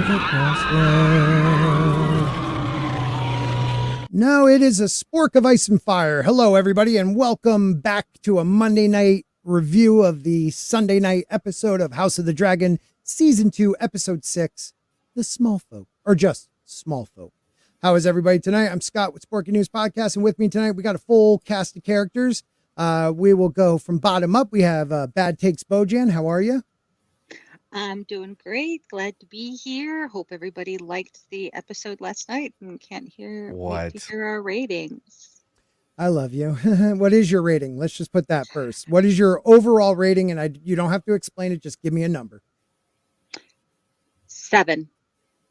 No, it is a spork of ice and fire. Hello, everybody, and welcome back to a Monday night review of the Sunday night episode of House of the Dragon, Season 2, Episode 6, The Small Folk, or just Small Folk. How is everybody tonight? I'm Scott with Spork News Podcast, and with me tonight, we got a full cast of characters. We will go from bottom up. We have Bad Takes Bojan. How are you? I'm doing great. Glad to be here. Hope everybody liked the episode last night and can't wait to hear our ratings. I love you. What is your rating? Let's just put that first. What is your overall rating? And you don't have to explain it. Just give me a number. 7.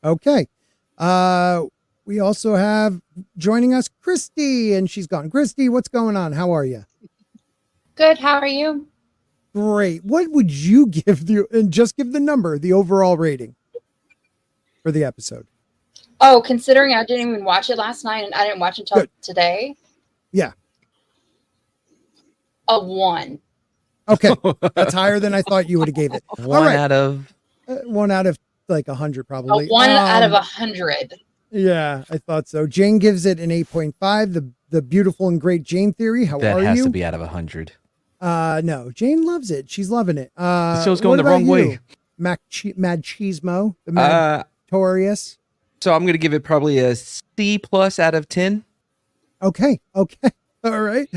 Okay. We also have joining us Christy, and she's gone. Christy, what's going on? How are you? Good. How are you? Great. What would you give and just give the number, the overall rating for the episode? Oh, considering I didn't even watch it last night and I didn't watch it until today. Yeah. A 1. Okay. That's higher than I thought you would have gave it. One out of like 100, probably. A 1 out of 100. Yeah, I thought so. Jane gives it an 8.5. The beautiful and great Jane theory. How are you? That has to be out of 100. No, Jane loves it. She's loving it. The show's going the wrong way. Mad Cheesemo, the Matorius. So I'm going to give it probably a C+ out of 10. Okay. All right.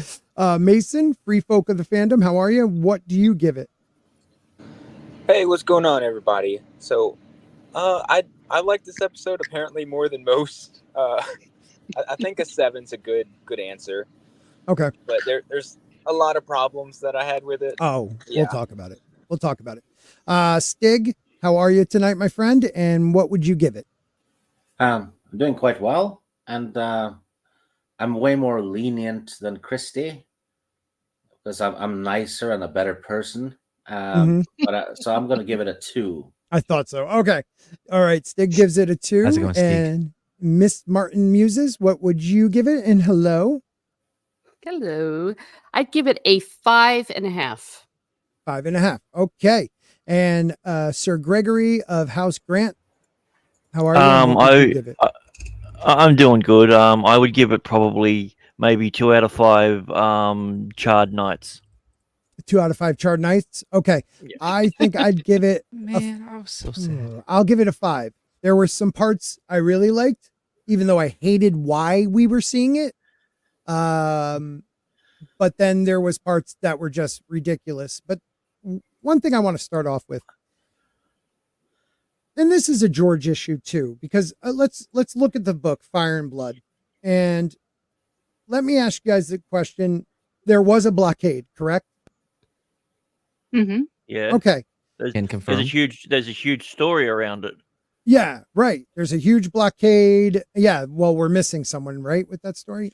Mason, free folk of the fandom. How are you? What do you give it? Hey, what's going on, everybody? So, I like this episode apparently more than most. I think a 7's a good answer. Okay. But there's a lot of problems that I had with it. Oh, yeah. We'll talk about it. Stig, how are you tonight, my friend? And what would you give it? I'm doing quite well, and I'm way more lenient than Christy because I'm nicer and a better person. So I'm going to give it a 2. I thought so. Okay. All right. Stig gives it a 2. How's it going, Stig? And Miss Martin Muses, what would you give it? And hello. Hello. I'd give it a 5.5. 5.5. Okay. And Sir Gregory of House Grant, how are you? I'm doing good. I would give it probably maybe 2 out of 5 charred nights. 2 out of 5 charred nights. Okay. Yeah. I think I'd give it I was so sad. I'll give it a 5. There were some parts I really liked, even though I hated why we were seeing it. But then there was parts that were just ridiculous. But one thing I want to start off with, and this is a George issue too, because let's look at the book Fire and Blood, and let me ask you guys the question. There was a blockade, correct? Mm-hmm. Yeah. Okay. Can confirm. There's a huge story around it. Yeah, right. There's a huge blockade. Yeah, well, we're missing someone, right, with that story.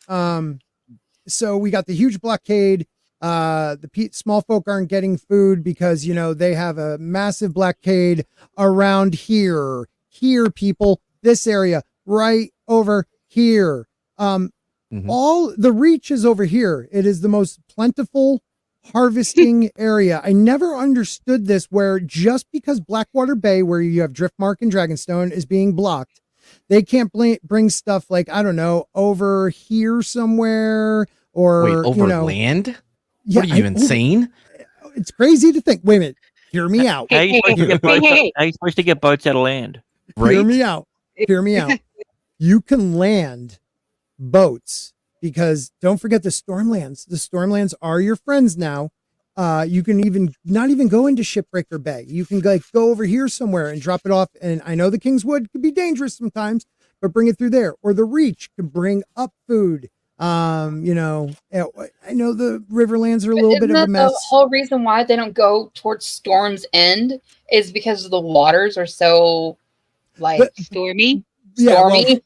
So we got the huge blockade. The small folk aren't getting food because, they have a massive blockade around here. Here, people, this area, right over here. All the reach is over here. It is the most plentiful harvesting area. I never understood this, where just because Blackwater Bay, where you have Driftmark and Dragonstone, is being blocked, they can't bring stuff like, I don't know, over here somewhere, or wait, over land? Yeah, what are you, insane? It's crazy to think. Wait a minute. Hear me out. How are you supposed to get boats out of land? Right? Hear me out. You can land boats, because don't forget the Stormlands. The Stormlands are your friends now. You can not even go into Shipbreaker Bay. You can go over here somewhere and drop it off. And I know the Kingswood could be dangerous sometimes, but bring it through there. Or the Reach can bring up food. I know the Riverlands are a little bit of a mess. The whole reason why they don't go towards Storm's End is because the waters are so stormy. Yeah, well,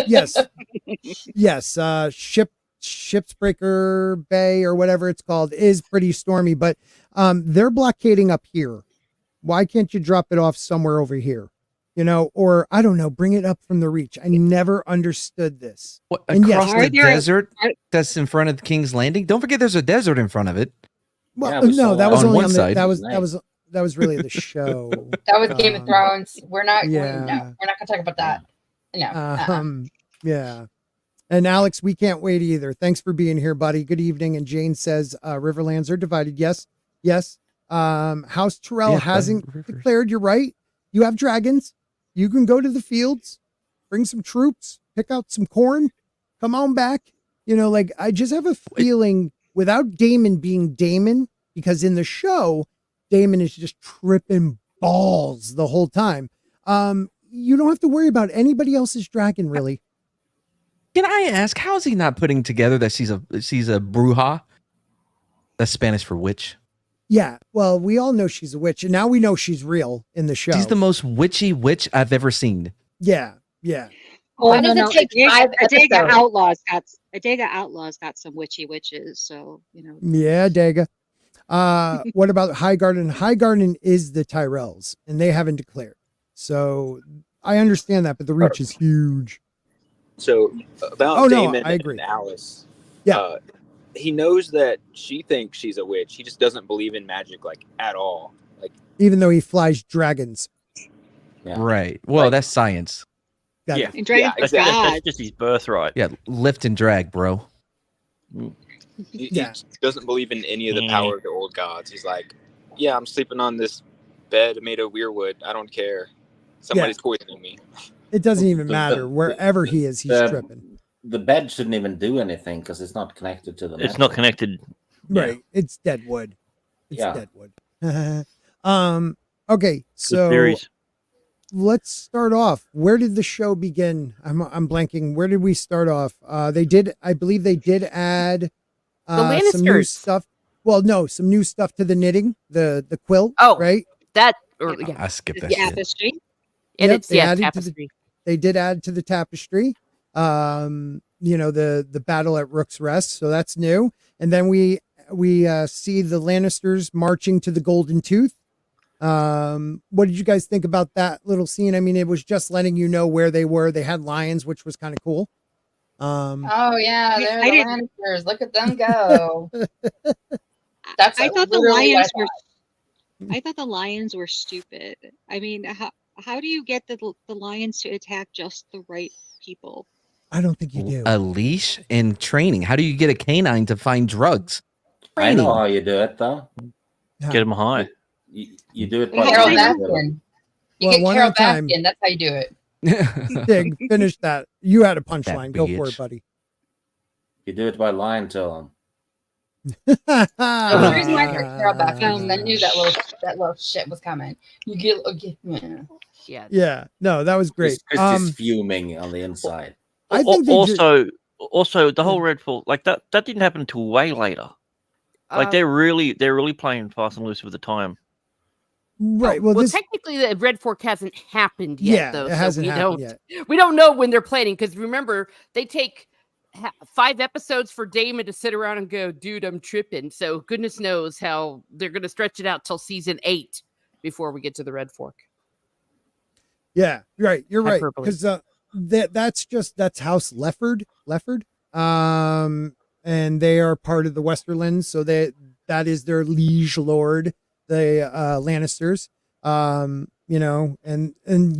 yes. Shipbreaker Bay, or whatever it's called, is pretty stormy, but they're blockading up here. Why can't you drop it off somewhere over here? Or I don't know, bring it up from the Reach. I never understood this. What, across the desert that's in front of the King's Landing? Don't forget there's a desert in front of it. Well, no, that was only on one side. That was really the show. That was Game of Thrones. We're not. yeah. No, we're not gonna talk about that. No. Yeah. And Alex, we can't wait either. Thanks for being here, buddy. Good evening. And Jane says Riverlands are divided. Yes. House Tyrell hasn't declared. You're right. You have dragons. You can go to the fields, bring some troops, pick out some corn, come on back. Like I just have a feeling without Daemon being Daemon, because in the show, Daemon is just tripping balls the whole time. You don't have to worry about anybody else's dragon, really. Can I ask, how is he not putting together that she's a bruja? That's Spanish for witch. Yeah, well, we all know she's a witch, and now we know she's real in the show. She's the most witchy witch I've ever seen. Yeah. Oh, Why does it take 5 Aegon episodes? Outlaws got some witchy witches, so Yeah, Daga. What about Highgarden? Highgarden is the Tyrells, and they haven't declared. So I understand that, but the reach is huge. So about Daemon I agree. and Alice. Yeah. He knows that she thinks she's a witch. He just doesn't believe in magic at all. Even though he flies dragons. Yeah. Right. Well, that's science. Yeah. And dragons are gods. That's just his birthright. Yeah, lift and drag, bro. He doesn't believe in any of the power of the old gods. He's like, yeah, I'm sleeping on this bed made of weirwood. I don't care. Somebody's poisoning me. It doesn't even matter. Wherever he is, he's tripping. The bed shouldn't even do anything because it's not connected to the It's not connected. Right. It's dead wood. Yeah. Dead wood. Okay, so theories. let's start off. Where did the show begin? I'm blanking. Where did we start off? I believe they did add some new Lannisters. stuff. Well, no, some new stuff to the knitting, the quilt. Oh, right. I skipped that the shit. tapestry. And Yep, it's they added tapestry. They did add to the tapestry. The battle at Rook's Rest, so that's new. And then we see the Lannisters marching to the Golden Tooth. What did you guys think about that little scene? I mean, it was just letting you know where they were. They had lions, which was kind of cool. Oh yeah, they're I the didn't- Lannisters. Look at them go. That's I thought the literally lions what were. I thought the lions were stupid. I mean, how do you get the lions to attack just the right people? I don't think you do. A leash and training. How do you get a canine to find drugs? I know how you do it, though. Get him high. You do it Well, by Carol Carol Baskin. You Well, get one Carol at a time. Baskin. That's how you do it. Dig, finish that. You had a punchline. Go for bitch. it, buddy. You do it by lying to them. The reason why I heard Carol Baskin is I knew that little shit was coming. Yeah. Yeah, no, that was great. Christy's fuming on the inside. I think they also the whole Redfall, like that didn't happen until way later. Like they're really playing fast and loose with the time. right. Well, this technically, the Red Fork hasn't happened yet, though. it hasn't so happened yet. we don't know when they're planning, because remember, they take 5 episodes for Daemon to sit around and go, dude, I'm tripping. So goodness knows how they're going to stretch it out till season 8 before we get to the Red Fork. Yeah, right. You're right. Hyperbole. Because that's House Lefford. And they are part of the Westerlands, so that is their liege lord, the Lannisters. And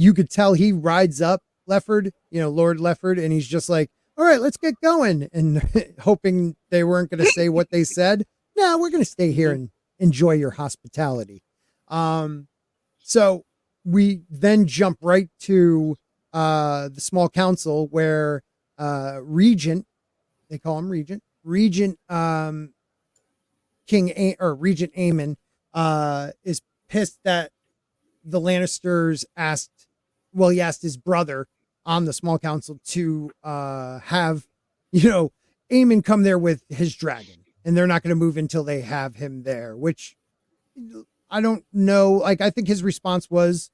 you could tell he rides up Lefford, Lord Lefford, and he's just like, all right, let's get going, and hoping they weren't going to say what they said. No, we're going to stay here and enjoy your hospitality. So we then jump right to the small council where Regent, they call him Regent Regent Aemond is pissed that the Lannisters asked his brother on the small council to have Aemond come there with his dragon, and they're not going to move until they have him there, which I don't know. Like, I think his response was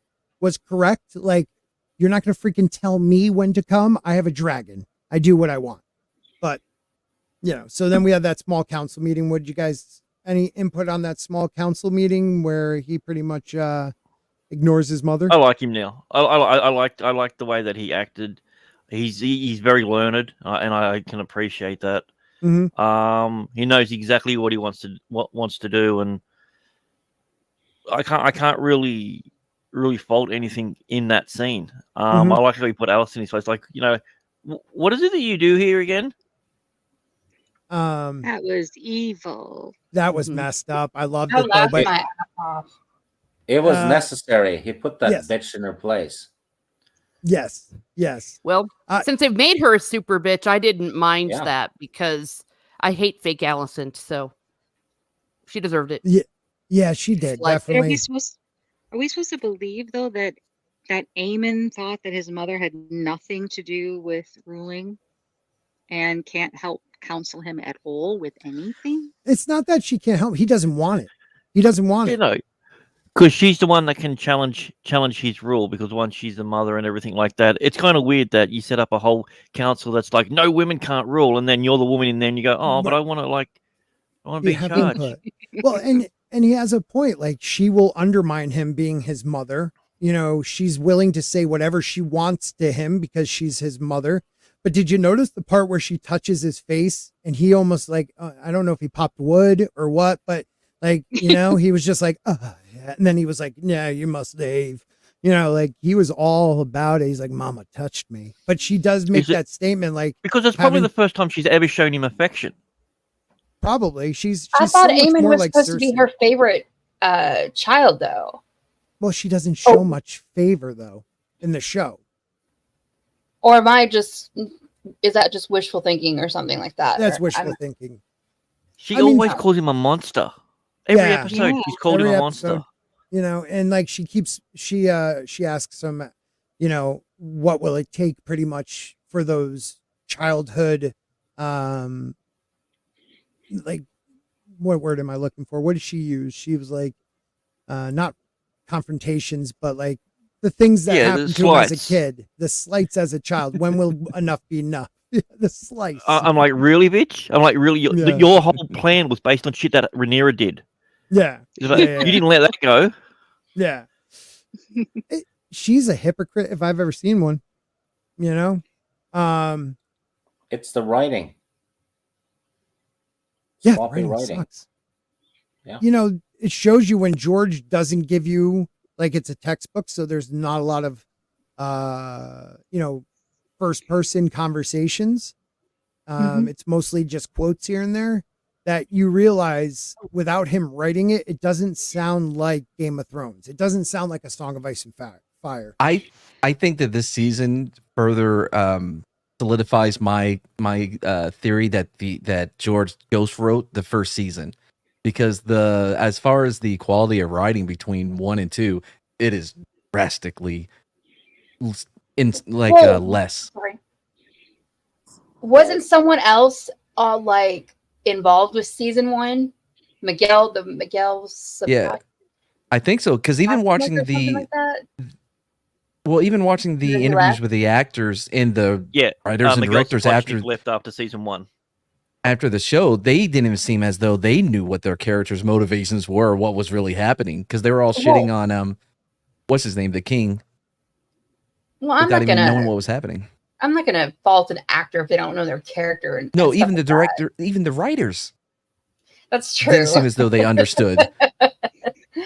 correct. Like, you're not going to freaking tell me when to come. I have a dragon. I do what I want. But, so then we had that small council meeting. Would you guys, any input on that small council meeting where he pretty much ignores his mother? I like him now. I like the way that he acted. He's very learned, and I can appreciate that. Mm-hmm. He knows exactly what he wants to do, and I can't really fault anything in that scene. Mhm. I like how he put Alice in his place. Like, what is it that you do here again? That was evil. That was Mhm. messed up. I loved I it though, laughed but my ass off. It was Uh, necessary. He put that yes. bitch in her place. yes. Well, Uh, since they've made her a super bitch, I didn't mind Yeah. that because I hate fake Allison, so she deserved it. Yeah, she did, Slut. Are definitely. we supposed to believe though that Aemon thought that his mother had nothing to do with ruling and can't help counsel him at all with anything? It's not that she can't help. He doesn't want it. He doesn't want it. Because she's the one that can challenge his rule. Because once she's the mother and everything like that, it's kind of weird that you set up a whole council that's like, no, women can't rule, and then you're the woman, and then you go, oh, but Right. I want to You be in have charge. input. Well, and he has a point. Like, she will undermine him being his mother. She's willing to say whatever she wants to him because she's his mother. But did you notice the part where she touches his face and he almost like, I don't know if he popped wood or what, but like, he was just like, yeah. And then he was like, yeah, you must leave. Like he was all about it. He's like, Mama touched me. But she does make that statement like, because it's probably the first time she's ever shown him affection. Probably. She's I thought so much Aemon more was like supposed to be Cersei. her favorite child, though. Well, she doesn't show much favor though in the show. Or am I just? Is that just wishful thinking or something like that? That's Or wishful thinking. She I mean- always calls him a monster. Every Yeah. episode, Yeah. she's called him Every a monster. episode. And like she asks him, what will it take pretty much for those childhood, like, what word am I looking for? What did she use? She was like, not confrontations, but like the things that Yeah, the happened to him as a slights. kid, the slights as a child. When will enough be enough? The slice. I'm like, really, bitch? I'm like, really? Yeah. Your whole plan was based on shit that Rhaenyra did. Yeah. It's like, Yeah. You didn't let that go. Yeah. She's a hypocrite if I've ever seen one. It's the writing. Yeah, Sloppy writing writing. sucks. Yeah. It shows you when George doesn't give you like it's a textbook, so there's not a lot of first person conversations. It's mostly just quotes here and there that you realize without him writing it, it doesn't sound like Game of Thrones. It doesn't sound like a Song of Ice and Fire. I think that this season further solidifies my theory that George ghost wrote the first season, because as far as the quality of writing between 1 and 2, it is drastically less. Sorry. Wasn't someone else like involved with season 1? Miguel. Yeah, I think so, because even watching like that? even watching the Then he interviews left? with the actors and the writers and Miguel directors Sapochnik left after season 1. after the show, they didn't even seem as though they knew what their characters' motivations were, or what was really happening, because they were all shitting on what's his name, the king, Well, I'm without not even knowing gonna. what was happening. I'm not gonna fault an actor if they don't know their character. And No, stuff even the like that. director, even the writers That's true. didn't seem as though they understood.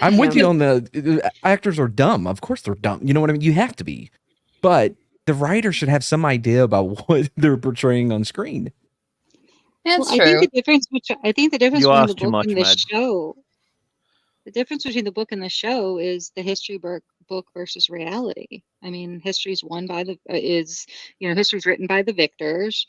I'm with you on the actors are dumb. Of course they're dumb. You know what I mean? You have to be. But the writer should have some idea about what they're portraying on screen. That's I true. think the difference You between the ask too book much, and the Madge. show, the difference between the book and the show is the history book versus reality. I mean, history's won by history's written by the victors,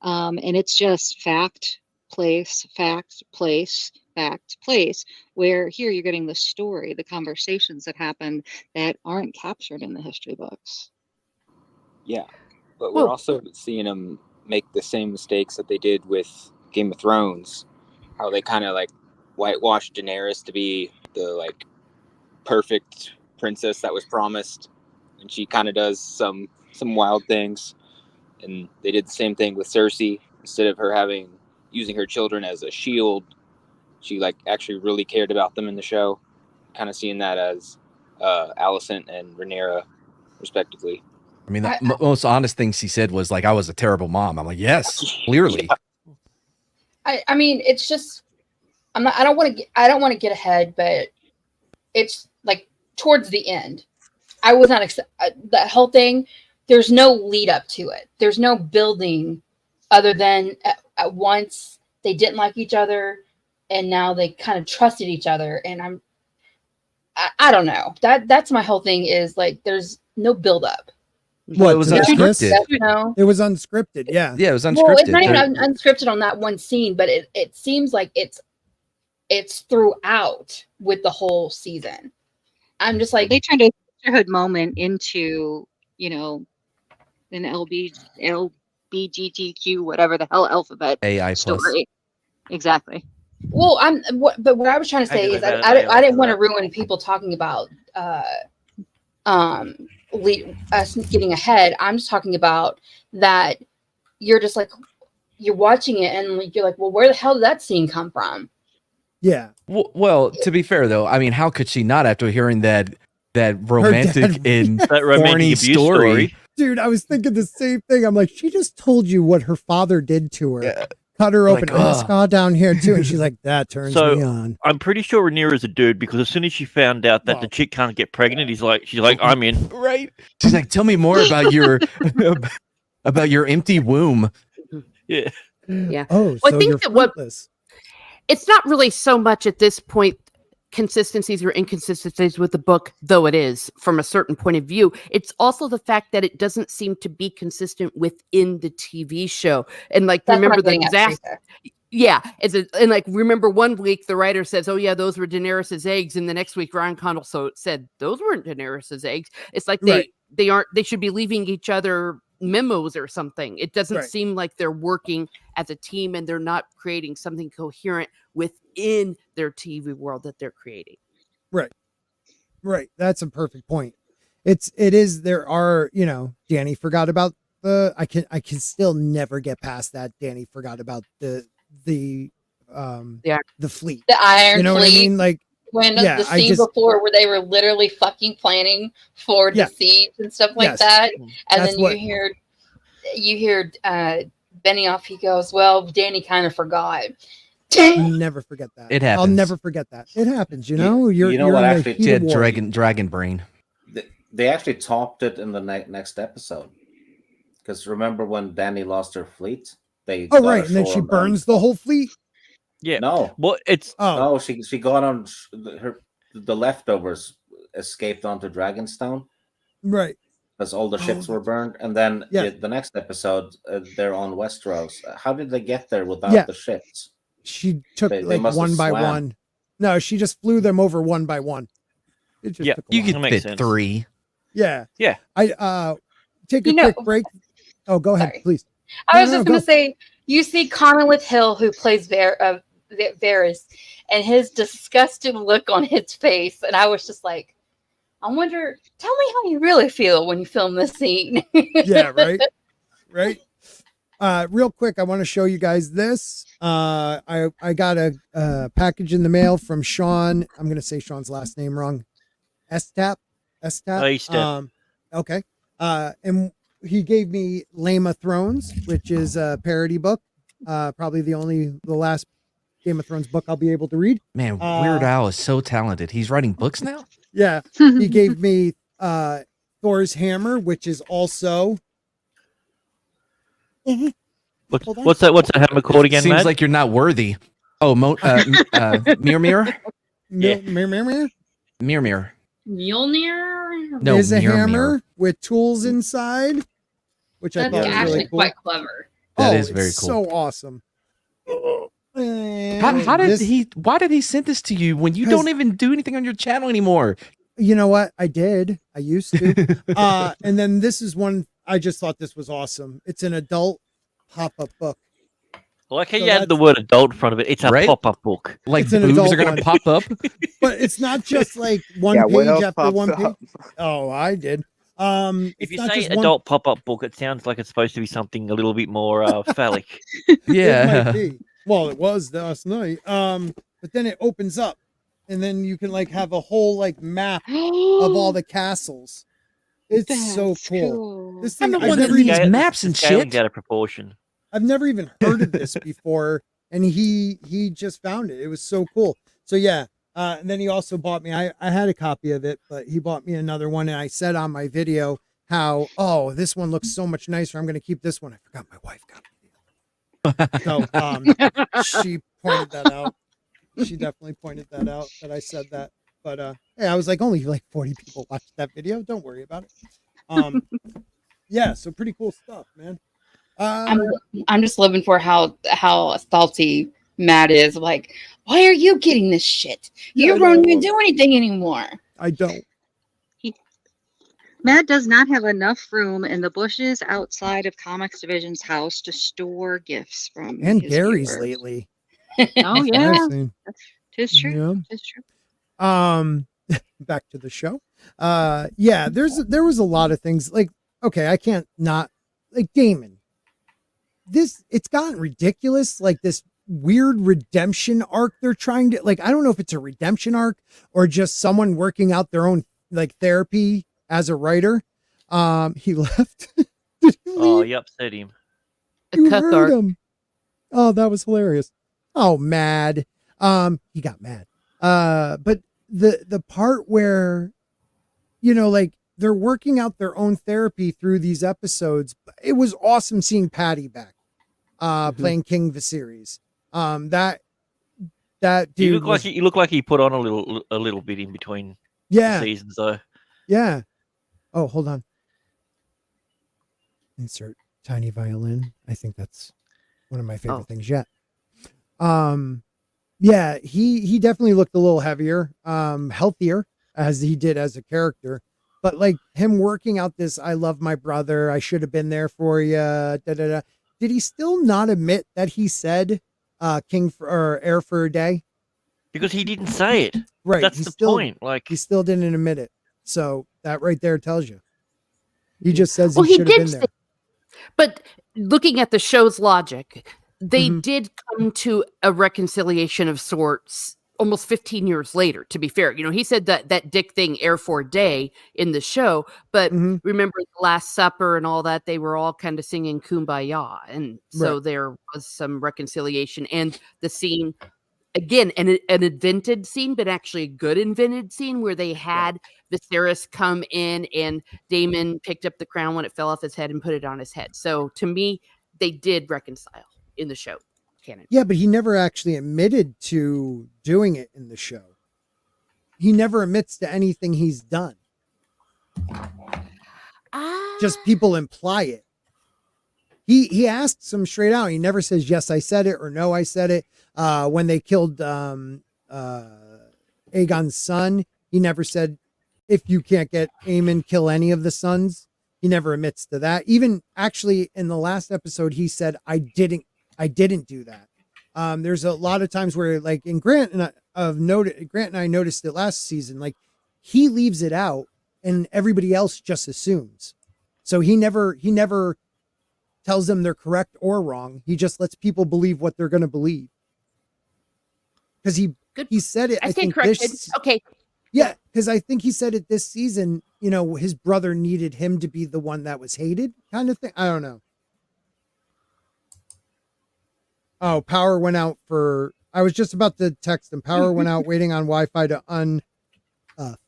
and it's just fact, place, fact, place, fact, place. Where here you're getting the story, the conversations that happened that aren't captured in the history books. Yeah, but we're also seeing them make the same mistakes that they did with Game of Thrones. How they kind of like whitewashed Daenerys to be the like perfect princess that was promised, and she kind of does some wild things. And they did the same thing with Cersei. Instead of her using her children as a shield, she like actually really cared about them in the show. Kind of seeing that as Alicent and Rhaenyra, respectively. I mean, the most honest thing she said was like, "I was a terrible mom." I'm like, "Yes, clearly." I mean, it's just I don't want to get ahead, but it's like towards the end. I was not that whole thing. There's no lead up to it. There's no building other than at once they didn't like each other and now they kind of trusted each other. And I don't know. That's my whole thing is like there's no build up. Well, it was unscripted. No. It was unscripted. Yeah. Yeah, it was unscripted. Well, it's not even unscripted on that one scene, but it seems like it's throughout with the whole season. I'm just like They turned a sisterhood moment into, an LBGTQ, whatever the hell alphabet AI plus. story. Exactly. Well, but what I was trying to say is I didn't want to ruin people talking about us getting ahead. I'm just talking about that you're just like you're watching it and you're like, well, where the hell did that scene come from? Yeah. Well, to be fair though, I mean, how could she not after hearing that romantic and That romantic corny abuse story. Dude, I was thinking the same thing. I'm like, she just told you what her father did to her. Yeah. Cut her open. Like, I scar down here too. And she's like, that turns me on. I'm pretty sure Rhaenyra's a dude because as soon as she found out that the chick can't get pregnant, she's like, I'm in. Right? She's like, tell me more about your empty womb. Yeah. Yeah. Oh, Well, I so think you're that what- fruitless. It's not really so much at this point consistencies or inconsistencies with the book, though it is from a certain point of view. It's also the fact that it doesn't seem to be consistent within the TV show. And like, That's remember what I'm the getting at, exact, Teresa. yeah. And like, remember one week the writer says, oh yeah, those were Daenerys's eggs. And the next week Ryan Condal said, those weren't Daenerys's eggs. It's like they should be leaving each other memos or something. It doesn't seem like they're working as a team and they're not creating something coherent within their TV world that they're creating. Right. That's a perfect point. There are, Danny forgot about I can still never get past that. Danny forgot about the fleet. The Iron You know Fleet. what I mean? Like, When the scene before where they were literally fucking planning for the siege and stuff like that. And That's then you hear Benioff, he goes, well, Danny kind of forgot. never forget that. It happens. I'll never forget that. It happens, You're what in the actually heat of Dead war. dragon brain. They actually topped it in the next episode. Because remember when Danny lost her fleet? And then she burns the whole fleet. Yeah. No. Well, it's she got on the leftovers escaped onto Dragonstone. Right. Because all the ships were burned, and then the next episode they're on Westeros. How did they get there without the ships? She took They like must have one by swam. one. No, she just flew them over one by one. It just took a You while. could makes fit sense. 3. Yeah. Yeah. I take a quick break. Oh, go ahead, Sorry. please. I was just going to say, you see Connolith Hill, who plays Varys, and his disgusted look on his face. And I was just like, I wonder, tell me how you really feel when you film this scene. Yeah, right. Real quick, I want to show you guys this. I got a package in the mail from Sean. I'm going to say Sean's last name wrong. Estap. Okay. And he gave me Game of Thrones, which is a parody book. Probably the last Game of Thrones book I'll be able to read. Man, Weird Al is so talented. He's writing books now? Yeah. He gave me Thor's Hammer, which is also what's that hammer called again, Seems Matt? like you're not worthy. Oh, Mirror. Mirror. Mjolnir? No, is a Mirror. Hammer with tools inside, which I That's thought was actually really cool. quite clever. That is very it's cool. So awesome. Why did he send this to you when you don't even do anything on your channel anymore? You know what? I did. I used to. And then this is one, I just thought this was awesome. It's an adult pop-up book. I like how you add the word adult in front of it. It's a pop-up book. Like It's an boobs adult are going one. to pop up? But it's not just like one Yeah, what page else after pops one up? page. Oh, I did. If It's you not say just one- adult pop-up book, it sounds like it's supposed to be something a little bit more phallic. It might Yeah. be. Well, it was last night. But then it opens up, and then you can like have a whole like map of all the castles. It's so cool. This thing, I'm the I've one that never, needs even, maps and Scaling's shit. out of proportion. I've never even heard of this before, and he just found it. It was so cool. So yeah, And then he also bought me, I had a copy of it, but he bought me another one. And I said on my video how, oh, this one looks so much nicer. I'm going to keep this one. I forgot my wife got me. So she pointed that out. She definitely pointed that out that I said that. But hey, I was like, only like 40 people watched that video. Don't worry about it. Yeah, so pretty cool stuff, man. I'm just living for how salty Matt is. Like, why are you getting this shit? You don't even do anything anymore. I don't. Matt does not have enough room in the bushes outside of Comics Division's house to store gifts from. And his Gary's viewers. lately. Oh yeah, I've seen. tis true. Yeah. Tis true. Back to the show. Yeah, there was a lot of things like, okay, I can't not like Daemon. It's gotten ridiculous, like this weird redemption arc they're trying to, like, I don't know if it's a redemption arc or just someone working out their own like therapy as a writer. He left. Did he leave? Oh, you upset him. You heard him. Oh, that was hilarious. Oh, mad. He got mad. But the part where, you know, like they're working out their own therapy through these episodes. It was awesome seeing Patty back, playing King Viserys. That dude you look like he put on a little bit in between seasons though. Yeah. Oh, hold on. Insert tiny violin. I think that's one of my favorite things yet. Yeah, he definitely looked a little heavier, healthier as he did as a character. But like him working out this, I love my brother, I should have been there for you. Did he still not admit that he said heir for a day? Because he didn't say it. Right. That's the point. Like he still didn't admit it. So that right there tells you. He just says Well, he he should have did been there. But looking at the show's logic, they did come to a reconciliation of sorts almost 15 years later, to be fair. You know, he said that dick thing, heir for a day, in the show, but remember the Last Supper and all that, they were all kind of singing Kumbaya. And so there was some reconciliation, and the scene, again, an invented scene, but actually a good invented scene where they had Viserys come in and Daemon picked up the crown when it fell off his head and put it on his head. So to me, they did reconcile in the show canon. Yeah, but he never actually admitted to doing it in the show. He never admits to anything he's done. Just people imply it. He asks him straight out. He never says, yes, I said it, or no, I said it. When they killed Aegon's son, he never said, if you can't get Aemond, kill any of the sons. He never admits to that. Even actually in the last episode, he said, I didn't do that. There's a lot of times where, like in Grant and I noticed it last season, like he leaves it out and everybody else just assumes. So he never tells them they're correct or wrong. He just lets people believe what they're going to believe. Because he said it. I think corrected. Okay. Yeah, because I think he said it this season. You know, his brother needed him to be the one that was hated, kind of thing. I don't know. Oh, power went out for. I was just about to text him. Power went out, waiting on Wi-Fi to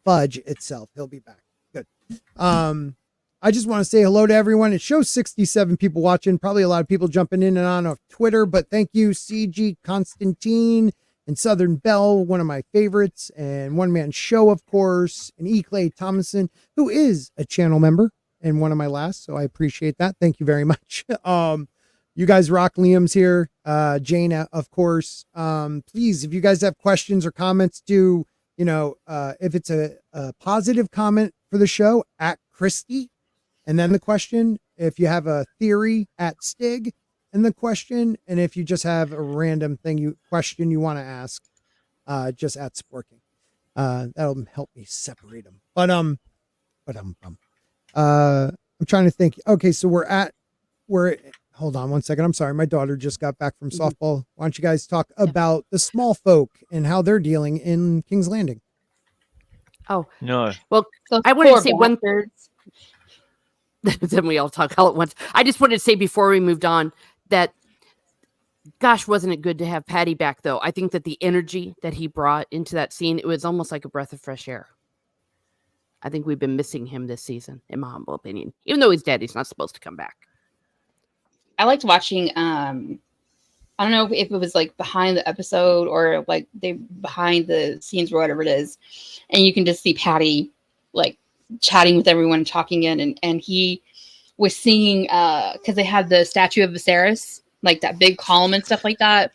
fudge itself. He'll be back. Good. I just want to say hello to everyone. It shows 67 people watching. Probably a lot of people jumping in and on of Twitter, but thank you, CG Constantine and Southern Belle, one of my favorites, and One Man Show, of course, and E. Clay Thomason, who is a channel member and one of my last, so I appreciate that. Thank you very much. You guys rock. Liam's here. Jana, of course. Please, if you guys have questions or comments, do, if it's a positive comment for the show, at Christy, and then the question. If you have a theory, at Stig, and the question. And if you just have a random question you want to ask, just at Sporking. That'll help me separate them. But I'm trying to think. Okay, so hold on one second. I'm sorry. My daughter just got back from softball. Why don't you guys talk about the small folk and how they're dealing in King's Landing? Oh, no. Well, I wanted to say one third. Then we all talk all at once. I just wanted to say before we moved on that Gosh, wasn't it good to have Patty back, though? I think that the energy that he brought into that scene, it was almost like a breath of fresh air. I think we've been missing him this season, in my humble opinion. Even though he's dead, he's not supposed to come back. I liked watching. I don't know if it was like behind the episode or like they behind the scenes or whatever it is, and you can just see Patty like chatting with everyone, talking in, and he was singing because they had the statue of Viserys, like that big column and stuff like that.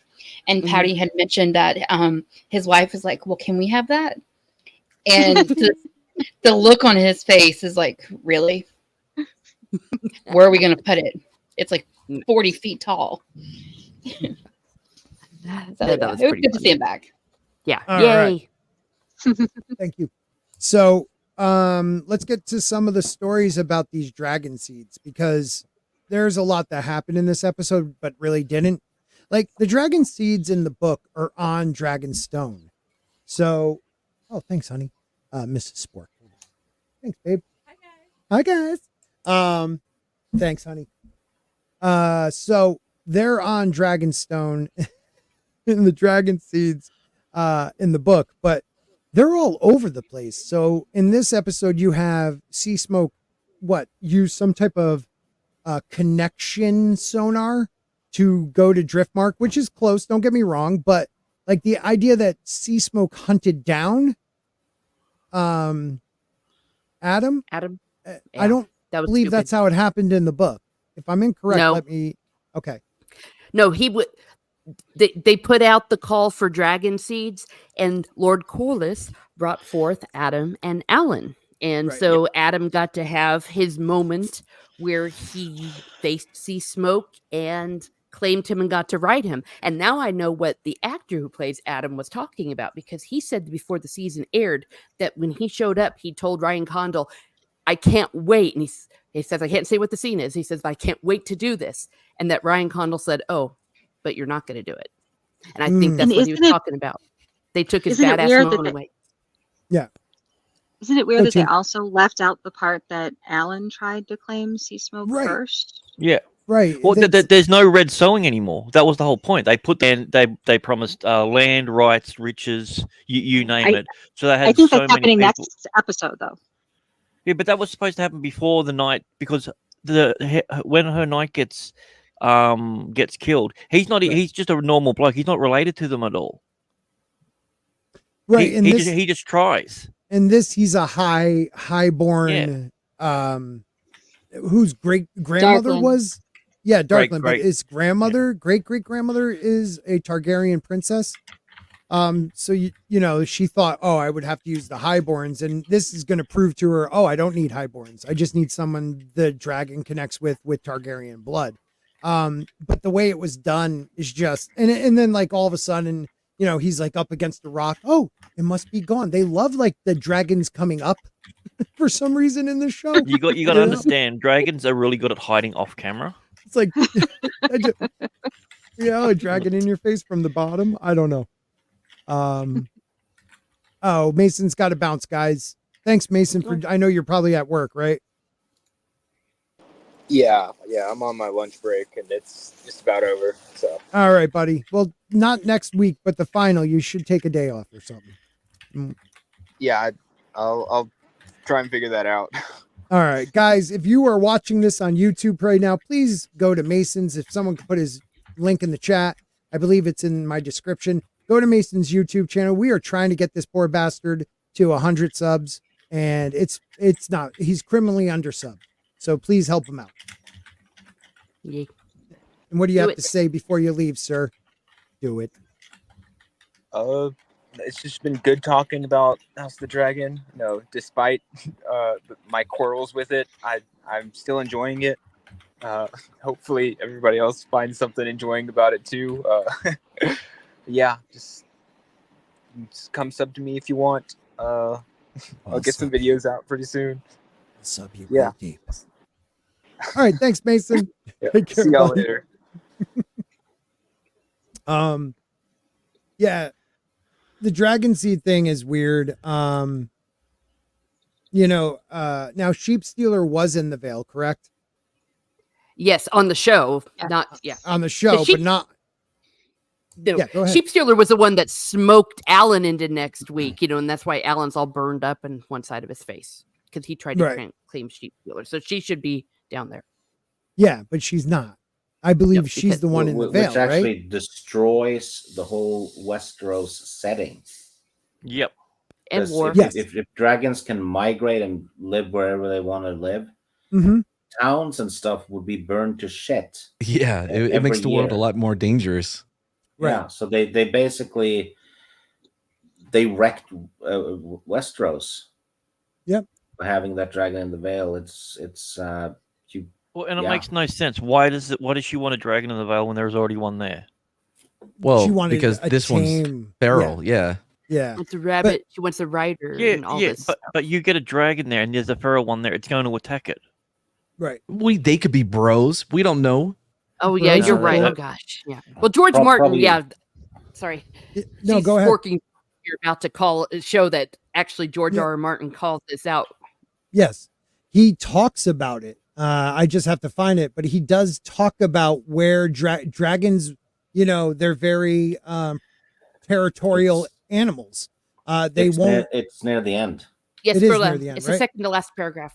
And Patty had mentioned that his wife was like, "Well, can we have that?" And the look on his face is like, "Really? Where are we going to put it? It's like 40 feet tall." So, That yeah, was it was pretty good to funny. see him back. Yeah. All Yay. right. Thank you. So let's get to some of the stories about these dragon seeds, because there's a lot that happened in this episode but really didn't. Like, the dragon seeds in the book are on Dragonstone. So, oh, thanks, honey. Mrs. Spork. Thanks, babe. Hi, guys. Thanks, honey. So they're on Dragonstone in the dragon seeds in the book, but they're all over the place. So in this episode, you have Sea Smoke use some type of connection sonar to go to Driftmark, which is close, don't get me wrong, but like the idea that Sea Smoke hunted down Adam, Adam? I Yeah, don't that was believe stupid. that's how it happened in the book. If I'm incorrect, No. let me. Okay. No, he would. They put out the call for dragon seeds, and Lord Corlys brought forth Adam and Alan. And Right. so Adam got to have his moment where he faced Sea Smoke and claimed him and got to ride him. And now I know what the actor who plays Adam was talking about, because he said before the season aired that when he showed up, he told Ryan Condal, "I can't wait." And he says, "I can't say what the scene is." He says, "I can't wait to do this." And that Ryan Condal said, "Oh, but you're not going to do it." And I think that's And what he was isn't it- talking about. They took his isn't it badass weird that moment they- away. Isn't it weird Go that they to- also left out the part that Alan tried to claim Sea Smoke Right. first? Yeah. Right. Well, That's- there's no red sowing anymore. That was the whole point. They put they promised land, rights, riches, you name it. So they I had think so that's many happening people. next episode, though. Yeah, but that was supposed to happen before the night, because when her knight gets killed, he's not. Right. He's just a normal bloke. He's not related to them at all. right. He just tries. In this, he's a highborn, whose great grandmother Darkland. was, Darkland, but Great- his grandmother, great grandmother, is a Targaryen princess. So you know, she thought, oh, I would have to use the highborns, and this is going to prove to her, oh, I don't need highborns. I just need someone the dragon connects with Targaryen blood. But the way it was done is just, and then like all of a sudden, you know, he's like up against a rock. Oh, it must be gone. They love like the dragons coming up for some reason in the show. You got to know? understand, dragons are really good at hiding off camera. It's like, a dragon in your face from the bottom. I don't know. Oh, Mason's got to bounce, guys. Thanks, Mason. I know you're probably at work, right? Yeah, I'm on my lunch break and it's just about over. So All right, buddy. Well, not next week, but the final, you should take a day off or something. yeah, I'll try and figure that out. All right, guys, if you are watching this on YouTube right now, please go to Mason's. If someone could put his link in the chat, I believe it's in my description. Go to Mason's YouTube channel. We are trying to get this poor bastard to 100 subs, and it's not. He's criminally undersubbed. So please help him out. Yeah. And what do you Do have it. to say before you leave, sir? Do it. It's just been good talking about House of the Dragon. No, despite my quarrels with it, I'm still enjoying it. Hopefully everybody else finds something enjoying about it too. Yeah, just come sub to me if you want. I'll get some videos out pretty soon. Sub you. Yeah. Deep. All right, thanks, Mason. Yeah, Take care, see y'all buddy. later. Yeah, the dragon seed thing is weird. Now Sheep Stealer was in the Vale, correct? Yes, on the show. Yeah. Not, yeah. On the show, She- but not No, Yeah, go ahead. Sheep Stealer was the one that smoked Alan into next week, and that's why Alan's all burned up in one side of his face because he tried to Right. claim Sheep Stealer. So she should be down there. Yeah, but she's not. I believe Yep, she's because- the one in the veil, which actually right? destroys the whole Westeros setting. Yep. And 'Cause war. Yes. If dragons can migrate and live wherever they want to live, Mm-hmm. towns and stuff would be burned to shit. Yeah, it makes Every the world a year. lot more dangerous. Right. Yeah, so they basically they wrecked Westeros. Yep. By having that dragon in the Vale, it's you. Well, and it Yeah. makes no sense. Why does she want a dragon in the Vale when there's already one there? Well, She wanted because a this one's tame- feral. Yeah. Yeah. Wants a rabbit. She wants a rider. Yeah, and all yeah, this. but you get a dragon there and there's a feral one there. It's going to attack it. Right. They could be bros. We don't know. Oh yeah, Bros you're are right. cool. Oh gosh, yeah. Well, George Prob- Martin, probably- yeah. Sorry, No, She's go ahead. Working. You're about to show that actually George Yeah. R. R. Martin called this out. Yes. He talks about it. I just have to find it, but he does talk about where dragons, they're very territorial animals. They it's won't. Near, it's near the end. Yes, It is Berla, near the end, it's right? the second to last paragraph,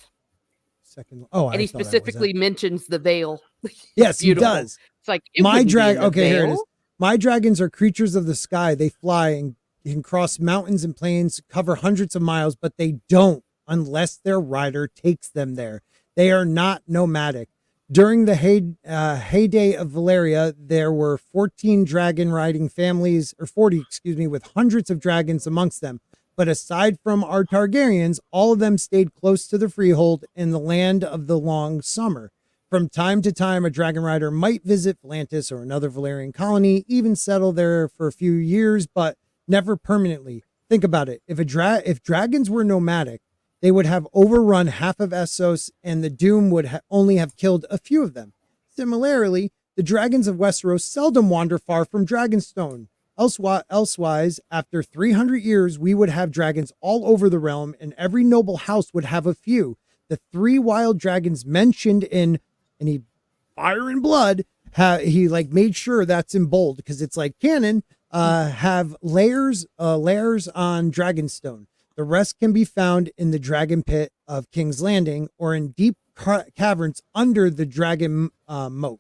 Second. Oh, and he specifically mentions the veil. Yes, he beautiful. does. It's like it My wouldn't be in drag. the Okay, here it is. veil. My dragons are creatures of the sky. They fly and can cross mountains and plains, cover hundreds of miles, but they don't unless their rider takes them there. They are not nomadic. During the heyday of Valeria, there were 14 dragon riding families, or 40, with hundreds of dragons amongst them. But aside from our Targaryens, all of them stayed close to the freehold in the land of the long summer. From time to time, a dragon rider might visit Volantis or another Valyrian colony, even settle there for a few years, but never permanently. Think about it. If dragons were nomadic, they would have overrun half of Essos, and the Doom would only have killed a few of them. Similarly, the dragons of Westeros seldom wander far from Dragonstone. Elsewise, after 300 years, we would have dragons all over the realm, and every noble house would have a few. The 3 wild dragons mentioned in Fire and Blood, he made sure that's in bold because it's like canon, have layers on Dragonstone. The rest can be found in the dragon pit of King's Landing or in deep caverns under the dragon moat.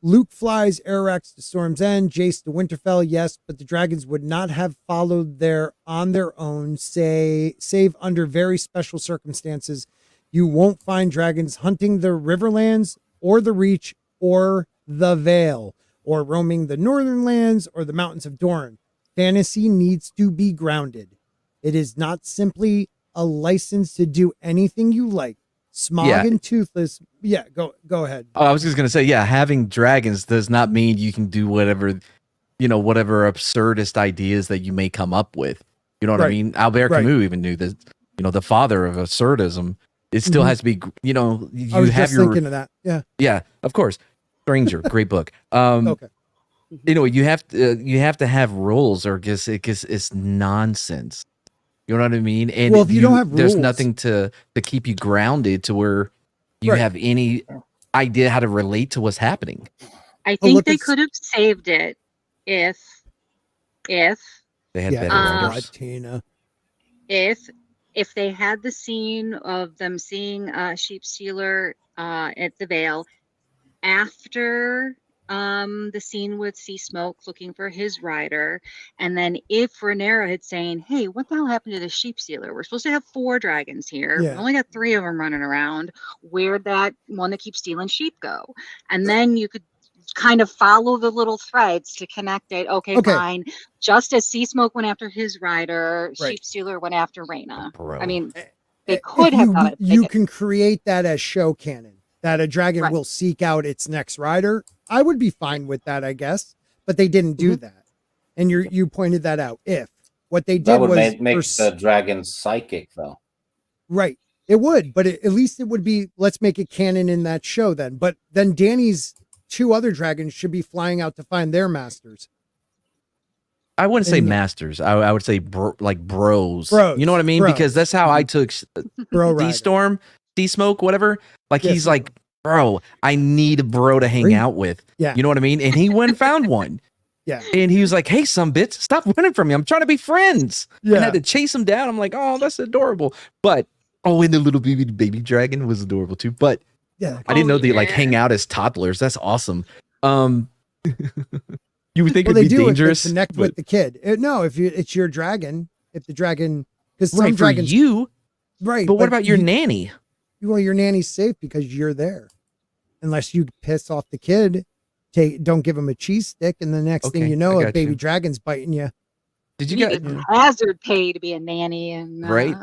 Luke flies Arax to Storm's End, Jace to Winterfell, yes, but the dragons would not have followed there on their own, save under very special circumstances. You won't find dragons hunting the Riverlands or the Reach or the Vale or roaming the Northern Lands or the mountains of Dorne. Fantasy needs to be grounded. It is not simply a license to do anything you like. Smog Yeah. and Toothless. Yeah, go ahead. Oh, I was just gonna say, yeah, having dragons does not mean you can do whatever absurdist ideas that you may come up with. You know what I Right. mean? Albert Right. Camus even knew this. The father of absurdism. It still Mhm. has to be. You I was have just your. thinking of that. Yeah. Yeah, of course. Stranger, great book. Okay. You have to have rules, or it's nonsense. You know what I mean? And Well, if you don't have there's rules- nothing to keep you grounded to where you Right. have any idea how to relate to what's happening. I Oh, think look, they it's- could have saved it if They had Yeah. better writers. Tina. if they had the scene of them seeing Sheep Stealer at the Vale after the scene with Sea Smoke looking for his rider, and then if Rhaenyra had saying, "Hey, what the hell happened to the Sheep Stealer? We're supposed to have 4 dragons here. Yeah. We only got 3 of them running around. Where'd that one that keeps stealing sheep go?" And then you could kind of follow the little threads to connect it. Okay, Okay. fine. Just as Sea Smoke went after his rider, Right. Sheep Stealer went after Rhaena. Bro. I mean, If they could have done it. They You didn't. can create that as show canon, that a dragon Right. will seek out its next rider. I would be fine with that, I guess, but they didn't do that. And you pointed that out. If what they did That would was make for the dragon psychic, though. right, it would, but at least it would be. Let's make it canon in that show then. But then Dany's 2 other dragons should be flying out to find their masters. I wouldn't say And- masters. I would say bros. Bros, You know what I mean? bros. Because that's how I took Bro rider. D-Storm, D-Smoke, whatever. Like Yes. he's like, bro, I need a bro to hang Great. out with. Yeah. You know what I mean? And he went and found one. Yeah. And he was like, "Hey, bitch, stop running from me. I'm trying to be friends." Yeah. And I had to chase him down. I'm like, "Oh, that's adorable." But and the little baby dragon was adorable too. But Yeah. I didn't know they like yeah. hang out as toddlers. That's awesome. You would think Well, it'd they be do dangerous. if they connect with the kid. No, if it's your dragon, if the dragon, because some right for dragons, you. right? But what about your nanny? Well, your nanny's safe because you're there, unless you piss off the kid. Don't give him a cheese stick, and the next thing Okay, you know, I a got baby you. dragon's biting you. Did you You guys? get hazard pay to be a nanny and Right.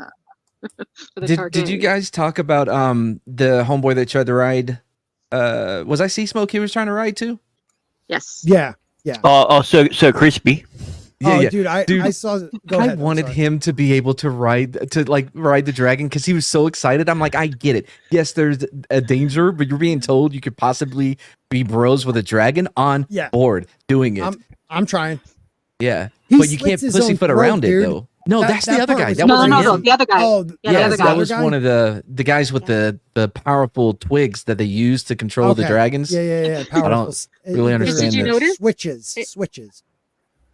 for the Did you guys talk about the homeboy that tried to ride? Was I Sea Smoke? He was trying to ride too. Yes. Yeah. So crispy. Yeah, dude, I saw. Go I ahead. I'm wanted sorry. him to be able to ride the dragon because he was so excited. I'm like, I get it. Yes, there's a danger, but you're being told you could possibly be bros with a dragon on board doing it. I'm trying. Yeah, He but you can't slits his own pussyfoot throat, around it dude. though. No, that's the that other part guy. was That No, wasn't no, him. no, the other guy. Oh, Yeah, the Yes, other that guy. was one of the guys with the powerful twigs that they use to control the Okay. dragons. Yeah. Powerful. really understand Did you this. notice? Switches.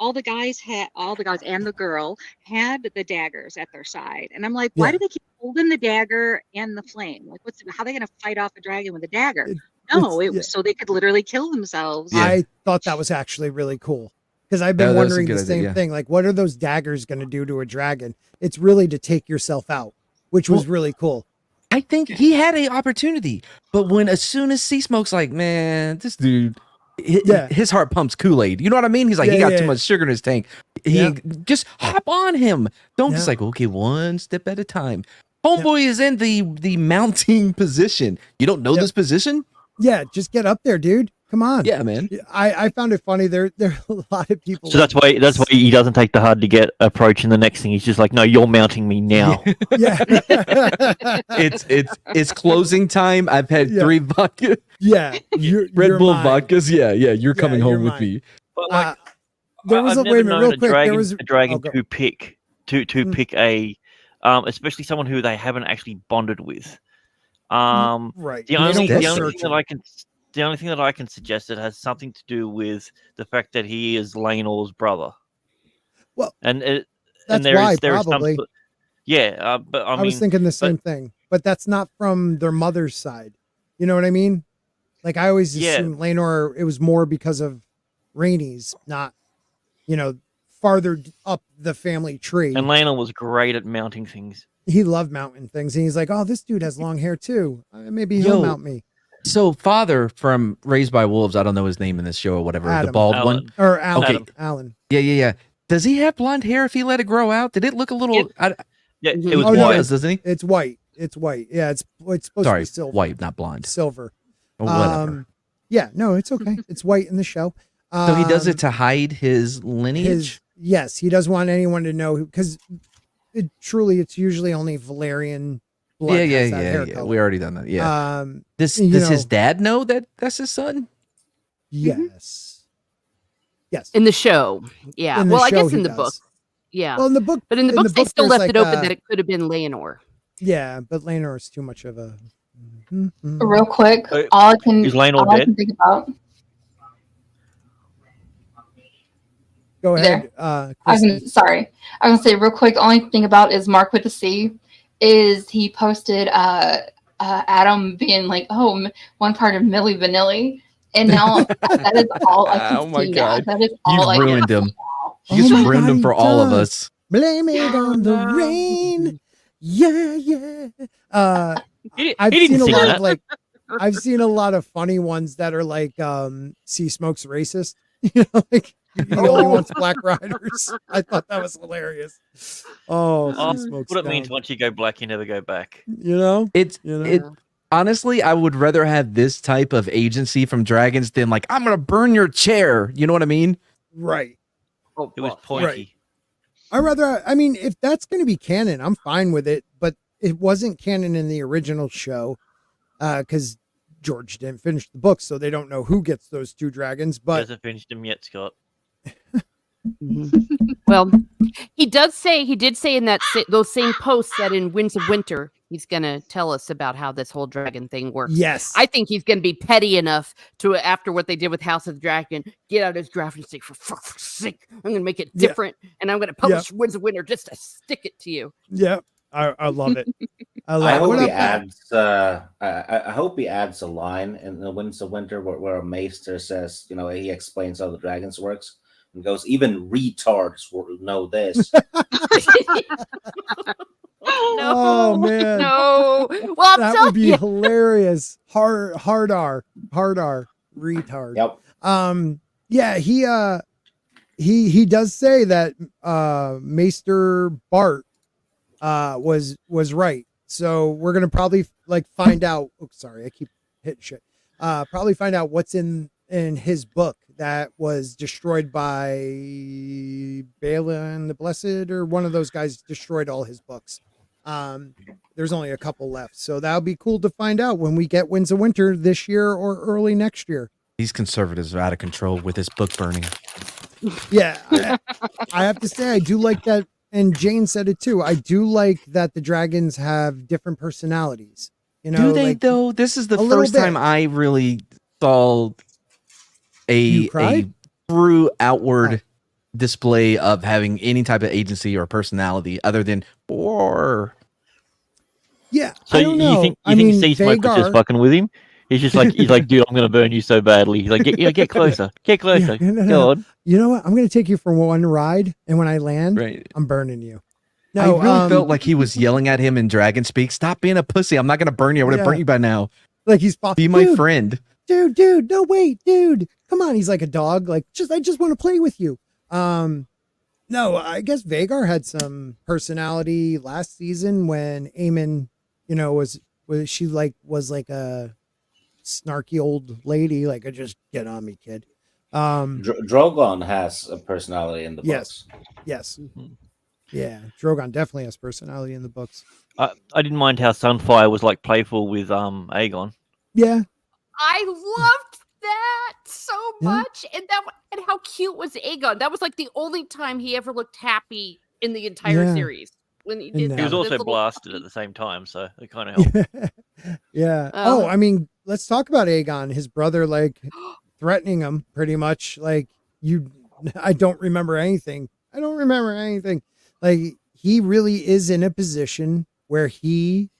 All the guys and the girl had the daggers at their side, and I'm like, why do they keep holding the dagger and the flame? Like, how are they going to fight off a dragon with a dagger? No, it was so they could literally kill themselves. Yeah. I thought that was actually really cool because I've been that was a wondering good the idea, same yeah. thing. Like, what are those daggers going to do to a dragon? It's really to take yourself out, which was really cool. I think he had an opportunity, but as soon as Sea Smoke's like, man, this dude, his heart pumps Kool-Aid. You know what I mean? He's like, he got too much sugar in his tank. He just hop on him. Don't just like, okay, one step at a time. Homeboy is in the mounting position. You don't know this position? Yeah, just get up there, dude. Come on. Yeah, man. I found it funny. There are a lot of people. So that's why he doesn't take the hard to get approach. And the next thing he's just like, no, you're mounting me now. Yeah. It's closing time. I've had 3 vodka. Yeah. Red Bull vodkas. Yeah. You're coming home with me. But like, there was I've wait a never minute, known real a quick. dragon, There was a dragon to pick a, especially someone who they haven't actually bonded with. Right. The only thing that I can suggest that has something to do with the fact that he is Laenor's brother. Well, and that's there why is probably. some, but I mean, was thinking the same thing, but that's not from their mother's side. You know what I mean? Like I always assumed Laenor, it was more because of Rhaenys, not, farther up the family tree. And Laenor was great at mounting things. He loved mounting things, and he's like, "Oh, this dude has long hair too. Maybe he'll mount me." So, father from Raised by Wolves, I don't know his name in this show or whatever, Adam. the bald Alan. one, or Alan. Okay. Adam. Alan. Yeah. Does he have blonde hair if he let it grow out? Did it look a little? Yeah, it was Oh, white. no, doesn't he? It's white. It's white. Yeah, it's supposed to Sorry, be silver. white, not blonde. Silver. Or whatever. Yeah, no, it's okay. It's white in the show. So he does it to hide his lineage. Yes, he doesn't want anyone to know because it's usually only Valerian blood. has that hair Yeah. color. We already done that. Yeah. Does you his know- dad know that that's his son? Yes. Yes. In the show. Yeah. In the Well, I show guess he in the does. book. Yeah. Well, in the book, But in the books, they still there's left it like, open that it could have been Laenor. Yeah, but Laenor is too much of a. Real quick, Is all I Laenor dead? can think about. Go ahead. I was gonna say real quick. Only thing about is Mark with the C, is he posted Adam being like, one part of Milli Vanilli, and now that is all I can Oh my see God. now. That is all You've I ruined can him. see now. You just my ruined God, him he for all of does. us. Blame it on the rain. Yeah. I've He didn't seen a sing lot that. of I've seen a lot of funny ones that are like Sea Smoke's racist. Like he only wants black riders. I thought that was hilarious. Oh, Sea Smoke's What it means down. once you go black, you never go back. It honestly, I would rather have this type of agency from dragons than like, I'm gonna burn your chair. You know what I mean? Right. It was pointy. Right. If that's going to be canon, I'm fine with it, but it wasn't canon in the original show because George didn't finish the book, so they don't know who gets those 2 dragons. He But hasn't finished them yet, Scott. Well, he did say in that those same posts that in Winds of Winter He's going to tell us about how this whole dragon thing works. Yes. I think he's going to be petty enough to, after what they did with House of the Dragon, get out his draft and say, for fuck's sake, I'm going to make it different, and I'm going to publish Wins a Winner just to stick it to you. Yeah, I love it. I hope he adds. I hope he adds a line in the Winds of Winter where a maester says, he explains how the dragons works and goes, even retards will know this. No, oh man, no. Well, that would be hilarious. Hard R, retard. Yep. Yeah, he does say that Maester Bart was right. So we're gonna probably find out. Oh, sorry, I keep hitting shit. Probably find out what's in his book that was destroyed by Balin the Blessed, or one of those guys destroyed all his books. There's only a couple left, so that'll be cool to find out when we get Winds of Winter this year or early next year. These conservatives are out of control with this book burning. Yeah, I have to say I do like that, and Jane said it too. I do like that the dragons have different personalities. Do they though? This is the first time I really saw a true outward display of having any type of agency or personality other than war. Yeah, so I don't know. You think Sea Smoke was just fucking with him? He's like, dude, I'm gonna burn you so badly. He's like, get closer, get closer. Yeah, Go on. You know what? I'm gonna take you for one ride, and when I land, I'm burning you. No, I really felt like he was yelling at him in dragon speak. Stop being a pussy. I'm not gonna burn you. I would have burnt you by now. Like he's be my friend. Dude. No, wait, dude. Come on. He's like a dog. Like I just want to play with you. No, I guess Vhagar had some personality last season when Aemond, was like a snarky old lady, like, just get on me, kid. Drogon has a personality in the books. Yes. Yeah, Drogon definitely has personality in the books. I didn't mind how Sunfire was like playful with Aegon. Yeah, I loved that so much, and how cute was Aegon? That was like the only time he ever looked happy in the entire series. When he did, he was also blasted at the same time, so it kind of helped. Yeah. I mean, let's talk about Aegon. His brother, threatening him pretty much. I don't remember anything. Like, he really is in a position where he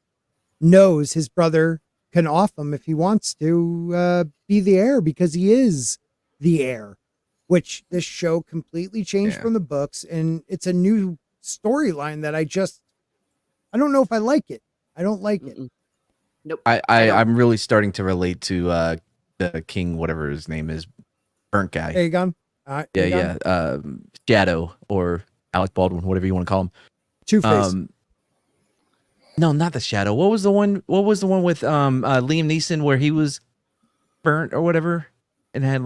knows his brother can off him if he wants to be the heir, because he is the heir, which this show completely changed from the books. And it's a new storyline that I don't know if I like it. I don't like it. Nope. I'm really starting to relate to the king, whatever his name is, burnt guy. Aegon. Shadow, or Alec Baldwin, whatever you want to call him. Two-Face. No, not the Shadow. What was the one with Liam Neeson where he was burnt or whatever and had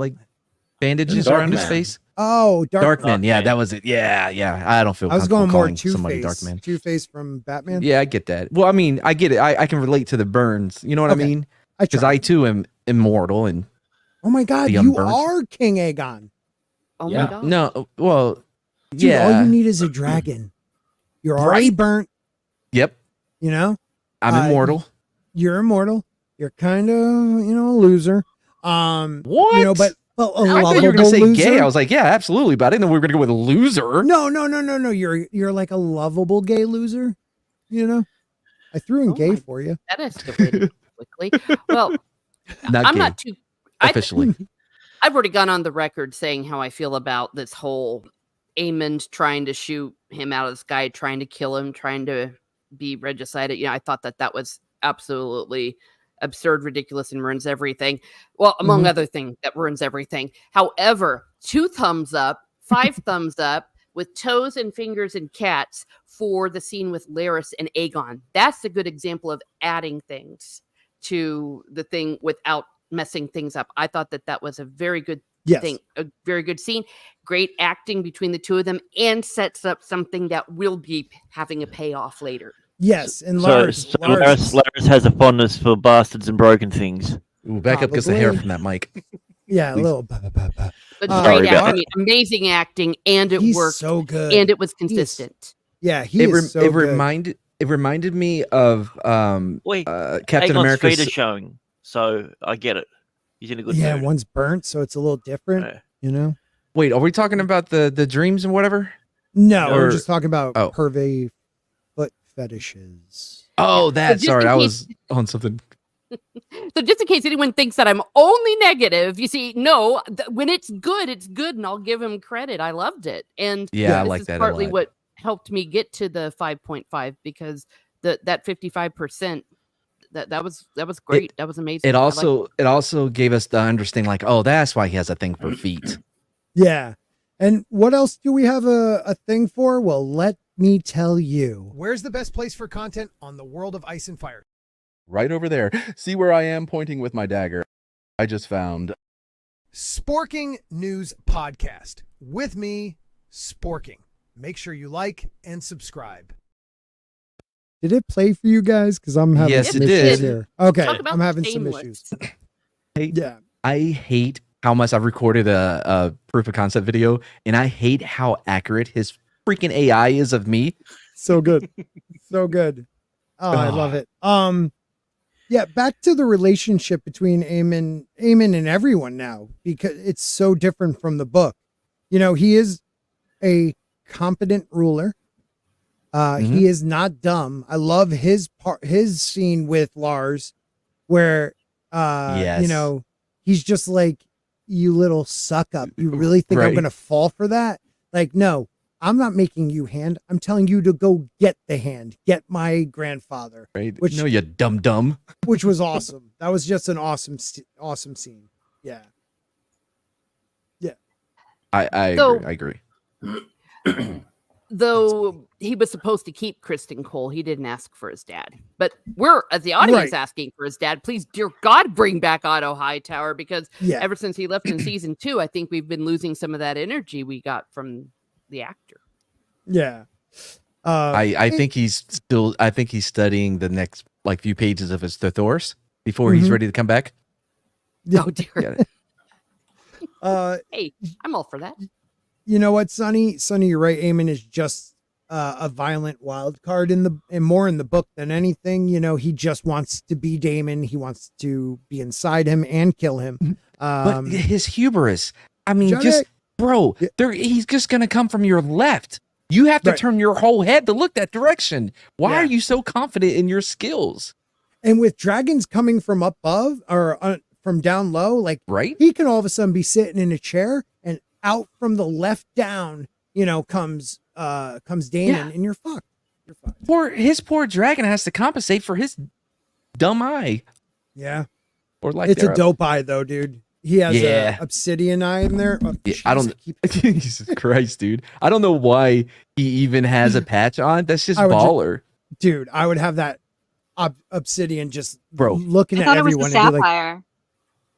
bandages around his face? Oh, Darkman. Yeah, that was it. Yeah. I don't feel I was going more somebody Two-Face. Darkman. Two-Face from Batman. Yeah, I get that. Well, I mean, I get it. I can relate to the burns. You know what I mean? Because I too am immortal and. Oh my God, you are King Aegon. Oh my God. No, well, dude, all you need is a dragon. You're already burnt. Yep. I'm immortal. You're immortal. You're kind of, a loser. What? But a I thought you were going to say gay. I was like, yeah, absolutely. But I didn't know we were going to go with a loser. No. You're like a lovable gay loser. I threw in gay for you. That escalated quickly. Well, I'm not too officially. I've already gone on the record saying how I feel about this whole Aemond trying to shoot him out of the sky, trying to kill him, trying to be regicided. I thought that was absolutely absurd, ridiculous, and ruins everything. Well, among other things, that ruins everything. However, 2 thumbs up, 5 thumbs up, with toes and fingers and cats for the scene with Larys and Aegon. That's a good example of adding things to the thing without messing things up. I thought that was a very good thing, a very good scene. Great acting between the two of them, and sets up something that will be having a payoff later. Yes, and Larys has a fondness for bastards and broken things. Ooh, back up gets the hair from that mic. Yeah, a little. But great acting, amazing acting, and it worked so good, and it was consistent. It It reminded me of Wait, Captain Aegon's America. feet are showing, so I get it. He's in a good Yeah, mood. one's burnt, so it's a little different. Yeah. You know. Wait, are we talking about the dreams and whatever? No, No. we're Or- just talking about oh. pervy foot fetishes. Oh, So that. just Sorry, in I case- was on something. So just in case anyone thinks that I'm only negative, you see, no, when it's good, and I'll give him credit. I loved it, and Yeah, I this like is that a partly lot. what helped me get to the 5.5 because that 55% that was great. That was amazing. It I liked also gave us the understanding, like, oh, that's why he has a thing for feet. Yeah. And what else do we have a thing for? Well, let me tell you. Where's the best place for content on the world of Ice and Fire? Right over there. See where I am pointing with my dagger. I just found. Sporking News Podcast. With me, Sporking. Make sure you like and subscribe. Did it play for you guys? Because I'm having Yes, some it issues did. here. Okay, Talk about I'm having some shameless. issues. Hey, Yeah. I hate how much I've recorded a proof of concept video, and I hate how accurate his freaking AI is of me. So good. So good. Oh, I love it. Yeah, back to the relationship between Aemond and everyone now, because it's so different from the book. You know, he is a competent ruler. He is not dumb. I love his scene with Lars where Yes. you know, he's just like, you little suck up. You really think I'm Right. gonna fall for that? Like, no, I'm not making you hand. I'm telling you to go get the hand. Get my grandfather, Right? Which- No, you dumb. which was awesome. That was just an awesome scene. Yeah. I So- agree. Though he was supposed to keep Kristen Cole, he didn't ask for his dad. But we're, as the audience, Right. asking for his dad. Please, dear God, bring back Otto Hightower, because Yeah. ever since he left in season 2, I think we've been losing some of that energy we got from the actor. Yeah. I think he's studying the next like few pages of his Thesaurus before he's Mhm. ready to come back. Yeah. Oh dear. Yeah. Hey, I'm all for that. You know what, Sonny? Sonny, you're right. Aemond is just a violent wild card and more in the book than anything. You know, he just wants to be Daemon. He wants to be inside him and kill him. But his hubris. I mean, Johnny- just bro, Yeah. he's just gonna come from your left. You have to Right. turn your whole head to look that direction. Why Yeah. are you so confident in your skills? And with dragons coming from above or from down low, like Right? he can all of a sudden be sitting in a chair and out from the left down, you know, comes Daemon, Yeah. and you're fucked. You're fucked. His poor dragon has to compensate for his dumb eye. Yeah. Or like It's a dope eye though, dude. He has Yeah. a obsidian eye in there. Oh, Yeah, I jeez, don't. keep- Jesus Christ, dude! I don't know why he even has a patch on. That's just I would ju- baller, Dude, I would have that obsidian just bro. looking I at thought it was everyone the and be like, sapphire.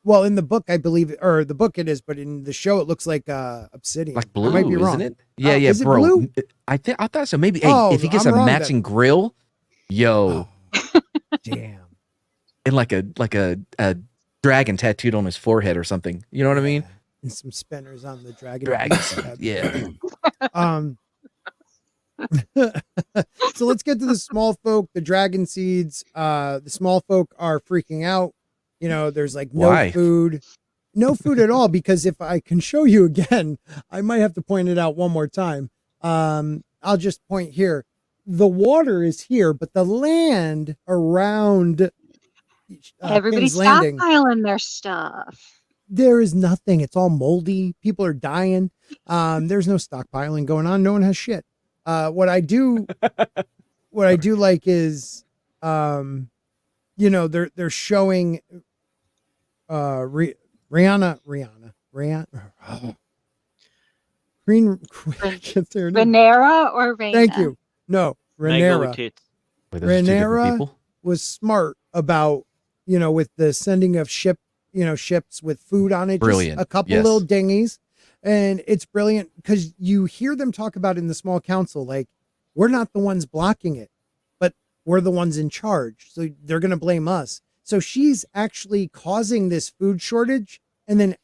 well, in the book, I believe, or the book it is, but in the show, it looks like obsidian. Like I blue, might be wrong. isn't it? Yeah, Oh, yeah, is it bro. blue? I thought so. Maybe. Hey, Oh, if he gets I'm a wrong then. matching grill, yo, Damn. and like a dragon tattooed on his forehead or something. You know what I mean? Yeah. And some spinners on the dragon. Dragon seed, yeah. So let's get to the small folk, the dragon seeds. The small folk are freaking out. You know, there's like no Why? food at all, because if I can show you again, I might have to point it out one more time. I'll just point here. The water is here, but the land around Everybody's King's Landing, stockpiling their stuff. there is nothing. It's all moldy. People are dying. There's no stockpiling going on. No one has shit. What I do like is, you know, they're showing, Rihanna, Queen, I can't say her name. Rhaenyra or Rhaena? Thank you. No, Mango with Rhaenyra tits. Wait, those are two different Rhaenyra people? was smart about, you know, with the sending of ships with food on it. Brilliant. Just a couple Yes. little dinghies. And it's brilliant because you hear them talk about in the small council, like, we're not the ones blocking it, but we're the ones in charge. So they're going to blame us. So she's actually causing this food shortage and then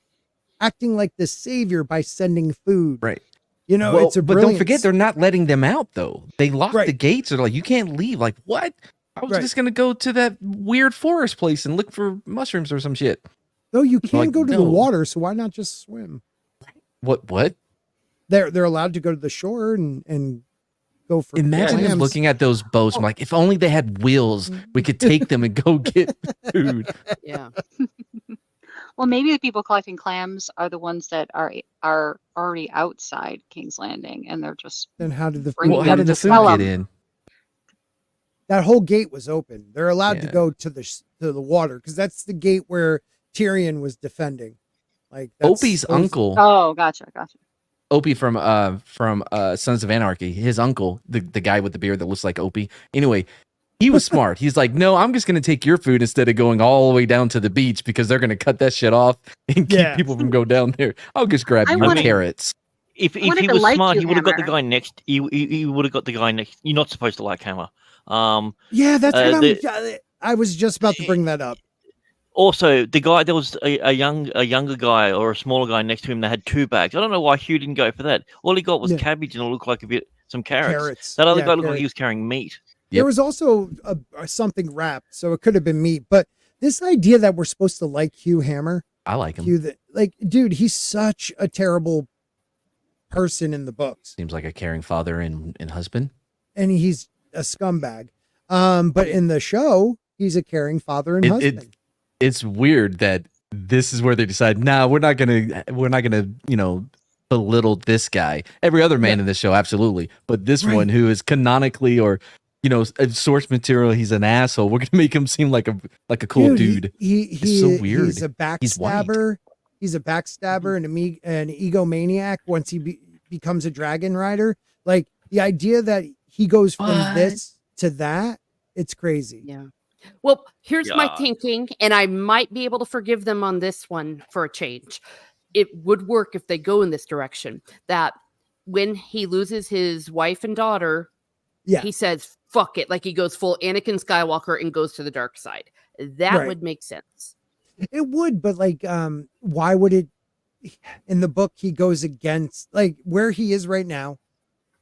acting like the savior by sending food. Right. You know, Well, it's a but brilliant. don't forget, they're not letting them out though. They lock Right. the gates. They're like, you can't leave. Like, what? I was Right. just gonna go to that weird forest place and look for mushrooms or some shit. No, you can like, go to no. the water, so why not just swim? What? They're allowed to go to the shore and go for Imagine them clams. looking at those boats. I'm like, if only they had wheels, we could take them and go get food. Yeah. Well, maybe the people collecting clams are the ones that are already outside King's Landing, and they're just Then how did the Bring Well, them how to did the food sell get 'em. in? that whole gate was open? They're allowed to Yeah. go to the water because that's the gate where Tyrion was defending. Like that's Opie's those- uncle, Oh, gotcha. Opie from Sons of Anarchy, his uncle, the guy with the beard that looks like Opie. Anyway, he was smart. He's like, no, I'm just gonna take your food instead of going all the way down to the beach because they're gonna cut that shit off and keep Yeah. people from going down there. I'll just grab I your wanted- carrots. If wanted he to was like smart, you, he would have got the Hammer. guy next. He would have got the guy next. You're not supposed to like Hammer. Yeah, that's what the- I was just about to bring that up. Also, the guy, there was a younger guy or a smaller guy next to him that had 2 bags. I don't know why Hugh didn't go for that. All he got was Yeah. cabbage and it looked like some carrots. Carrots. That other Yeah, guy looked like carrots. he was carrying meat. There was also something wrapped, so it could have been meat. But this idea that we're supposed to like Hugh Hammer, I like him. Hugh, dude, he's such a terrible person in the books, Seems like a caring father and husband. and he's a scumbag. But in the show, he's a caring father and husband. It's weird that this is where they decide, nah, we're not gonna, belittle this guy. Every other man in this show, absolutely, but this Right. one who is canonically or source material, he's an asshole. We're gonna make him seem like a cool dude. He's so weird. He's a He's white. backstabber. He's a backstabber and an egomaniac once he becomes a dragon rider. Like the idea that he goes from What? this to that, it's crazy. Yeah. Well, here's my Yeah. thinking, and I might be able to forgive them on this one for a change. It would work if they go in this direction. That when he loses his wife and daughter, Yeah. he says, fuck it. Like he goes full Anakin Skywalker and goes to the dark side. That Right. would make sense. It would, but like, why would it? In the book, he goes against like where he is right now,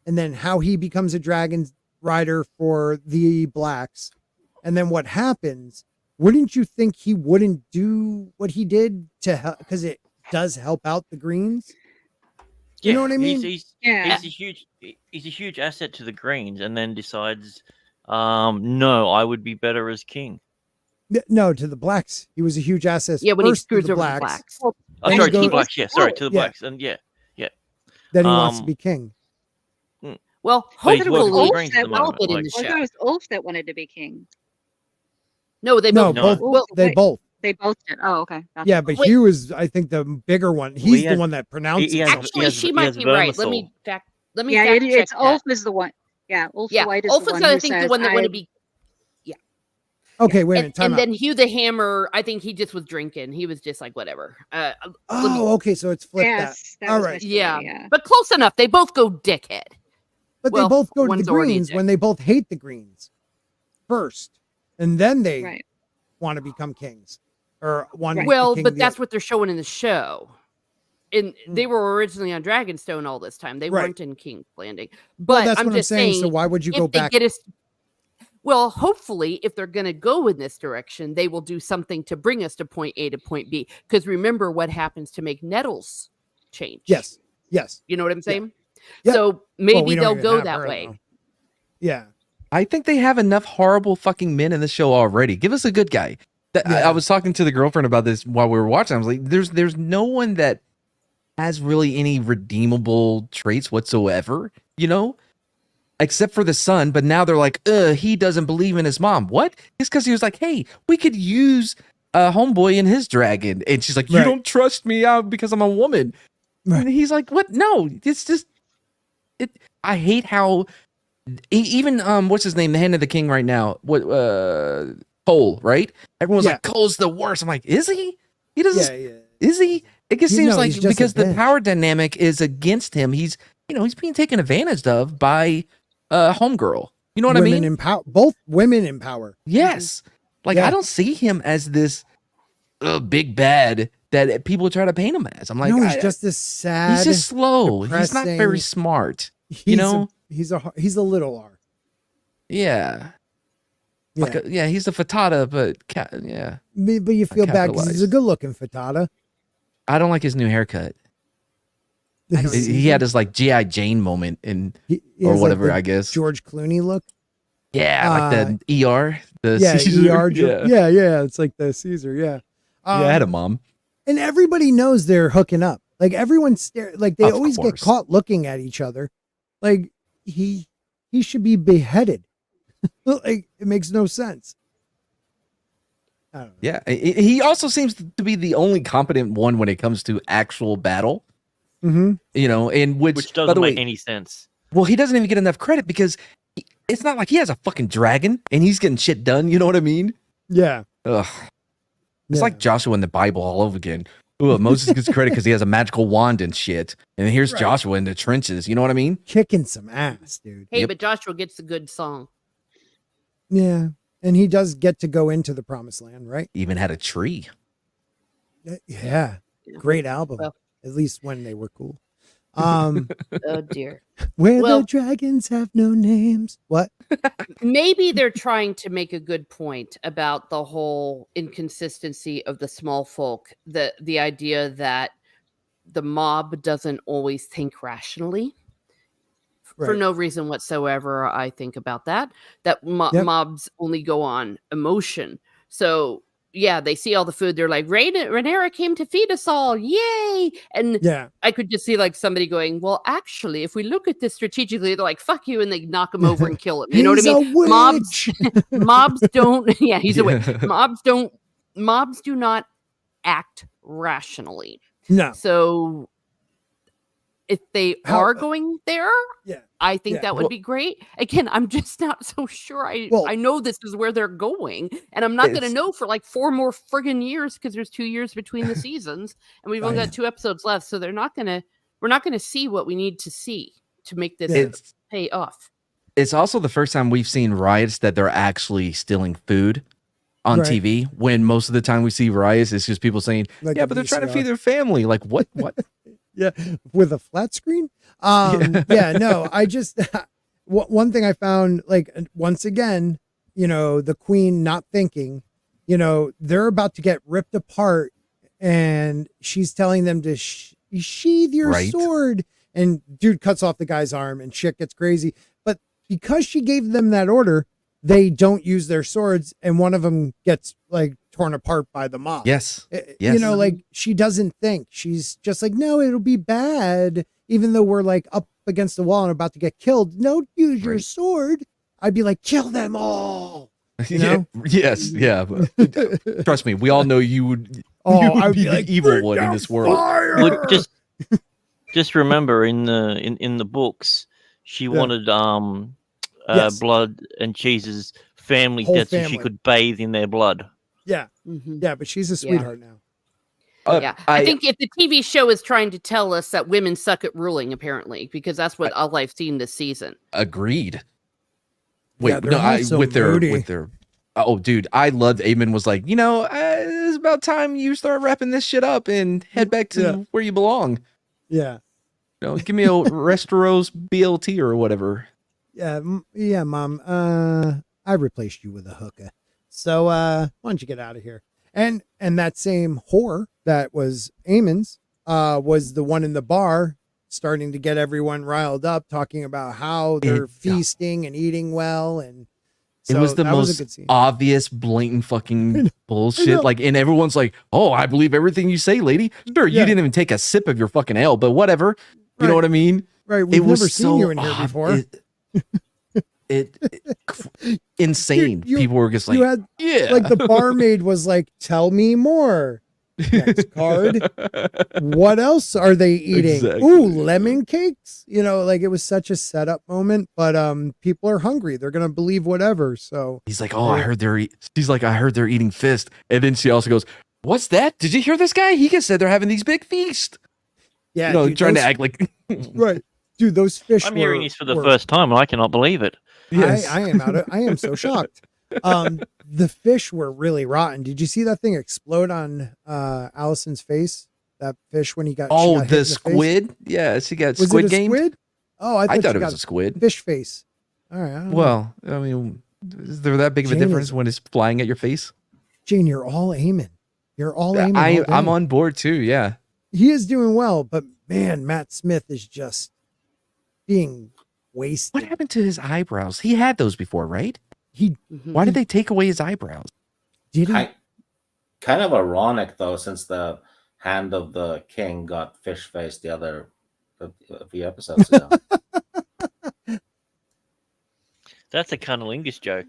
and then how he becomes a dragon rider for the blacks, and then what happens. Wouldn't you think he wouldn't do what he did to help? Because it does help out the Greens. You know what I mean? He's Yeah. he's a huge asset to the Greens, and then decides, no, I would be better as king. No, to the blacks. He was a huge asset. Yeah, when he first to screws the over blacks, the blacks. Oh, And sorry, he to the goes- blacks. Yeah, sorry, to the Yeah. blacks, and yeah. Then he wants to Um, be king. Well, But he's hopefully working Ulf Greens at that the well, moment, it in like- the Well, show. it was Ulf that wanted to be king. No, they No, both. No. both. Well, They wait. both. They both did. Oh, okay. Gotcha. Yeah, but Wait. Hugh is, I think, the bigger one. Well, He's he the has- one that pronounces. he has- it. actually, she he might has be right. Let me vermisol. let me Yeah, fact check it's that. Ulf is the one. Yeah, Ulf Yeah, the White is Ulf the is, one I who think, says, the one that I- want to be. Okay, wait a minute. Time And out. then Hugh the Hammer, I think he just was drinking. He was just like whatever. Let me- Oh, okay. So it's flipped Yes, that. that All was right. my story, Yeah. yeah. But close enough. They both go dickhead. But Well, they both go to the one's already a Greens dick. when they both hate the Greens first. And then they Right. want to become kings. Or want to be Well, king but of the that's other. what they're showing in the show. And they were originally on Dragonstone all this time. They Right. weren't in King's Landing. Well, But that's I'm what I'm just saying. saying, So why would you if go they back? get us, well, hopefully, if they're going to go in this direction, they will do something to bring us to point A to point B. Because remember what happens to make Nettles change. Yes. Yes. You know what I'm saying? Yep. So Well, maybe we don't they'll even go have that her, way. though. Yeah. I think they have enough horrible fucking men in the show already. Give us a good guy. Yeah. I was talking to the girlfriend about this while we were watching. I was like, there's no one that has really any redeemable traits whatsoever, except for the son. But now they're like, he doesn't believe in his mom. What? It's because he was like, hey, we could use a homeboy and his dragon. And she's like, you Right. don't trust me because I'm a woman. Right. And he's like, what? No, it's just, I hate how even what's his name, the hand of the king right now, Cole, right? Everyone's Yeah. like, Cole's the worst. I'm like, is he? He doesn't. Yeah. Yeah. Is he? It just You seems know, like he's just a because the bitch. power dynamic is against him, he's being taken advantage of by homegirl. You know what I Women mean? in power. Both women in power. Yes. Like Yeah. I don't see him as this big bad that people try to paint him as. I'm like, no, he's just this sad. he's just slow. He's not very depressing- smart. He's He's he's a little R. yeah. Yeah. He's a fatata, but yeah. But you feel bad because he's a capitalized. good-looking fatata. I don't like his new haircut. He had his like G.I. Jane moment He or has, like, whatever, the I guess. George Clooney look. Yeah, like the ER. The Yeah, Caesar. ER. Yeah. Yeah. It's like the Caesar. Yeah. I had a mom. And everybody knows they're hooking up. Like everyone's like they Of always get course. caught looking at each other. Like he should be beheaded. Like it makes no sense. I don't know. Yeah, he also seems to be the only competent one when it comes to actual battle. Mm-hmm. You know, and which Which by doesn't the way, make any sense. well, he doesn't even get enough credit because it's not like he has a fucking dragon and he's getting shit done. You know what I mean? Yeah. Ugh. It's Yeah. like Joshua in the Bible all over again. Ooh, Moses gets credit because he has a magical wand and shit. And here's Right. Joshua in the trenches. You know what I mean? Kicking some ass, dude. Hey, Yep. but Joshua gets the good song. Yeah. And he does get to go into the promised land, right? Even had a tree. Yeah. Great album. Well- At least when they were cool. Oh dear. Where Well- the dragons have no names. What? Maybe they're trying to make a good point about the whole inconsistency of the small folk, the idea that the mob doesn't always think rationally. For Right. no reason whatsoever, I think about that Yep. mobs only go on emotion. So yeah, they see all the food, they're like, Rhaenyra came to feed us all, yay! And Yeah. I could just see like somebody going, well, actually, if we look at this strategically, they're like, fuck you, and they knock him over and kill him. You know what I mean? He's a Mobs, witch. mobs don't. Yeah, he's a witch. Yeah. Mobs do not act rationally. No. So if they How- are going there, Yeah. I think Yeah. that would Well- be great. Again, I'm just not so sure. Well- I know this is where they're going, and I'm not going to It's- know for like 4 more friggin' years because there's 2 years between the seasons, and we've only I got 2 episodes left. So we're not gonna see what we need to see to make this Yeah. It's pay off. it's also the first time we've seen riots that they're actually stealing food on Right. TV. When most of the time we see riots, it's just people saying, Like "Yeah, a but they're trying to VCR. feed their family." Like what? What? Yeah, with a flat screen. Yeah, no, I just one thing I found, like, once again, the queen not thinking, they're about to get ripped apart, and she's telling them to sheathe your Right. sword, and dude cuts off the guy's arm, and shit gets crazy. But because she gave them that order, they don't use their swords, and one of them gets like torn apart by the mob. Yes. Yes. Yes. Like she doesn't think. She's just like, no, it'll be bad. Even though we're like up against the wall and about to get killed. No, use your Right. sword. I'd be like, kill them all. You Yeah, know? yes. Yeah. But trust me, we all know you would. Oh, you would I'd be be the like, evil "Bring one in down this world. fire!" Look, just remember in the books, she Yeah. wanted Yes. blood and cheese's family Whole dead so she family. could bathe in their blood. Yeah, Mhm. yeah, but she's a sweetheart now. Yeah, I think if the TV show is trying to tell us that women suck at ruling, apparently, because that's what all I've seen this season. Agreed. Wait, Yeah, they're no, all so with moody. their. Oh, dude, I loved Aemond was like, it's about time you start wrapping this shit up and head back to Yeah. where you belong. Yeah, Give me a Restauros BLT or whatever. yeah, yeah, Mom. I replaced you with a hooker. So why don't you get out of here? And that same whore that was Aemon's was the one in the bar starting to get everyone riled up, talking about how they're feasting and eating well. And It so was the that was a most good scene. obvious, blatant fucking bullshit. know. Like, and everyone's like, "Oh, I believe everything you say, lady." Sure, you Yeah. didn't even take a sip of your fucking ale, but whatever. You know Right. what I mean? Right, we've It was never seen so you in here ob- before. Insane. You- People were just like, you had "Yeah." like the barmaid was like, "Tell me more." Next card. What else are they eating? Exactly. Ooh, lemon cakes. Like it was such a setup moment, but people are hungry. They're gonna believe whatever. So He's like, "Oh, I heard they're." She's like, "I heard they're eating fist," and then she also goes, "What's that? Did you hear this guy? He just said they're having these big feasts." yeah, Dude, trying those- to act like. right, dude. Those fish. I'm hearing were- this for the were- first time and I cannot believe it. Yes. I am so shocked. the fish were really rotten. Did you see that thing explode on Allison's face? That fish when he got Oh, she got hit the in face? squid. Yeah, she got Was squid it a game. squid? Oh, I I thought thought she it was got a squid. fish face. All right. I don't know. Well, I mean, is there that big of a Jane difference is- when it's flying at your face? Jane, you're all aiming. You're all aiming. all I'm day. on board too. Yeah. He is doing well, but man, Matt Smith is just being wasted. What happened to his eyebrows? He had those before, right? Mhm. Why did they take away his eyebrows? Did he? Kind of ironic though, since the hand of the king got fish faced a few episodes ago. That's a cunnilingus joke.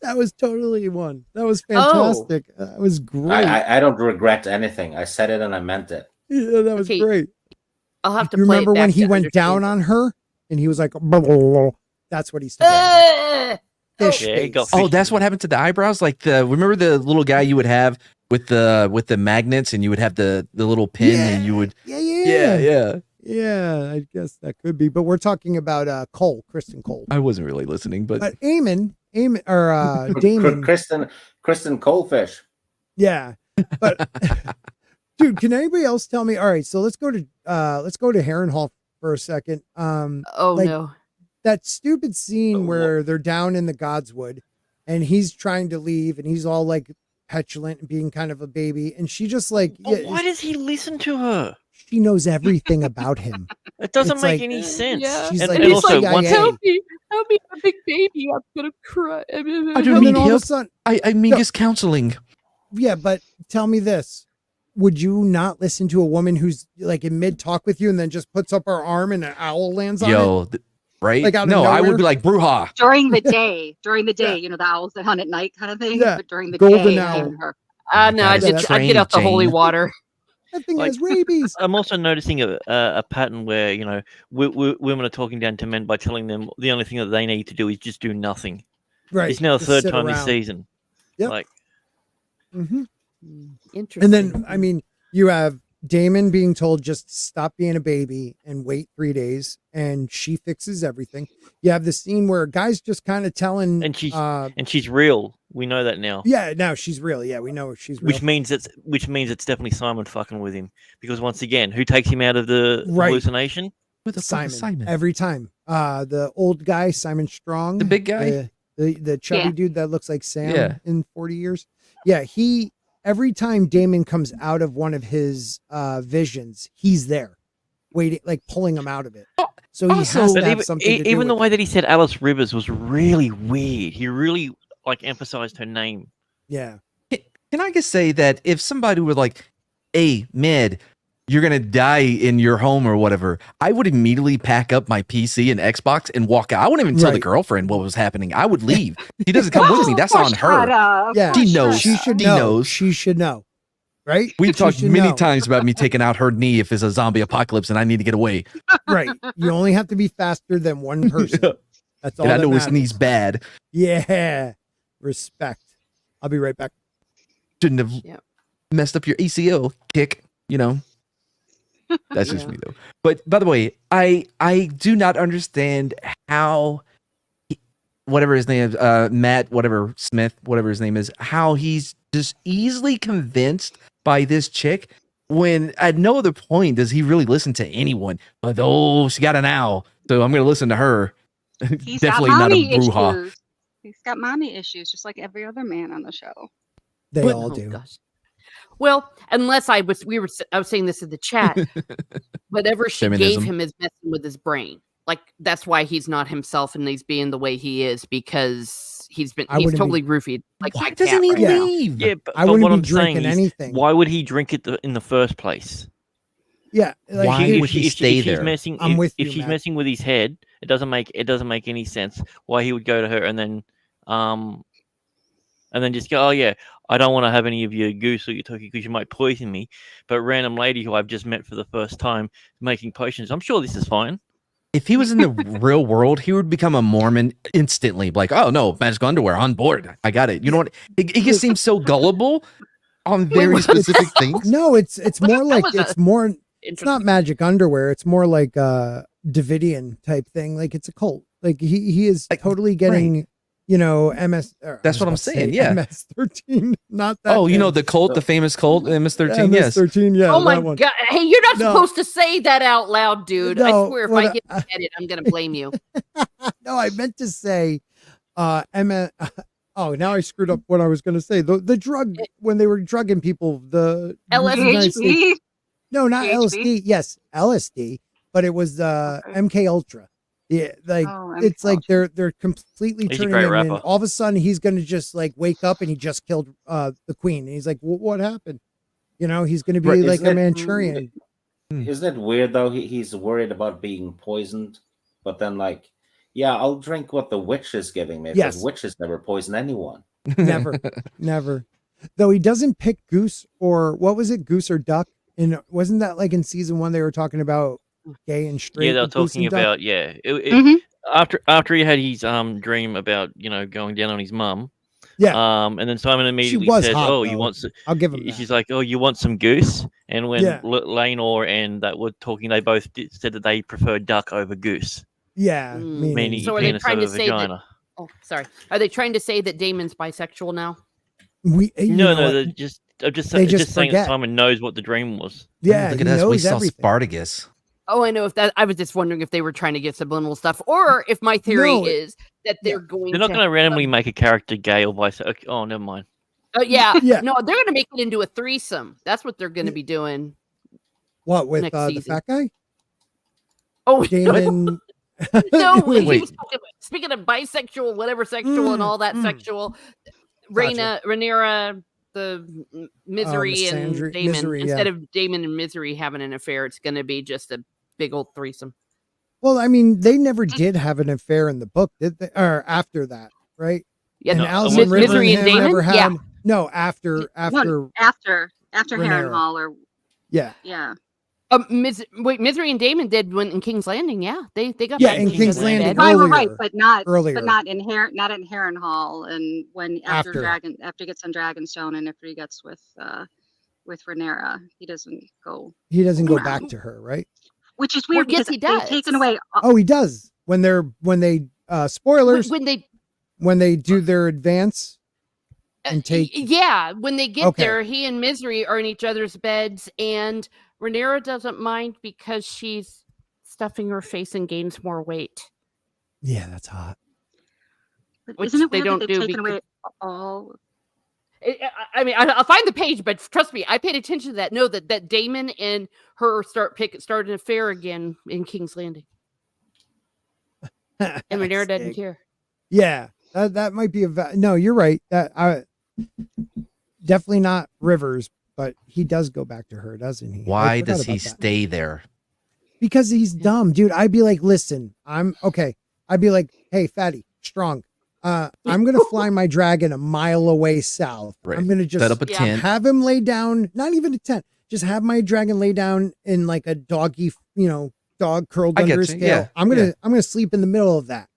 That was totally one. That was Oh. fantastic. That was great. I don't regret anything. I said it and I meant it. Yeah, that was Okay, great. I'll have to You play it remember when back he to went down understand. on her and he was like, blah, blah, blah, blah. That's what he's talking Uh, Fish Yeah, he got face. Oh, that's what happened to the eyebrows. Like remember the little guy you would have with the magnets, and you would have the little pin, and you would Yeah. I guess that could be. But we're talking about Kristen Cole. I wasn't really listening, but But Damon or Damon. Kristen Colefish. Yeah. But dude, can anybody else tell me? All right, so let's go to Harrenhal for a second. oh like- no. That stupid scene where they're down in the Godswood and he's trying to leave and he's all like petulant and being kind of a baby, and she just like Why does he listen to her? she knows everything about him. It doesn't It's make like- any sense. Yeah. She's And, like, and it's also, like, once CIA. Help me, I'm a big baby. I'm gonna cry. I don't And need then all of help. a sudden, I mean, No. just counseling. yeah, but tell me this. Would you not listen to a woman who's like in mid talk with you and then just puts up her arm and an owl lands on it? Yo, right? Like, out of No, I would nowhere? be like bruja. During the day, Yeah. you know, the owls that hunt at night kind of thing. Yeah. But during the Golden day, owl. even her. No, God, I'd that's get out the holy Jane. water. That thing Like- has rabies. I'm also noticing a pattern where, you know, women are talking down to men by telling them the only thing that they need to do is just do nothing. Right. It's now the just third sit time this around. season. Yep. Like, Mhm. Interesting. And then, I mean, you have Damon being told just stop being a baby and wait 3 days, and she fixes everything. You have the scene where a guy's just kind of telling, and she's real. We know that now. yeah, now she's real. Yeah, we know she's real. Which means it's definitely Simon fucking with him, because once again, who takes him out of the Right. hallucination? Who the fuck Simon, is Simon? every time. The old guy, Simon Strong, The big guy? the chubby Yeah. dude that looks like Sam Yeah. in 40 years. Yeah, every time Damon comes out of one of his visions, he's there, waiting, like pulling him out of it. So he Also- has to But have something to do even the with way that he said Alice Rivers was really weird. He really emphasized her name. Yeah. Can I just say that if somebody were like, hey, Med, you're going to die in your home or whatever, I would immediately pack up my PC and Xbox and walk out. I wouldn't even tell the Right. girlfriend what was happening. I would leave. She doesn't come with me. That's on her. Yeah. She knows. She should She know. knows. She should know. Right? We've She talked should many know. times about me taking out her knee if it's a zombie apocalypse and I need to get away. Right. You only have to be faster than one person. That's all And I that know his matters. knee's bad. Yeah. Respect. I'll be right back. Shouldn't have Yep. messed up your ACL kick, you know. That's just Yeah. me though. But by the way, I do not understand how whatever his name is, Matt, whatever Smith, whatever his name is, how he's just easily convinced by this chick when at no other point does he really listen to anyone. But she got an owl, so I'm gonna listen to her. He's Definitely got not a mommy bruja. issues. He's got mommy issues, just like every other man on the show. They But- all Oh, do. gosh. Well, unless I was saying this in the chat, whatever she gave Feminism. him is messing with his brain. Like that's why he's not himself and he's being the way he is because he's I wouldn't totally roofied. Like Why he's a cat doesn't he right Yeah. now. leave? Yeah, but, I but wouldn't what be I'm saying drinking is, anything. why would he drink it in the first place? Yeah. Like, Why he- would he stay if there? She's messing, I'm if, with if you, she's Matt. messing with his head, it doesn't make any sense why he would go to her and then just go, oh yeah, I don't want to have any of your goose or your turkey because you might poison me. But random lady who I've just met for the first time making potions, I'm sure this is fine. If he was in the real world, he would become a Mormon instantly. Like, oh no, magical underwear on board. I got it. You know what? He just seems so gullible on very specific things. No, it's more like was a- it's more. It's Interesting. not magic underwear. It's more like Davidian type thing. Like it's a cult. Like he is Like, totally getting you know, MS. That's what I'm saying, yeah. MS-13, not that. Oh, you know damn- the cult, the famous cult, MS-13. Yes. MS-13. Yeah. Oh my that one. god! Hey, you're not No. supposed to say that out loud, dude. I No, swear, if what I get to edit, I'm gonna blame you. No, I meant to say, MS. Oh, now I screwed up what I was going to say. The drug when they were drugging people, the LSD? United States- GHB? No, not GHB? LSD. Yes, LSD, but it was MK Ultra. Yeah, like Oh, it's MK like Ultra. they're completely He's a turning great him in. rapper. All of a sudden, he's going to just like wake up and he just killed the queen. And he's like, what happened? You know, he's going to be Right, like isn't a it- Manchurian. Isn't it weird though? He's worried about being poisoned, but then like, yeah, I'll drink what the witch is giving me because Yes. witches never poison anyone. Never, never. Though he doesn't pick goose or what was it, goose or duck? And wasn't that like in season 1 they were talking about gay and straight? Yeah, they were with goose talking and duck? about Mhm. after he had his dream about going down on his mum. Yeah. And then Simon immediately was said, hot, "Oh, though. you want?" I'll give him that. She's like, "Oh, you want some goose?" And when Yeah. Laenor and that were talking, they both said that they prefer duck over goose, Yeah, Mm. meaning- meaning So are they penis trying to over say that- vagina. Oh, sorry. Are they trying to say that Damon's bisexual now? we. You know No, what? they're just. I'm just They just saying that forget. Simon knows what the dream was. Yeah, Look he at us. We knows saw everything. Spartacus. Oh, I know. If that, I was just wondering if they were trying to get subliminal stuff, or if my theory No, is that they're going. They're not to going to randomly make a character gay or bisexual. Oh, never mind. Yeah, Yeah. No, they're going to make it into a threesome. That's what they're going to be doing. What with next the season. fat guy? Oh, Damon. no! Wait. He was speaking of bisexual, whatever sexual, and all that sexual. Rhaenyra, the Misery and Missandei- Daemon. Misery, Instead yeah. of Daemon and Misery having an affair, it's going to be just a big old threesome. Well, I mean, they never did have an affair in the book, did they? Or after that, right? Yeah, and no, Alison with River Misery and and him Damon? never had. Yeah. No, after After Rhaenyra. Harrenhal, or yeah, yeah. Misery and Daemon did when in King's Landing. Yeah, they got Yeah, back in together King's in Landing. bed. Right, Earlier. but not Earlier. but not in Harrenhal, and when After. after he gets on Dragonstone, and after he gets with Rhaenyra, he doesn't go, he doesn't go back to her, right? which is Well, weird yes, because he they've does. taken away. Oh, he does when they spoilers When they do their advance and take. yeah, when they get Okay. there, he and Misery are in each other's beds, and Rhaenyra doesn't mind because she's stuffing her face and gains more weight. Yeah, that's hot. But Which isn't it they weird don't that they've do taken away because- all? I mean, I'll find the page, but trust me, I paid attention to that. No, that Daemon and her start an affair again in King's Landing, and Rhaenyra doesn't Sick. care. Yeah, that might be no. You're right. That I definitely not Rivers, but he does go back to her, doesn't he? I Why forgot does he about that. stay there? Because he's dumb, dude. I'd be like, listen, I'm okay. I'd be like, hey, fatty, strong. I'm gonna fly my dragon a mile away south. Right. I'm gonna just Set up a Yeah. tent. have him lay down, not even a tent, just have my dragon lay down in like a doggy, dog curled I under get his you, tail. yeah, I'm gonna sleep in the middle of that.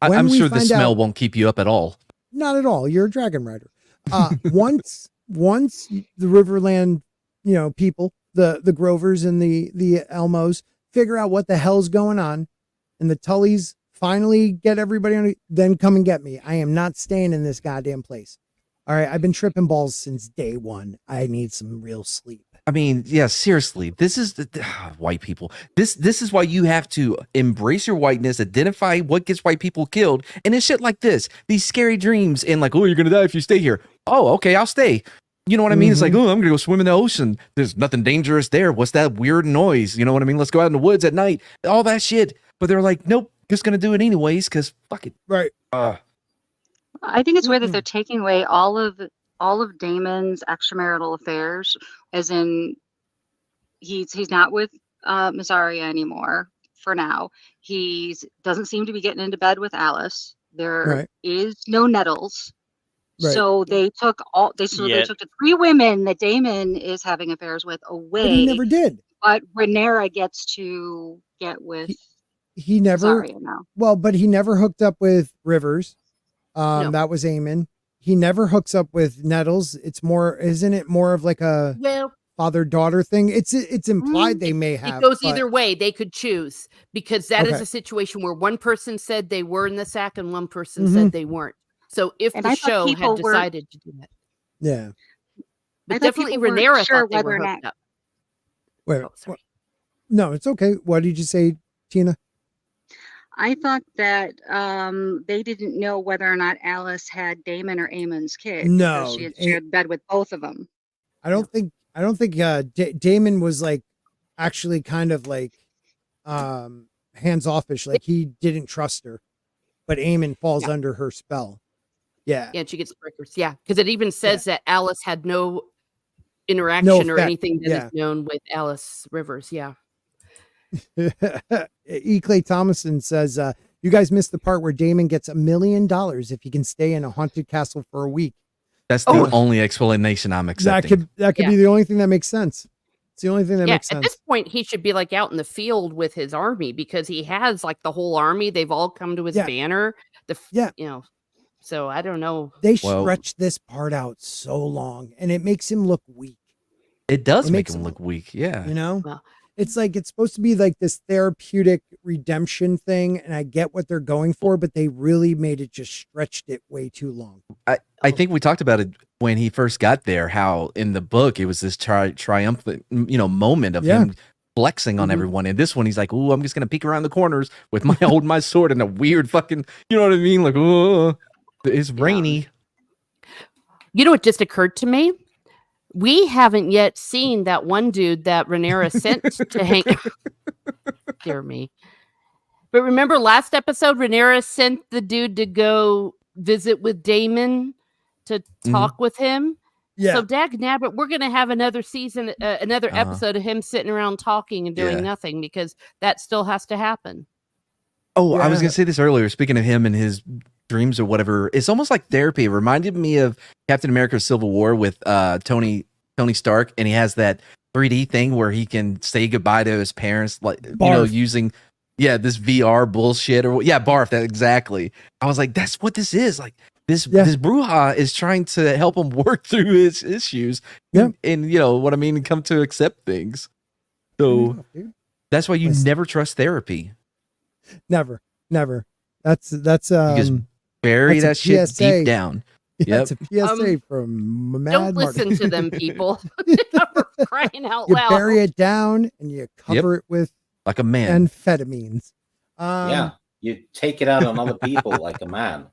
When I'm we sure the find smell out- won't keep you up at all. Not at all. You're a dragon rider. Once the Riverland, people, the Grovers and the Elmos figure out what the hell's going on, and the Tullys finally get everybody on, then come and get me. I am not staying in this goddamn place. All right, I've been tripping balls since day one. I need some real sleep. I mean, yeah, seriously, this is white people. This is why you have to embrace your whiteness, identify what gets white people killed, and it's shit like this. These scary dreams and like, oh, you're gonna die if you stay here. Oh, okay, I'll stay. You know what I mean? It's like, oh, I'm gonna go swim in the ocean. There's nothing dangerous there. What's that weird noise? You know what I mean? Let's go out in the woods at night. All that shit. But they're like, nope, just gonna do it anyways, because fuck it. Right. I think it's weird that they're taking away all of Damon's extramarital affairs, as in he's not with Missaria anymore for now. Doesn't seem to be getting into bed with Alice. There is no Nettles. Right. So they took they took the 3 women that Daemon is having affairs with away. But he never did. But Rhaenyra gets to get with He never. Missaria now. Well, but he never hooked up with Rivers. No. That was Aemon. He never hooks up with Nettles. Isn't it more of like a Well, father-daughter thing? It's implied they may have. it goes but- either way. They could choose because that is Okay. a situation where one person said they were in the sack and one person Mhm. said they weren't. So if And the I thought show people had were- decided to do that, Yeah. but thought definitely people weren't Rhaenyra sure thought they whether were or hooked not- up. Wait. Oh, sorry. No, it's okay. What did you say, Tina? I thought that they didn't know whether or not Alice had Daemon or Aemon's kid No, because she had shared bed with both of them. I don't think Daemon was like actually kind of like hands offish. Like he didn't trust her, but Aemon falls Yeah. under her spell. Yeah. Yeah, and she gets breakers. Yeah, because it even says that Alice had no interaction or effect. anything that Yeah. is known with Alice Rivers. Yeah. E. Clay Thomason says, you guys missed the part where Daemon gets $1 million if he can stay in a haunted castle for a week. That's the only explanation I'm accepting. That could be the only thing that makes sense. It's the only thing that makes At sense. this point, he should be like out in the field with his army because he has like the whole army. They've all come to his banner. You know, so I don't know. They stretch this part out so long, and it makes him look weak. It does make him look weak. Yeah. You know, it's like it's supposed to be like this therapeutic redemption thing, and I get what they're going for, but they really made it just stretched it way too long. I think we talked about it when he first got there, how in the book it was this triumphant, moment of him flexing on everyone. And this one, he's like, "Ooh, I'm just gonna peek around the corners with my holding my sword and a weird fucking, you know what I mean? Like, oh, it's rainy." You know what just occurred to me? We haven't yet seen that one dude that Rhaenyra sent to hang. Dear me. But remember last episode, Rhaenyra sent the dude to go visit with Daemon to talk with him. Yeah. So dag nabbit, we're going to have another season, another episode of him sitting around talking and doing nothing because that still has to happen. Oh, I was going to say this earlier. Speaking of him and his dreams or whatever, it's almost like therapy. It reminded me of Captain America: Civil War with Tony Stark, and he has that 3D thing where he can say goodbye to his parents, like using this VR bullshit or barf. That exactly. I was like, that's what this is. Like this Bruja is trying to help him work through his issues. Yeah, and you know what I mean, and come to accept things. So that's why you never trust therapy. Never. That's you just bury that shit deep down. It's a PSA from Mad Don't Martin. listen to them, people. For crying out You loud. bury it down and you cover it with like a man. amphetamines. You take it out on other people like a man.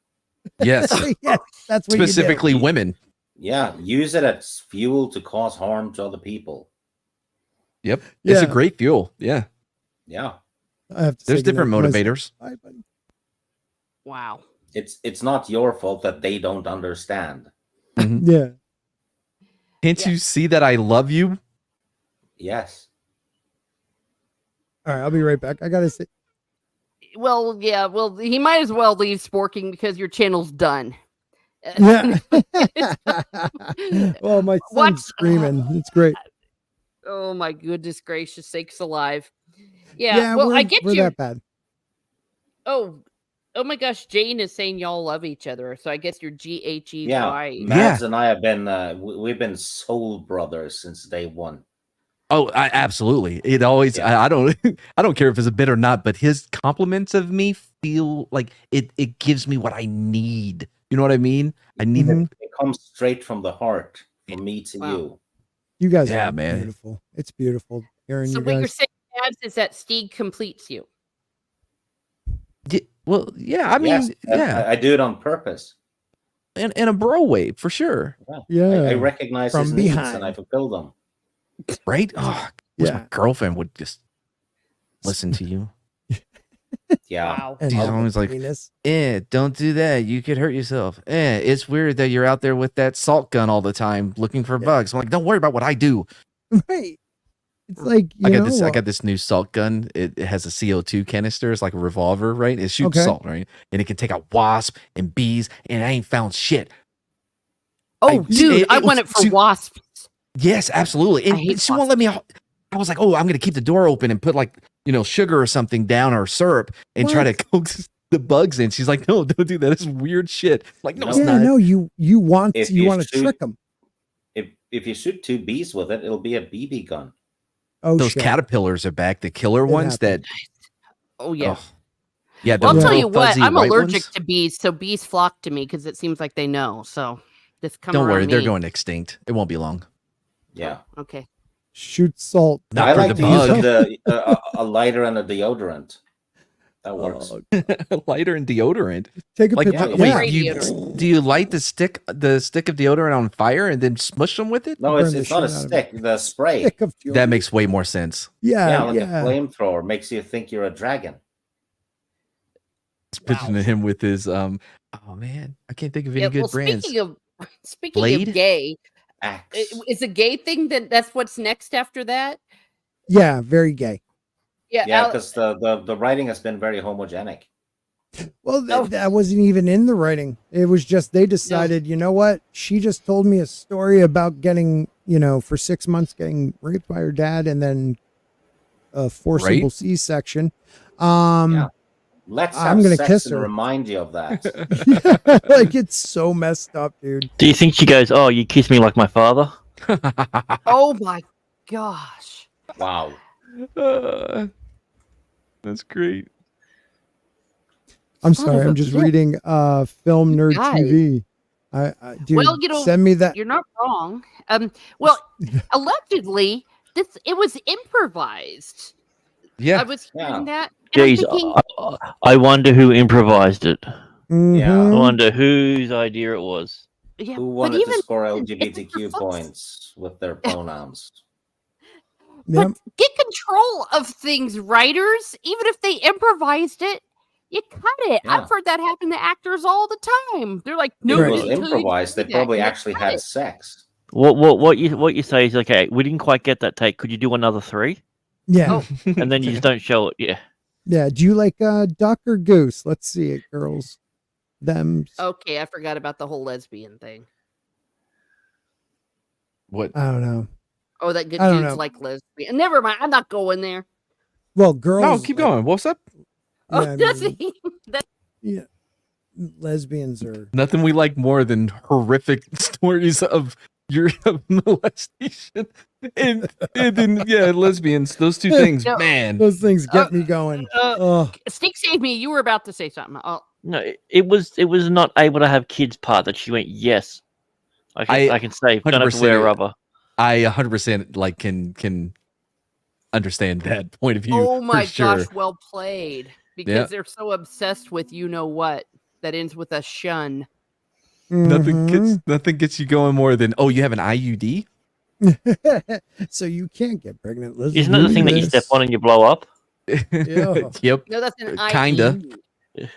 Yes. Yes, that's what specifically you do. women. Yeah, use it as fuel to cause harm to other people. Yep, it's a great fuel. Yeah. I have to There's say different goodnight to motivators. myself. Bye, buddy. Wow. It's not your fault that they don't understand. Yeah. Can't you see that I love you? Yes. All right, I'll be right back. I gotta say. Well, yeah. Well, he might as well leave Sporking because your channel's done. Yeah. Well, my son's screaming. It's great. Oh my goodness gracious sakes alive. Yeah. Well, we're, I get we're you. that bad. Oh my gosh, Jane is saying y'all love each other. So I guess you're GHEY. Mads and I have been we've been soul brothers since day one. Oh, absolutely. It always. I don't. I don't care if it's a bit or not. But his compliments of me feel like it gives me what I need. You know what I mean? I need it. It comes straight from the heart, from me to you. You guys are man. beautiful. It's beautiful hearing So you what guys. you're saying, Mads, is that Steeg completes you. Well, yeah. I mean, yes, I do it on purpose. In a bro way, for sure. Yeah. I recognize From his needs behind. and I fulfill them. Right? Oh, wish my girlfriend would just listen to you. Yeah. Wow. And She's help always like, penis. don't do that. You could hurt yourself. It's weird that you're out there with that salt gun all the time looking for bugs. I'm like, don't worry about what I do. Right. It's like I got this new salt gun. It has a CO2 canister. It's like a revolver, right? It shoots salt, right? And it can take out wasp and bees, and I ain't found shit. Oh, dude, I want it for wasps. Yes, absolutely. And she won't let me out. I was like, oh, I'm gonna keep the door open and put like, sugar or something down or syrup and try to coax the bugs in. She's like, no, don't do that. It's weird shit. Like, no, it's not. No, you want to trick them. If you shoot 2 bees with it, it'll be a BB gun. Oh, those caterpillars are back. The killer ones that. Oh yeah. Yeah, Well, I'll the tell little you what, fuzzy I'm white allergic ones? to bees, so bees flock to me because it seems like they know. So just come Don't around worry, they're me. going extinct. It won't be long. Yeah. Okay. Shoot salt. Not I for like the to use bug. a lighter and a deodorant. That works. Lighter and deodorant. Take a Like, picture. yeah. wait, Yeah. Spray do you light the stick of deodorant on fire and then smush them with it? No, Burn the it's not a shit out of stick. The spray. Stick of That deodorant. makes way more sense. Yeah, Yeah, like yeah. a flamethrower makes you think you're a dragon. It's picturing him with his oh man, I can't think of any Yeah. good Well, brands. speaking Blade? of gay, Axe. is a gay thing that's what's next after that? Yeah, very gay. Yeah. Yeah, because the writing has been very homogenic. Well, Oh. that wasn't even in the writing. It was just they decided, you know what? She just told me a story about getting, for 6 months getting raped by her dad and then a forcible Right? C-section. Yeah. Let's I'm have gonna sex kiss and her. remind you of that. Like it's so messed up, dude. Do you think she goes, "Oh, you kiss me like my father"? Oh my gosh. Wow. That's great. I'm Son sorry. of I'm a just bitch. reading Film Nerd Guys. TV. Dude, Well, send me that. You're not wrong. Well, allegedly, it was improvised. Yeah. I was hearing that. And I'm Jeez, thinking, I wonder who improvised it. I Mhm. wonder whose idea it was. yeah, Who but wanted even to score it's for LGBTQ fuck's- points with their pronouns? Yep. But get control of things, writers. Even if they improvised it, you cut it. Yeah. I've heard that happen to actors all the time. They're like, no, Right. It was until you improvised. do They that, probably and actually cut had it. sex. What you say is, okay, we didn't quite get that take. Could you do another 3? Yeah. Oh. And then you just don't show it. Yeah. Yeah. Do you like duck or goose? Let's see it, girls. Them. Okay, I forgot about the whole lesbian thing. What? I don't know. Oh, that good I don't dude's know. like lesbian. Never mind. I'm not going there. Well, girls. No, keep like- going. What's up? Oh, Yeah, I does mean, he? yeah. Lesbians are. Nothing we like more than horrific stories of your molestation and then lesbians. Those two things, No. man. Those things get me going. Oh, Stick save me. You were about to say something. Oh, No, it was not able to have kids part that she went, yes. I can say, don't have to wear 100% rubber. I 100% like can understand that point of view. oh my for sure. gosh, well played. Because Yeah. they're so obsessed with you know what that ends with a shun. mhm. Nothing gets you going more than you have an IUD. So you can't get pregnant. Let's Isn't that the do thing that you this. step on and you blow up? Yeah. Yep. No, that's an Kinda. IE.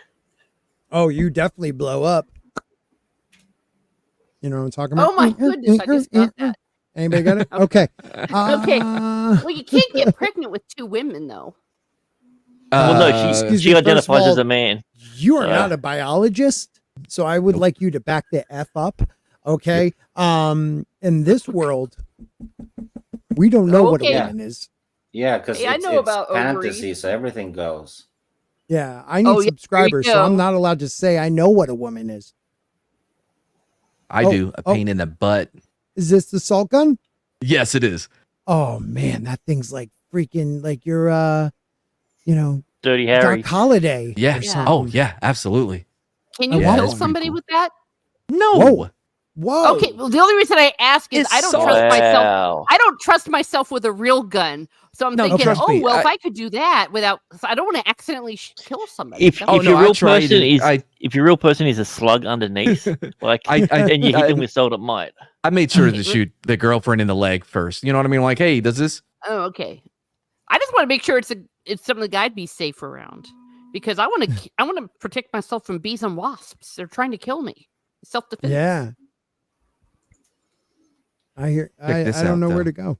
Oh, you definitely blow up. You know what I'm talking about? Oh my goodness, I just got that. Anybody got it? Okay. Okay. Well, you can't get pregnant with 2 women though. Well, no, excuse she me, first of identifies as all, a man. You are Yeah. not a biologist, so I would like you to back the F up. Okay. In this world, we don't know what a Okay. woman is. Yeah, because Hey, I it's, know it's about fantasy, ovaries. so everything goes. Yeah, I need Oh, yeah, there you subscribers, so I'm go. not allowed to say I know what a woman is. I Oh, do a pain in the butt. Is this the salt gun? Yes, it is. Oh man, that thing's like freaking like you're Dirty Harry. Doc Holiday. Yeah. or Yeah. something. Oh yeah, absolutely. Can I you want kill one. somebody Pretty cool. with that? No. Whoa. Whoa. Okay, well, the only reason I ask is It's I don't so- trust myself. Wow. I don't trust myself with a real gun. So I'm No, thinking, trust me, if I could do that without, I don't want to accidentally kill somebody. If, That would- if your no, I real tried person it. is if your real person is a slug underneath, like and you hit them with salt, it might. I made sure to shoot the girlfriend in the leg first. You know what I mean? Like, hey, does this? Oh, okay. I just want to make sure it's something that I'd be safe around because I want to protect myself from bees and wasps. They're trying to kill me. Self defense. Yeah. I hear. I this don't out, know where though. to go.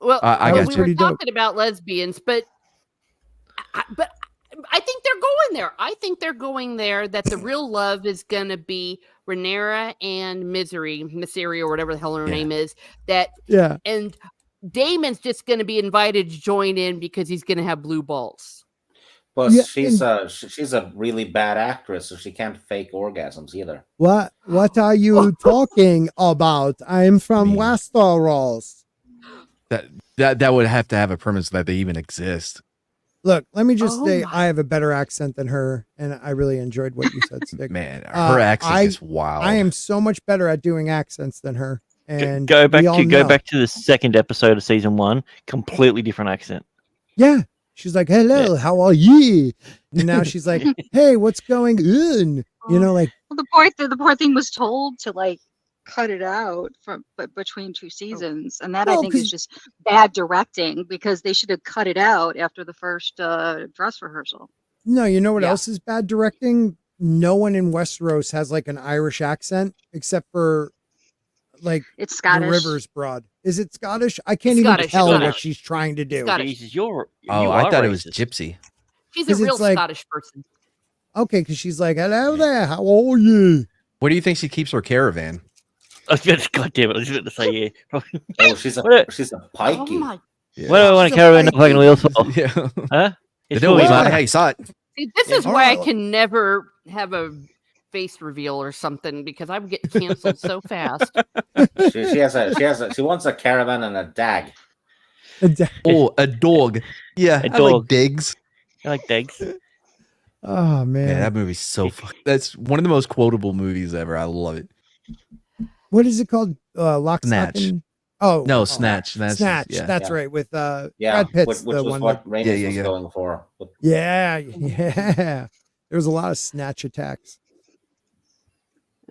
Well, I got we you. were Pretty dope. talking about lesbians, but I think they're going there. I think they're going there. That the real love is going to be Rhaenyra and Misery, or whatever the hell her Yeah. name is. That Yeah. and Damon's just going to be invited to join in because he's going to have blue balls. Plus, Yeah, she's a really bad actress, so she can't fake orgasms either. What are you talking about? I'm from Me. Westeros. That would have to have a premise that they even exist. Look, let me just Oh say my- I have a better accent than her, and I really enjoyed what you said, Stick. Man, her accent is wild. I am so much better at doing accents than her. And Go back we all to know. the second episode of season 1. Completely different accent. Yeah. She's like, hello, how are you? And now she's like, hey, what's going on? You know, like, Well, the poor thing was told to like cut it out but between two seasons, and that I Well, think is 'cause- just bad directing because they should have cut it out after the first dress rehearsal. no, you know what Yeah. else is bad directing? No one in Westeros has like an Irish accent except for like It's Scottish. the Rivers Broad. Is it Scottish? I can't It's even Scottish, tell what Scottish. she's trying to do. Scottish. Jesus, you I are thought it was racist. Gypsy. She's a 'Cause real it's like- Scottish person. Okay, because she's like, hello there, how are you? Where do you think she keeps her caravan? I was going to, God damn it, I was going to say, yeah. Oh, she's a What Oh pikey. my! Yeah. What do I want She's to a carry in the pikey. fucking wheels for? Yeah. Huh? It's No, really it's not not. how you saw it. See, this Yeah. is why Alright, I can never have a face reveal or something because I would get canceled so fast. She wants a caravan and a dag. Oh, a dog. Yeah, A I dog. like digs. I like Degs. Oh, man. Man, that movie's so fun. That's one of the most quotable movies ever. I love it. What is it called? Lock, Stock, Snatch. and- Oh, No, oh, Snatch. That's Snatch. Yeah. That's Yeah. right. With Yeah, Brad Pitt's which the was one. what That, Rainey Yeah, was yeah. going for. But yeah. There was a lot of Snatch attacks.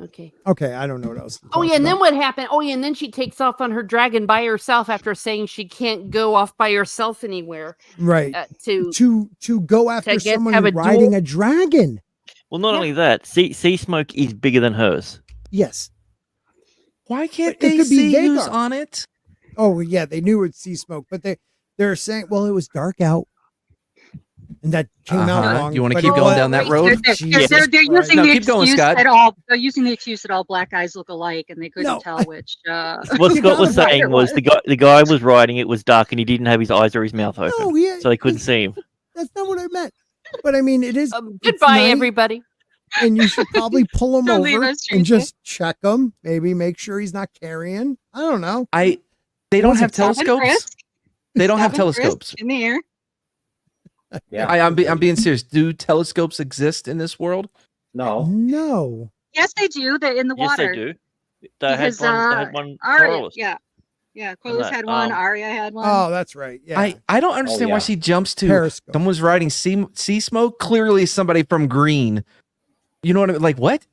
Okay. Okay, I don't know what else. To Oh talk yeah, and then about. what happened? Oh yeah, and then she takes off on her dragon by herself after saying she can't go off by herself anywhere. Right. To go after get- someone have a riding duel? a dragon. Well, not Yeah. only that, sea smoke is bigger than hers. Yes. Why can't But it they could be see who's Vhagar. on it? Oh yeah, they knew it'd see smoke, but they're saying, well, it was dark out, and that came out Uh-huh. wrong. You wanna but keep it going was- down that They're, road? they're, Jesus they're, they're Christ. using No, the keep going, excuse Scott. that all they're using the excuse that all black guys look alike and they couldn't No, tell I- which What You Scott was gotta- saying was the guy was riding it was dark and he didn't have his eyes or his mouth open, No, yeah, so they couldn't see him. That's not what I meant. But I mean, it is. it's Goodbye, night, everybody. And you should probably pull him Don't leave over us, and Teresa. just check him. Maybe make sure he's not carrying. I don't know. They don't Was have it Stop and telescopes. frisk. They don't have Stop and frisk telescopes. in the air. yeah, I'm being serious. Do telescopes exist in this world? no. No. Yes, they do. They're in the Yes, water. they do. They Because had one Arya, Corliss. yeah, Corliss that, had one. um, Arya had one. Oh, that's right. Yeah. I don't understand why yeah. she jumps to Periscope. someone's riding sea smoke. Clearly, somebody from Green. You know what I mean? Like what?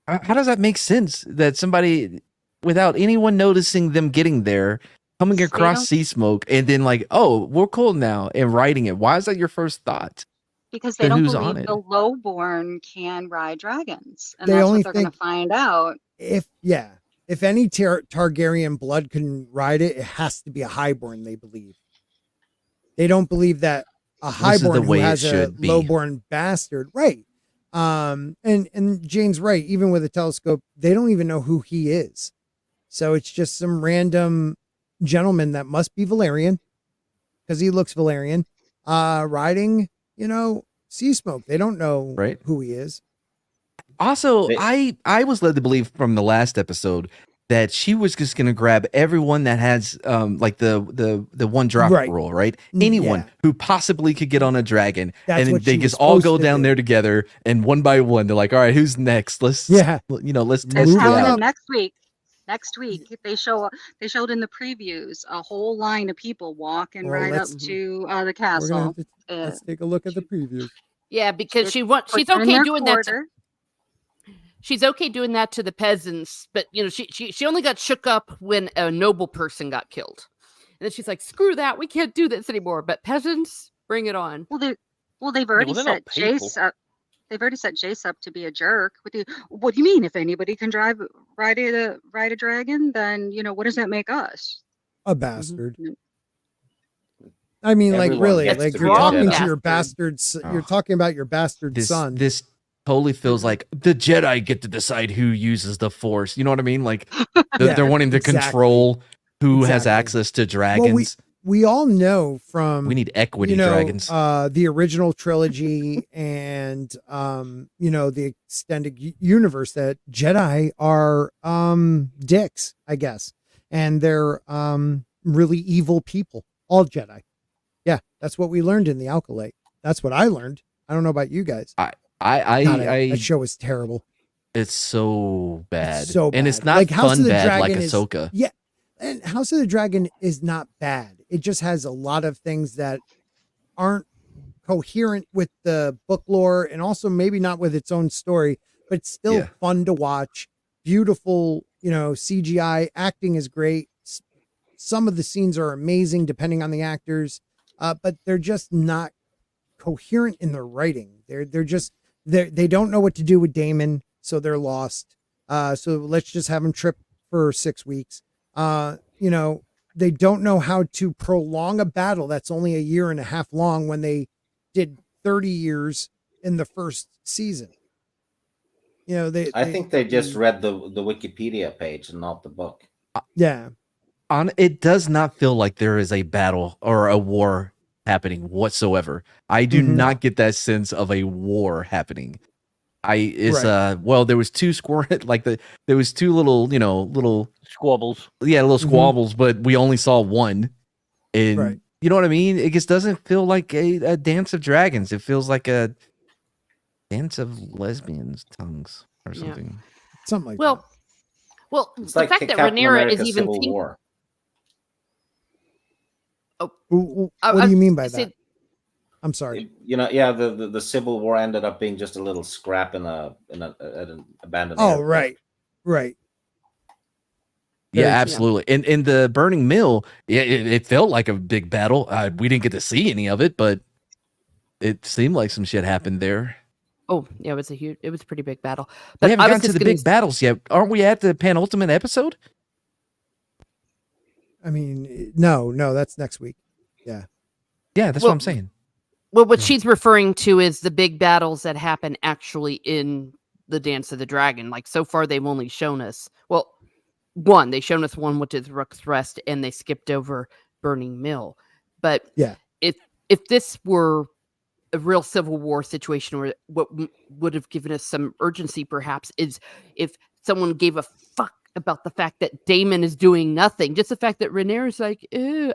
How does that make sense? That somebody, without anyone noticing them getting there, coming across don't- sea smoke, and then like, oh, we're cool now, and riding it. Why is that your first thought? because they then don't who's on believe it? the lowborn can ride dragons, and They that's only what they're going to think- find out. if any Targaryen blood can ride it, it has to be a highborn. They believe. They don't believe that a This is the highborn who way it has a should be. lowborn bastard, right? And Jane's right. Even with a telescope, they don't even know who he is. So it's just some random gentleman that must be Valerian, because he looks Valerian, riding, sea smoke. They don't know Right. who he is. Also, They- I was led to believe from the last episode that she was just gonna grab everyone that has like the one drop Right. rule, right? Anyone Yeah. who possibly could get on a dragon, That's and then what they she was just all supposed go to down do. there together, and one by one, they're like, "All right, who's next? Let's Yeah. let's Move test That's it it happening up. out." next week. Next week, they showed in the previews a whole line of people walking Well, right up let's- to the We're gonna castle. have to, let's take a look at the previews. Yeah, because she's Put okay them in their doing that. quarter. She's okay doing that to the peasants, but she only got shook up when a noble person got killed, and then she's like, "Screw that, we can't do this anymore." But peasants, bring it on. Well, they've already they're not set Jace people. up. They've already set Jace up to be a jerk. What do you mean? If anybody can ride a dragon, then what does that make us? A bastard. Mhm. I mean, like Everyone really, gets like to you're be a talking Jedi. to your bastards. You're Oh. talking about your bastard This son. this totally feels like the Jedi get to decide who uses the Force. You know what I mean? Like they're, Yeah, they're wanting to exactly. control who has Exactly. access to dragons. we all know from we need equity dragons. the original trilogy and the extended universe that Jedi are dicks, I guess, and they're really evil people. All Jedi. Yeah, that's what we learned in the Alkalite. That's what I learned. I don't know about you guys. God, that show is terrible. It's so bad. It's so bad. And it's not like House fun of the bad Dragon like is, Ahsoka. Yeah, and House of the Dragon is not bad. It just has a lot of things that aren't coherent with the book lore, and also maybe not with its own story, but it's still fun to watch. Beautiful, CGI. Acting is great. Some of the scenes are amazing depending on the actors, but they're just not coherent in their writing. They don't know what to do with Daemon, so they're lost. So let's just have him trip for 6 weeks. They don't know how to prolong a battle that's only a year and a half long when they did 30 years in the first season. I think they just read the Wikipedia page and not the book. Yeah. It does not feel like there is a battle or a war happening whatsoever. I do not get that sense of a war happening. There was two there was two little squabbles. Yeah, little squabbles, but we only saw one. And you know what I mean? It just doesn't feel like a dance of dragons. It feels like a dance of lesbians' tongues or something. Something like that. Well, It's the like fact that Captain Rhaenyra America is even Civil War. What do you mean by that? I'm sorry. The Civil War ended up being just a little scrap in an abandoned. Oh, airport. right. Yeah, absolutely. In the burning mill, it felt like a big battle. We didn't get to see any of it, but it seemed like some shit happened there. Oh, yeah, it was a pretty big battle. But we haven't gotten to the big battles yet. Aren't we at the penultimate episode? I mean, no, that's next week. Yeah. Yeah, that's what I'm saying. Well, what she's referring to is the big battles that happen actually in the Dance of the Dragon. Like, so far, they've only shown us, they've shown us one, which is Rook's Rest, and they skipped over Burning Mill. But if this were a real Civil War situation, or what would have given us some urgency, perhaps, is if someone gave a fuck about the fact that Daemon is doing nothing. Just the fact that Rhaenyra's like,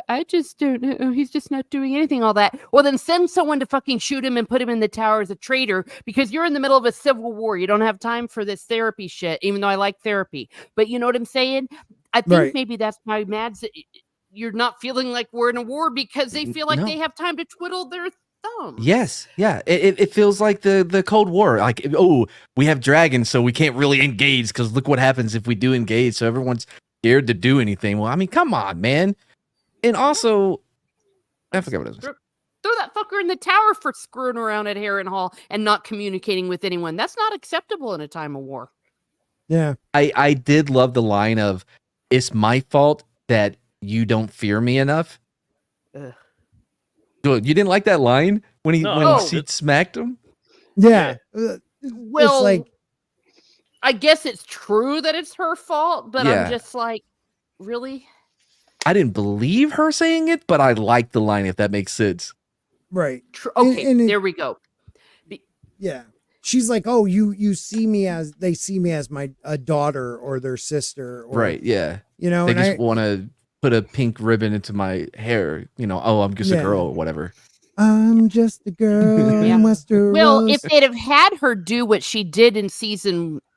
I just don't know. He's just not doing anything, all that. Well, then send someone to fucking shoot him and put him in the tower as a traitor, because you're in the middle of a civil war. You don't have time for this therapy shit, even though I like therapy. But you know what I'm saying? I think maybe that's why Mads, you're not feeling like we're in a war, because they feel like they have time to twiddle their thumbs. Yes, yeah. It feels like the Cold War. Like, we have dragons, so we can't really engage, because look what happens if we do engage. So everyone's scared to do anything. Well, I mean, come on, man. And also, I forgot what it was. Throw that fucker in the tower for screwing around at Harrenhal and not communicating with anyone. That's not acceptable in a time of war. Yeah. I did love the line of, it's my fault that you don't fear me enough. Dude, you didn't like that line when she smacked him? Yeah. Well, it's like, I guess it's true that it's her fault, but I'm just like, really? I didn't believe her saying it, but I like the line, if that makes sense. Right. Okay, there we go. Yeah. She's like, oh, they see me as a daughter or their sister. Or, right, yeah. They just want to put a pink ribbon into my hair. I'm just a girl or whatever. I'm just a girl in Westeros. Well, if they'd have had her do what she did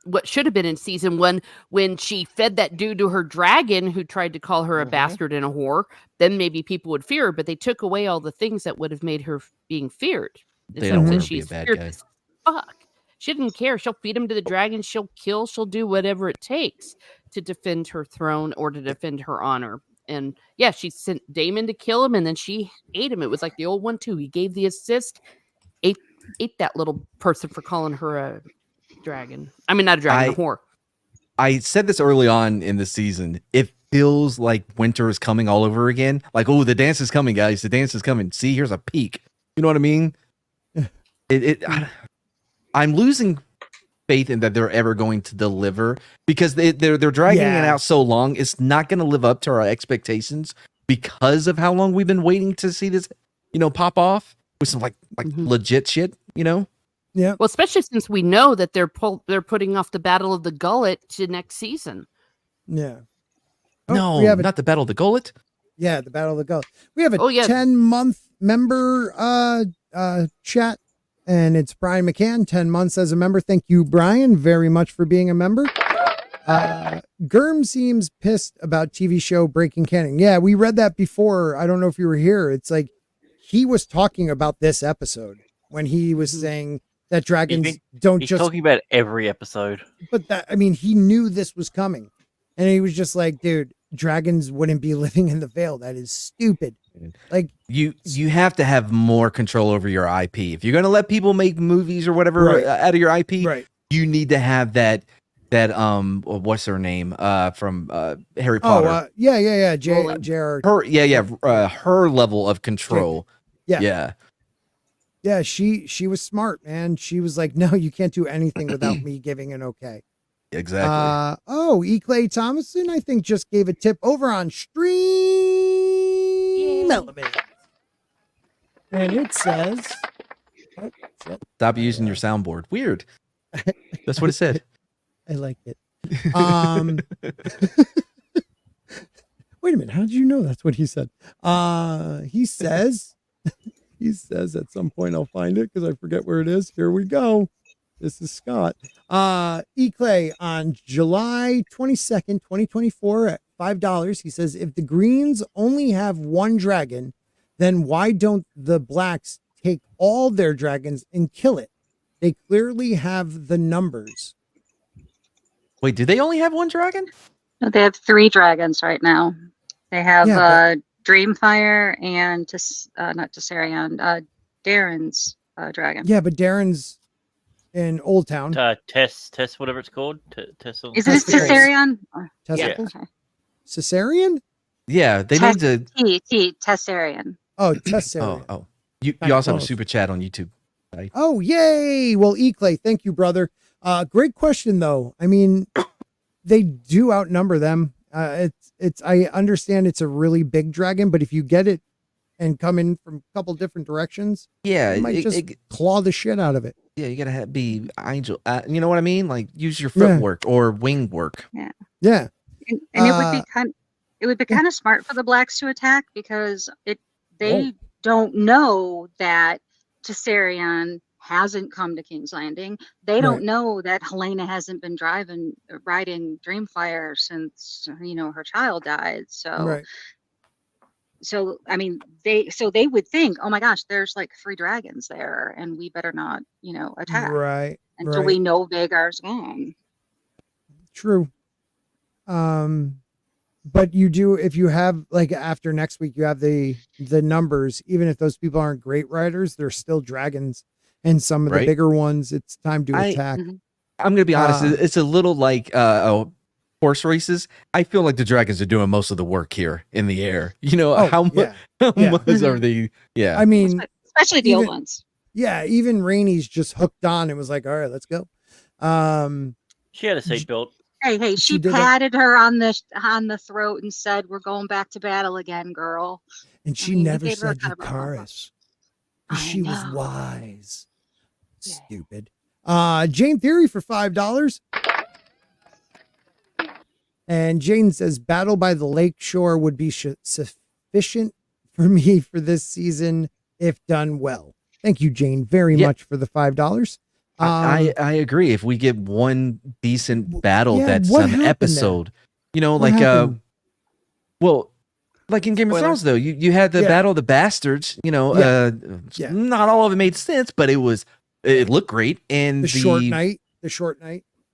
what should have been in season 1, when she fed that dude to her dragon who tried to call her a bastard and a whore, then maybe people would fear her, but they took away all the things that would have made her being feared. They don't want to be a bad guy. Fuck. She didn't care. She'll feed him to the dragon. She'll kill. She'll do whatever it takes to defend her throne or to defend her honor. And yeah, she sent Daemon to kill him, and then she ate him. It was like the old one too. He gave the assist, ate that little person for calling her a dragon. I mean, not a dragon, a whore. I said this early on in the season. It feels like winter is coming all over again. Like, the dance is coming, guys. The dance is coming. See, here's a peek. You know what I mean? I'm losing faith in that they're ever going to deliver, because they're dragging it out so long. It's not going to live up to our expectations because of how long we've been waiting to see this, pop off with some like legit shit, Yeah. Well, especially since we know that they're putting off the Battle of the Gullet to next season. Yeah. No, not the Battle of the Gullet. Yeah, the Battle of the Gullet. We have a 10-month member chat, and it's Brian McCann, 10 months as a member. Thank you, Brian, very much for being a member. Germ seems pissed about TV show breaking canon. Yeah, we read that before. I don't know if you were here. It's like he was talking about this episode when he was saying that dragons don't He's just talking about every episode. but that, I mean, he knew this was coming, and he was just like, dude, dragons wouldn't be living in the Vale. That is stupid. Like You have to have more control over your IP. If you're going to let people make movies or whatever Right. out of your IP, right. you need to have that what's her name from Harry Potter. Yeah. Rowling. J.R. Her level of control. Yeah. Yeah, she was smart, man. She was like, no, you can't do anything without me giving an okay. Exactly. E. Clay Thomason, I think, just gave a tip over on Stream Element. And it says, Stop using your soundboard. Weird. That's what it said. I like it. Wait a minute. How did you know that's what he said? He says, at some point I'll find it because I forget where it is. Here we go. This is Scott. E. Clay on July 22nd, 2024 at $5. He says, if the Greens only have one dragon, then why don't the Blacks take all their dragons and kill it? They clearly have the numbers. Wait, do they only have one dragon? No, they have 3 dragons right now. They have Yeah, Dreamfire and not Tessarion, Darren's dragon. Yeah, but Darren's in Old Town. Tess, whatever it's called. Tess. Is it Testicles. Tessarion? Testicles? Okay. Caesarean? Yeah, they need to. Tessarion. Oh, Tessarian. Oh. You also have a super chat on YouTube. Right? Oh, yay. Well, E. Clay, thank you, brother. Great question, though. I mean, they do outnumber them. I understand it's a really big dragon, but if you get it and come in from a couple different directions, Yeah, you might just claw the shit out of it. yeah, you gotta be angel. You know what I mean? Like use your Yeah. footwork or wing work. Yeah. And it would be kind of smart for the Blacks to attack because they don't know that Tessarion hasn't come to King's Landing. They don't Right. know that Helena hasn't been riding Dreamfire since her child died. Right. So I mean they would think, oh my gosh, there's like 3 dragons there, and we better not attack Right. until we know Vagar's gone. True. But you do, if you have, like, after next week, you have the numbers, even if those people aren't great riders, they're still dragons. And some of the Right. bigger ones, it's time to attack. Mhm. I'm gonna be honest. Uh, It's a little like horse races. I feel like the dragons are doing most of the work here in the air. You know Oh, how much? yeah. How Yeah. much are they? Yeah. I mean, Especially the old even- ones. yeah, even Rainey's just hooked on and was like, all right, let's go. She had a seatbelt. Hey, She she did that. patted her on the throat and said, "We're going back to battle again, girl." And she I mean, they never gave her said kind of a Eucharis. I She was know. wise. Yeah. Stupid. Jane Theory for $5. And Jane says, Battle by the Lake Shore would be sufficient for me for this season if done well. Thank you, Jane, very Yeah. much for the $5. I agree. If we get one decent battle yeah, that's what an happened there? episode, What like happened? well, like in Game of Spoiler. Thrones, though, you had the Yeah. Battle of the Bastards. Yeah. Not all of it made sense, but it looked great. And the short night.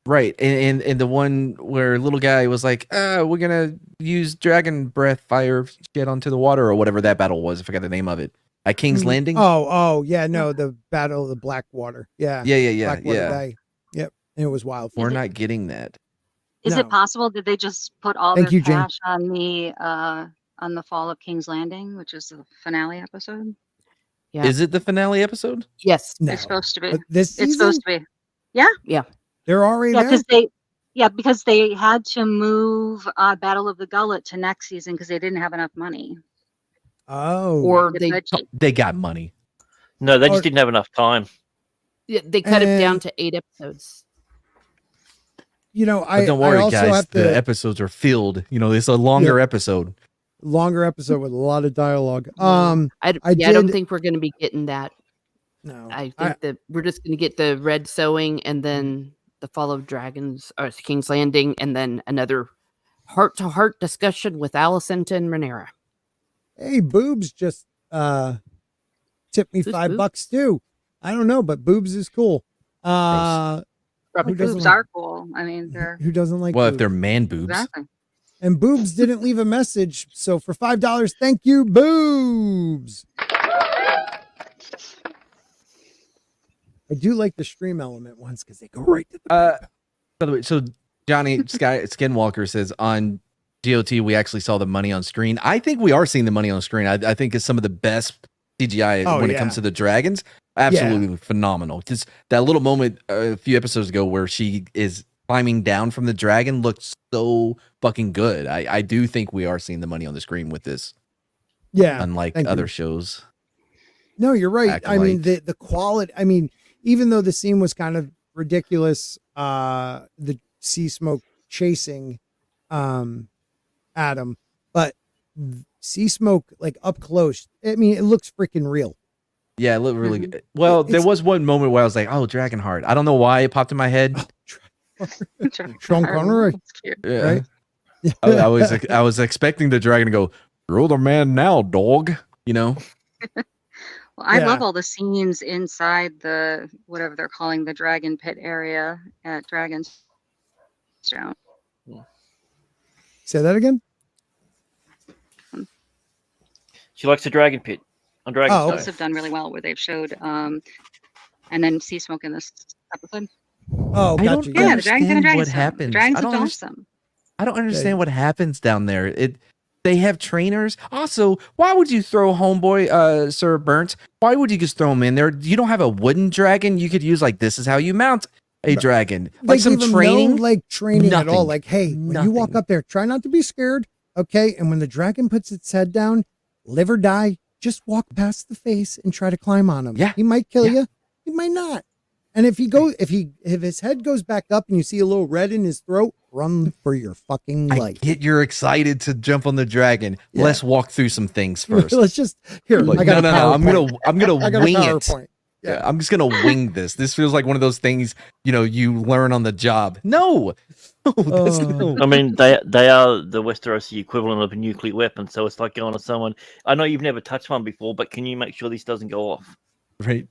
right? And the one where little guy was like, we're gonna use dragon breath fire shit onto the water or whatever that battle was. I forgot the name of it. At King's Landing. Oh, yeah, no, the Battle of the Blackwater. Yeah. yeah. Blackwater Bay. Yep. And it was wild. We're not getting that. Is No. it possible that they just put all Thank their you, Jane. cash on the fall of King's Landing, which is the finale episode? Yeah. Is it the finale episode? Yes. No. It's supposed to be. But this season, It's supposed to be. they're already Yeah, there. because they had to move Battle of the Gullet to next season because they didn't have enough money. Oh. Or The they budget. They got money. No, they Or- just didn't have enough time. cut it down And- to 8 episodes. You know, But don't worry, I also guys. have The to, episodes are filled. It's a longer episode. Longer episode with a lot of dialogue. I I don't did- think we're going to be getting that. No, I think that we're just going to get the Red Sowing and then the Fall of Dragons, or King's Landing, and then another heart-to-heart discussion with Alicent and Rhaenyra. Hey, Boobs just tipped me Who's $5 too. I don't know, but Boobs is cool. Probably Who doesn't Boobs like- are cool. I mean, they're Who doesn't like Well, if boobs? they're man boobs. exactly. And Boobs didn't leave a message, so for $5, thank you, Boobs. I do like the stream element ones because they go right to the By the way, so Johnny Skinwalker says on GOT we actually saw the money on screen. I think we are seeing the money on screen. I think it's some of the best CGI when it comes to the dragons. Absolutely phenomenal. Just that little moment a few episodes ago where she is climbing down from the dragon looks so fucking good. I do think we are seeing the money on the screen with this. Yeah, Unlike thank other you. shows. No, you're right. I mean, Acolyte. the quality. I mean, even though the scene was kind of ridiculous, the sea smoke chasing Adam, but sea smoke like up close. I mean, it looks freaking real. Yeah, it looked really good. Well, there was one moment where I was like, "Oh, Dragonheart." I don't know why it popped in my head. Sean Connery, That's cute. Yeah. right? I was expecting the dragon to go, "You're the man now, dog." You know. Well, I love Yeah. all the scenes inside the whatever they're calling the dragon pit area at Dragonstone. Say that again. She likes the dragon pit on Dragonstone. Oh, Those have done really well where they've showed and then sea smoke in this episode. Oh, I gotcha. don't Yeah, the dragons in understand Dragonstone. what The happens. dragons I don't looked understand. awesome. I don't understand what happens down there. They have trainers. Also, why would you throw homeboy Sir Burnt? Why would you just throw him in there? You don't have a wooden dragon you could use like this is how you mount a dragon. They Like some gave him training. no, like training at all. Nothing. Like, hey, when you walk Nothing. up there, try not to be scared. Okay. And when the dragon puts its head down, live or die, just walk past the face and try to climb on him. Yeah. He might kill Yeah. you. He might not. And if his head goes back up and you see a little red in his throat, run for your fucking I life. get you're excited to jump on the dragon. Yeah. Let's walk through some things first. Let's just here. Like, I got no, a no. PowerPoint. I'm gonna I got wing a it. PowerPoint. Yeah, I'm just gonna wing this. This feels like one of those things you learn on the job. No, no. I mean, they are the Westerosi equivalent of a nuclear weapon, so it's like going to someone. I know you've never touched one before, but can you make sure this doesn't go off? Right.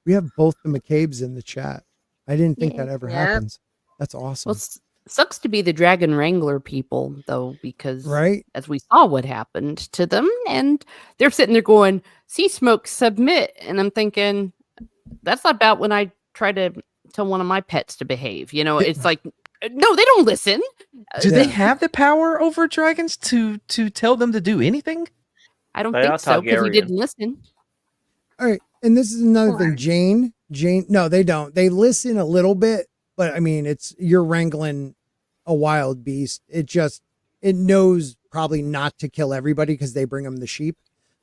We have both the McCabe's in the chat. I didn't think that ever Yep. happens. That's awesome. Well, sucks to be the Dragon Wrangler people, though, because Right? as we saw what happened to them, and they're sitting there going, "Sea smoke, submit," and I'm thinking, that's not about when I try to tell one of my pets to behave. You know, it's like, no, they don't listen. Do they Yeah. have the power over dragons to tell them to do anything? I don't They think are so because he Targaryen. didn't listen. All right. And this is another thing. Sure. Jane, no, they don't. They listen a little bit, but I mean, you're wrangling a wild beast. It knows probably not to kill everybody because they bring them the sheep.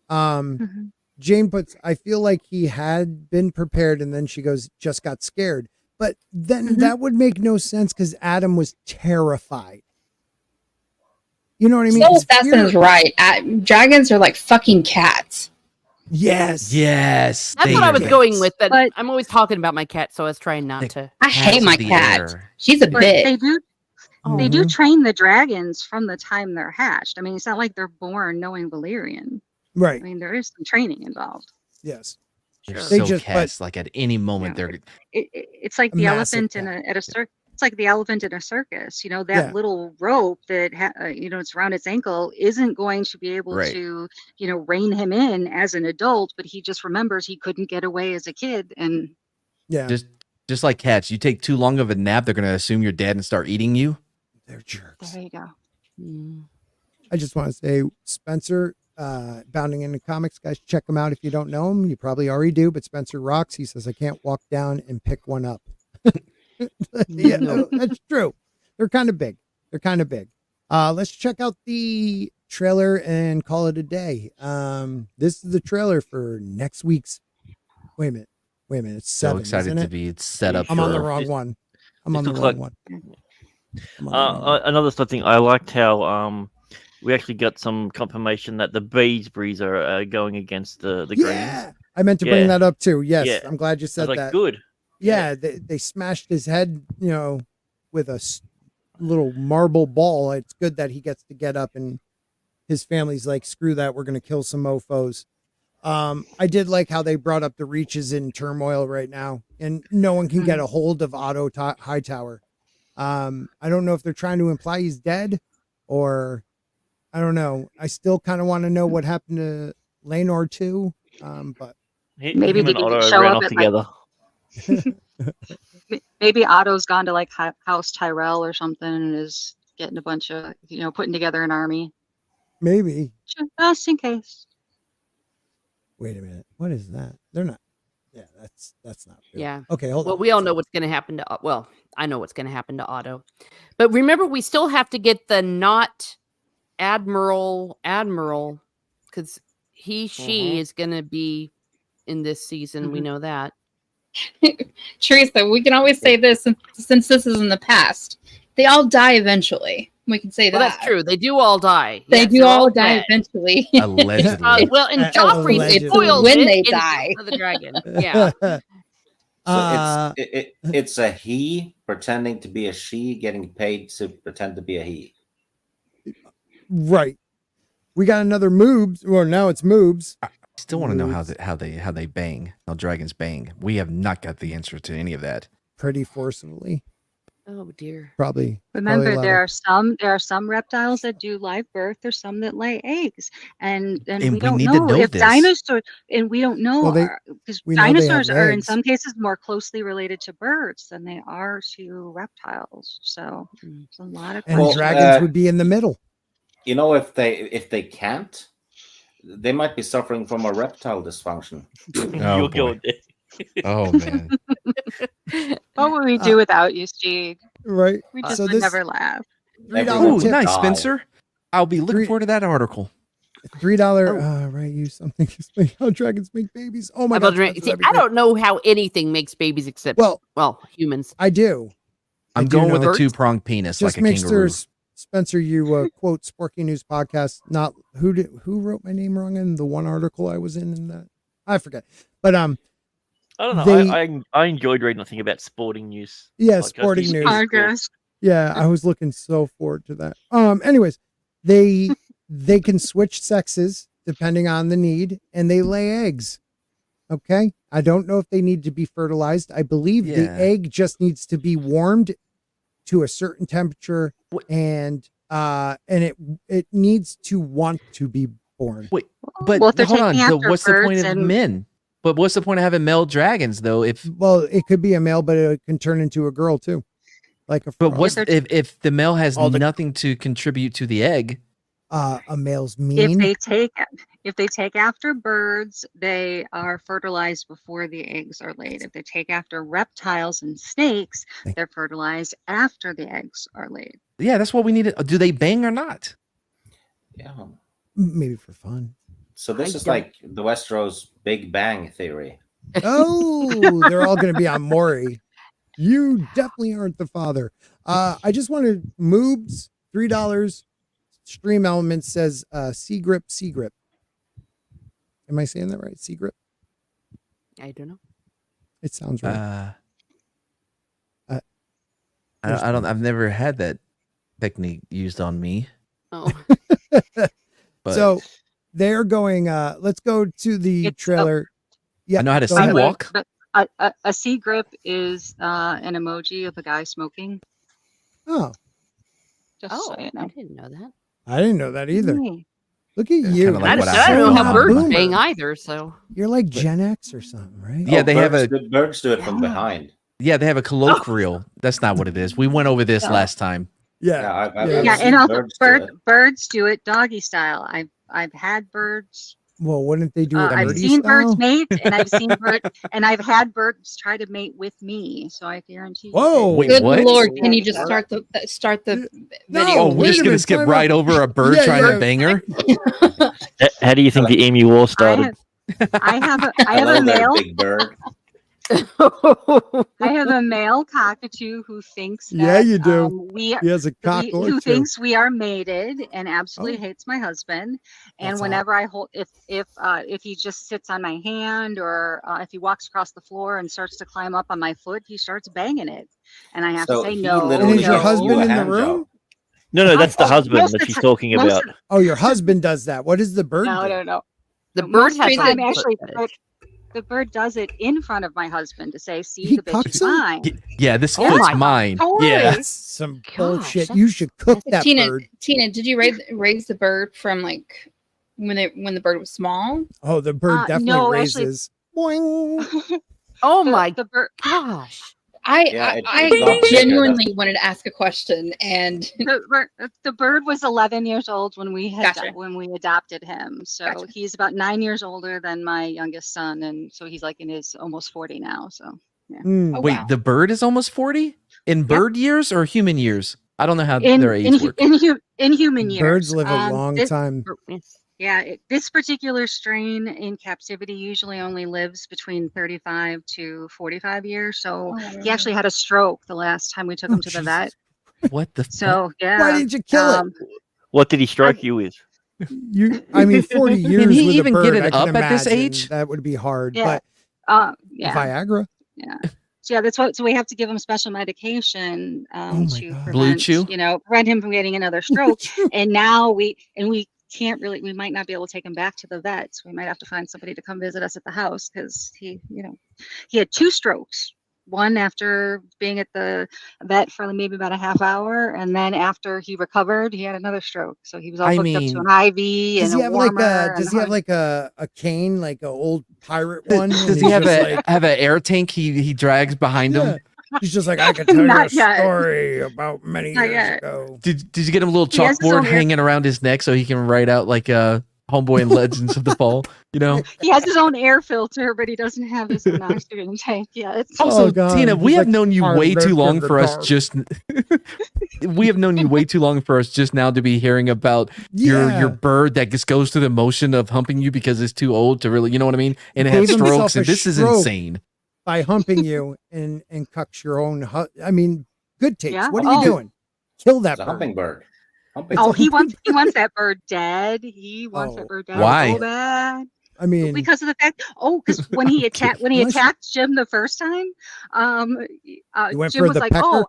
Mhm. Jane puts, I feel like he had been prepared, and then she goes, just got scared. But then that would make no sense because Adam was terrified. You know what I mean? Soul 'Cause Assassin fear- is right. Dragons are like fucking cats. Yes. Yes, That's they what I are was cats. going with. That But- I'm always talking about my cat, so I was trying not The to. I hate Cats my of the cat. air. She's a But bitch. they do Mhm. train the dragons from the time they're hatched. I mean, it's not like they're born knowing Valyrian. I Right. mean, there is some training involved. Yes. They're Sure. They so just- cats. Like at any moment, Yeah. they're It's like the Massive elephant cat. at a circus. It's like the elephant in a circus. You know, that Yeah. little rope that it's around its ankle isn't going to be able Right. to rein him in as an adult. But he just remembers he couldn't get away as a kid, and Yeah. just like cats. You take too long of a nap, they're gonna assume you're dead and start eating you. They're jerks. there you go. Mm. I just want to say, Spencer, Bounding into Comics, guys, check him out if you don't know him. You probably already do, but Spencer rocks. He says, I can't walk down and pick one up. Yeah, no, that's true. They're kind of big. Let's check out the trailer and call it a day. This is the trailer for next week's. Wait a minute. It's So 7. excited isn't to it? be set up. I'm on the for- wrong one. I'm on the looks wrong like- one. I'm on the wrong one. Another thing, I liked how we actually got some confirmation that the Beesbury's are going against the Yeah, Greens. I meant to bring that up too. Yes, Yeah. I'm glad you I was said like, that. good. Yeah, they smashed his head, with a little marble ball. It's good that he gets to get up, and his family's like, screw that, we're gonna kill some mofos. I did like how they brought up the Reach is in turmoil right now, and no one can get a hold of Otto Hightower. I don't know if they're trying to imply he's dead, or I don't know. I still kind of want to know what happened to Laenor too. But Maybe him they and didn't Otto show ran up off at, together. maybe Otto's gone to like House Tyrell or something and is getting a bunch of, putting together an army. maybe. Just in case. Wait a minute. What is that? They're not. Yeah, that's not good. Yeah. Okay, hold Well, on. we all know what's going to happen to. Well, I know what's going to happen to Otto, but remember, we still have to get the not admiral, because she is going to be in this season. We know that. Teresa, we can always say this since this is in the past. They all die eventually. We can say Well, that. that's true. They do all die. They Yes, do they're all die dead. eventually. Allegedly. Well, and Joffrey Allegedly. spoiled When it they in die. House of the Dragon. Yeah. So it's a he pretending to be a she, getting paid to pretend to be a he. Right. We got another moobs. Well, now it's moobs. I still want to know how they bang. How dragons bang. We have not got the answer to any of that. Pretty forcibly. Oh dear. Probably. Remember, probably there are some reptiles that do live birth. There's some that lay eggs, and we don't need to know know if this. dinosaurs. And we don't know because we know they have dinosaurs are in eggs. some cases more closely related to birds than they are to reptiles. So it's a lot of And Well, dragons would be in the middle. If they can't, they might be suffering from a reptile dysfunction. You'll go boy. there. Oh man. What would we do without you, Steve? Right. We just So would this never laugh. Everyone $3 Ooh, tip. nice, die. Spencer. I'll be looking Three- forward to that article. $3. Right. Use something. Explain how dragons make babies. Oh my About god. dra- See, I don't know how anything makes babies except Well, humans. I do. I I'm do going with know. a 2-pronged penis, Just like a make kangaroo. sure, Spencer, you quote Sporky News podcast. Not who wrote my name wrong in the one article I was in that I forget. But I don't know. They- I enjoyed reading nothing about sporting news. yeah, Like, sporting it's news. cool. Argus. Yeah, I was looking so forward to that. Anyways, they can switch sexes depending on the need, and they lay eggs. Okay, I don't know if they need to be fertilized. I believe the Yeah. egg just needs to be warmed to a certain temperature, and it needs to want to be born. Wait, but Well, if they're hold on. taking So after what's the point birds of and- men? But what's the point of having male dragons though? Well, it could be a male, but it can turn into a girl too, like a But frog. what's if the male has Oh, nothing to contribute to the egg? A male's If mean? they take after birds, they are fertilized before the eggs are laid. If they take after reptiles and snakes, they're fertilized after the eggs are laid. Yeah, that's what we need. Do they bang or not? Yeah. Maybe for fun. So this I is don't- like the Westeros Big Bang Theory. Oh, they're all going to be on Maury. You definitely aren't the father. I just wanted moobs, $3. Stream Element says C grip. Am I saying that right? C grip. I don't know. It sounds right. I don't. I've never had that technique used on me. Oh, But So they're going. Let's go to the It's- trailer. Yeah, I know how to go sea ahead. walk. But a sea grip is an emoji of a guy smoking. Oh, Just so you I know. didn't know that. I didn't know that either. Mm. Look at Yeah, you. kinda like I what don't, I I don't know said. how You're a birds boomer. bang either. So You're like Gen X or something, right? Yeah, they have birds do it from Yeah. behind. Yeah, they have a colloquial. That's not what it is. We went over this No. last time. Yeah, I've Yeah. Yeah, seen and also birds do it. birds do it doggy style. I've had birds. Well, wouldn't they do it I've birdie seen style? birds mate, and I've had birds try to mate with me. So I guarantee. Whoa. Wait, Good what? Lord, can you just Yeah. start the No, video? Oh, wait we're a just gonna minute, skip time right out. over a bird Yeah, trying yeah. to bang her. How do you think the Emu War started? I have a Hello there, male. big bird. I have a male cockatoo who thinks that Yeah, you do. we are He has a cock he, or who two. thinks we are mated and absolutely Oh. hates my husband. And That's whenever I hold, if he just sits on my hand or if he walks across the floor and starts to climb up on my foot, he starts banging it, and I have So to say he no. literally And is your gives you husband a in the hand room? job. No, that's the Oh, husband most that of she's the talking most about. of- Oh, your husband does that. What does the bird No, do? no, no. The No, bird most of has the a time, foot actually, fetish. the bird does it in front of my husband to say, "See, He the bitch cucks is him? mine." Yeah, this Oh foot's my God. mine. Totally. Yeah. That's some Gosh, bullshit. that's- You should cook that Tina, bird. Tina, did you raise the bird from like when the bird was small? Oh, the bird definitely no, actually- raises. Boing. Oh The- my the bird. gosh. Yeah, I it got bigger, genuinely wanted to ask a question, and The bird was 11 years old when we Gotcha. adopted him. So Gotcha. he's about 9 years older than my youngest son, and so he's like in his almost 40 now. So Hmm. Oh, Wait, wow. the bird is almost 40 in bird years or human years? I don't know how their age work. in human years, Birds live a long this- time. Yeah, this particular strain in captivity usually only lives between 35 to 45 years. So he actually had a stroke the last time we took him to the vet. What the fuck? So yeah. Why didn't you kill it? What did he strike you with? I mean, 40 years he with even a get bird, it I can up at this imagine age? That would be hard. Yeah. But Yeah. Viagra. Yeah. So yeah, that's what. So we have to give him special medication Oh my to God. Blue prevent, Chew? prevent him from getting another stroke. And now we can't really. We might not be able to take him back to the vet. So we might have to find somebody to come visit us at the house because he had 2 strokes. One after being at the vet for maybe about a half hour, and then after he recovered, he had another stroke. So he was all I hooked up mean, to an IV Does and he a have warmer. does he have like a cane, like an old pirate one? Does and he he's have just a like, have an air tank he drags behind yeah. him? He's just like, I could tell you a Not yet. story about many Not years yet. ago. Did you get him a little He has his chalkboard own air- hanging around his neck so he can write out like Homeboy and Legends of the Fall? You know. He has his own air filter, but he doesn't have his own oxygen tank yet. Also, Oh, God. Tina, we He's have like, known you "I way lived too in long the for us dark." just. We have known you way too long for us just now to be hearing about Yeah. your bird that just goes through the motion of humping you because it's too old to really, you know what I mean? And it Gave has himself strokes, a and this is stroke. insane. By humping you and cucks your own. I mean, good takes. Yeah. What are you Oh. doing? Kill that It's a bird. hummingbird. Oh, he wants that bird dead. He wants Oh, that bird dead why? so bad. I mean, Because of the fact, because when he Unless- attacked Jim the first time, You went Jim for was the like, pecker?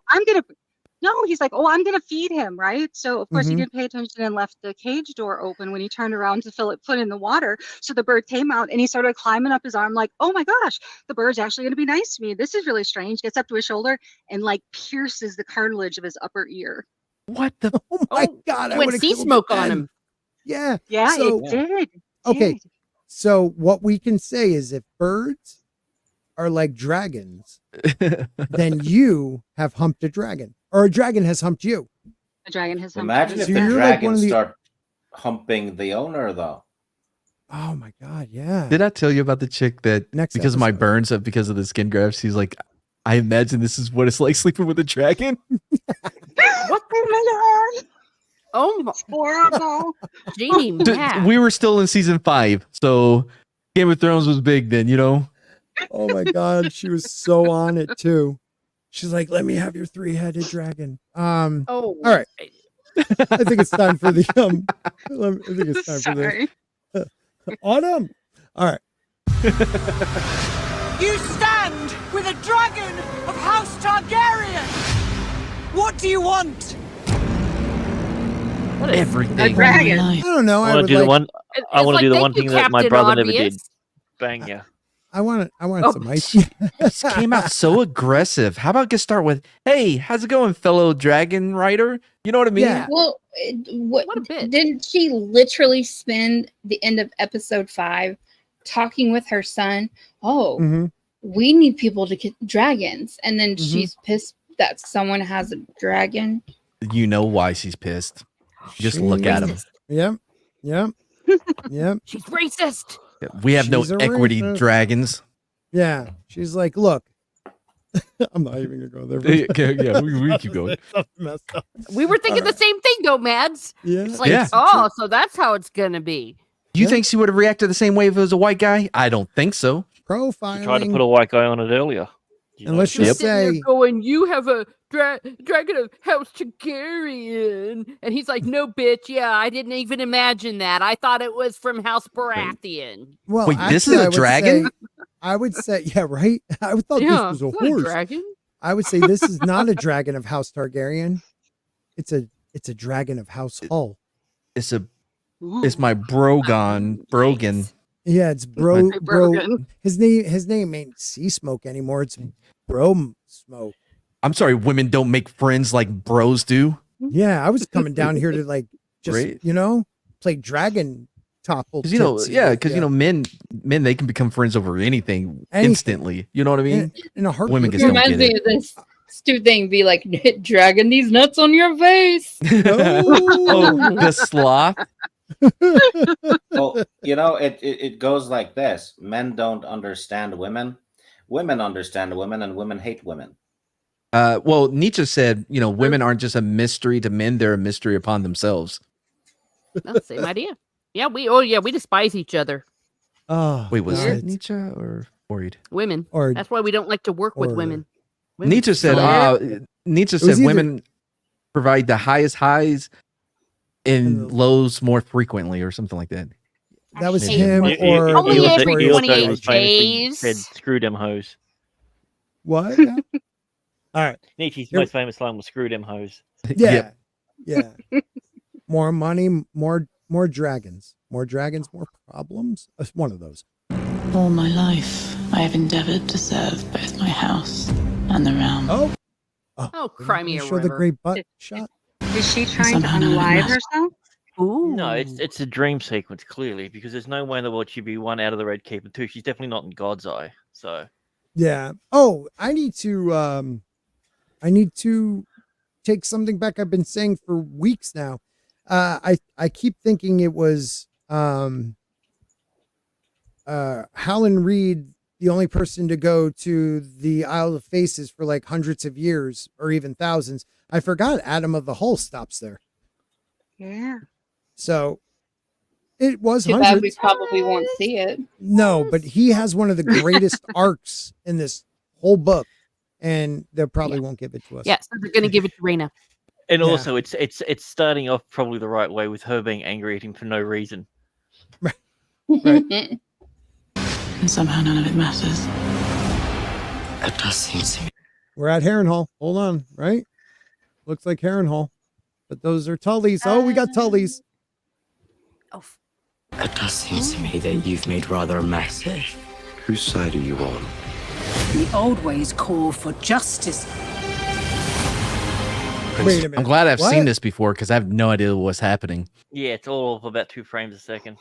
"Oh, he's like, oh, I'm gonna feed him, right?" So of course he Mhm. didn't pay attention and left the cage door open when he turned around to fill it, put in the water. So the bird came out and he started climbing up his arm, like, "Oh my gosh, the bird's actually gonna be nice to me. This is really strange." Gets up to his shoulder and like pierces the cartilage of his upper ear. What the? oh my Oh, God. I went would've sea killed it smoke on then. him. Yeah. Yeah, So- it did. Okay. Did. So what we can say is if birds are like dragons, then you have humped a dragon, or a dragon has humped you. The dragon has humped Imagine me. if So the you're like one dragons of the- start humping the owner, though. Oh my God. Yeah. Did I tell you about the chick that Next because of my episode. burns up because of the skin grafts, she's like, I imagine this is what it's like sleeping with a dragon. What? Oh my god! Oh my It's horrible. gee, Matt. We were still in season 5, so Game of Thrones was big then, you know. Oh my God. She was so on it too. She's like, let me have your 3-headed dragon. Oh, All right. I think it's time for the I think it's time for Sorry. the Autumn. All right. You stand with a dragon of House Targaryen! What do you want? what is Everything. A dragon. I don't know. I I want would to do like, the one. I It's want to like, do the thank one you, thing that my Captain brother never did. Obvious. Bang yeah. I want Oh. some ice. This came out so aggressive. How about just start with, hey, how's it going, fellow dragon rider? You know what I mean? Yeah. well, What a bitch. didn't she literally spend the end of episode 5 talking with her son? Oh, Mhm. we need people to get dragons, and then Mhm. she's pissed that someone has a dragon. You know why she's pissed. Just look at him. Yep. Yep. Yep. She's racist. We have no She's a equity racist. dragons. Yeah. She's like, look. I'm not even gonna go there. Yeah, we keep going. Messed up. We were thinking the same thing, though, Mads. Yeah. It's like, Yeah. oh, so that's how it's gonna be. Do you Yeah. think she would have reacted the same way if it was a white guy? I don't think so. profiling. You tried to put a white guy on it earlier. And let's You're just sitting there say, going, you have a dragon of House Targaryen. And he's like, no, bitch. Yeah, I didn't even imagine that. I thought it was from House Baratheon. well, Wait, this is actually, a dragon? I would say, yeah, right. I thought Yeah, this was a it's not horse. dragon. I would say this is not a dragon of House Targaryen. It's a dragon of House Hull. It's my Brogan. Yeah, it's Hey, Brogan. His name ain't Sea Smoke anymore. It's Bro Smoke. I'm sorry, women don't make friends like bros do. Yeah, I was coming down here to like just Right. Play dragon topple. Because men they can become friends over anything instantly. You know what I mean? in a heartbeat. Women just It don't reminds get me it. of this Stu thing. Be like, dragging these nuts on your face. Oh, the sloth. Well, it goes like this. Men don't understand women. Women understand women, and women hate women. Well, Nietzsche said, women aren't just a mystery to men; they're a mystery upon themselves. That's the same idea. Yeah, we despise each other. Oh, Wait, was God. that Nietzsche or Freud? Women. Or That's why we don't like to work with or- women. Nietzsche said, was either- women provide the highest highs and lows more frequently, or something like that. that was hate him, women. or Only or every Victoria's 28 Secret. days. Said, screw them hoes. What? Yeah. All right. Nietzsche's Here- most famous line was screw them hoes. Yeah. Yeah. More money, more dragons. More dragons, more problems. That's one of those. All my life, I have endeavored to serve both my house and the realm. Oh. Oh, cry me a Show the river. great butt shot. Is she trying to Somehow none of it unalive matters. herself? Ooh. No, it's a dream sequence, clearly, because there's no way in the world she'd be one out of the Red Keep, and two, she's definitely not in God's eye. So Yeah. Oh, I need to take something back I've been saying for weeks now. I keep thinking it was Howland Reed, the only person to go to the Isle of Faces for like hundreds of years or even thousands. I forgot Adam of the Hull stops there. Yeah. So it was Too bad we hundreds. probably won't see it. No, but he has one of the greatest arcs in this whole book, and they probably won't give it to us. Yeah, so they're going to give it to Raina. and Yeah. also it's starting off probably the right way with her being angry at him for no reason. Right. And somehow none of it matters. It does seem to me. We're at Harrenhal. Hold on, right? Looks like Harrenhal. But those are Tullys. Oh, we got Tullys. Oh, It does seem to me that you've made rather a mess here. Whose side are you on? The old ways call for justice. Wait a minute. I'm glad I've What? seen this before because I have no idea what's happening. Yeah, it's all of about 2 frames a second.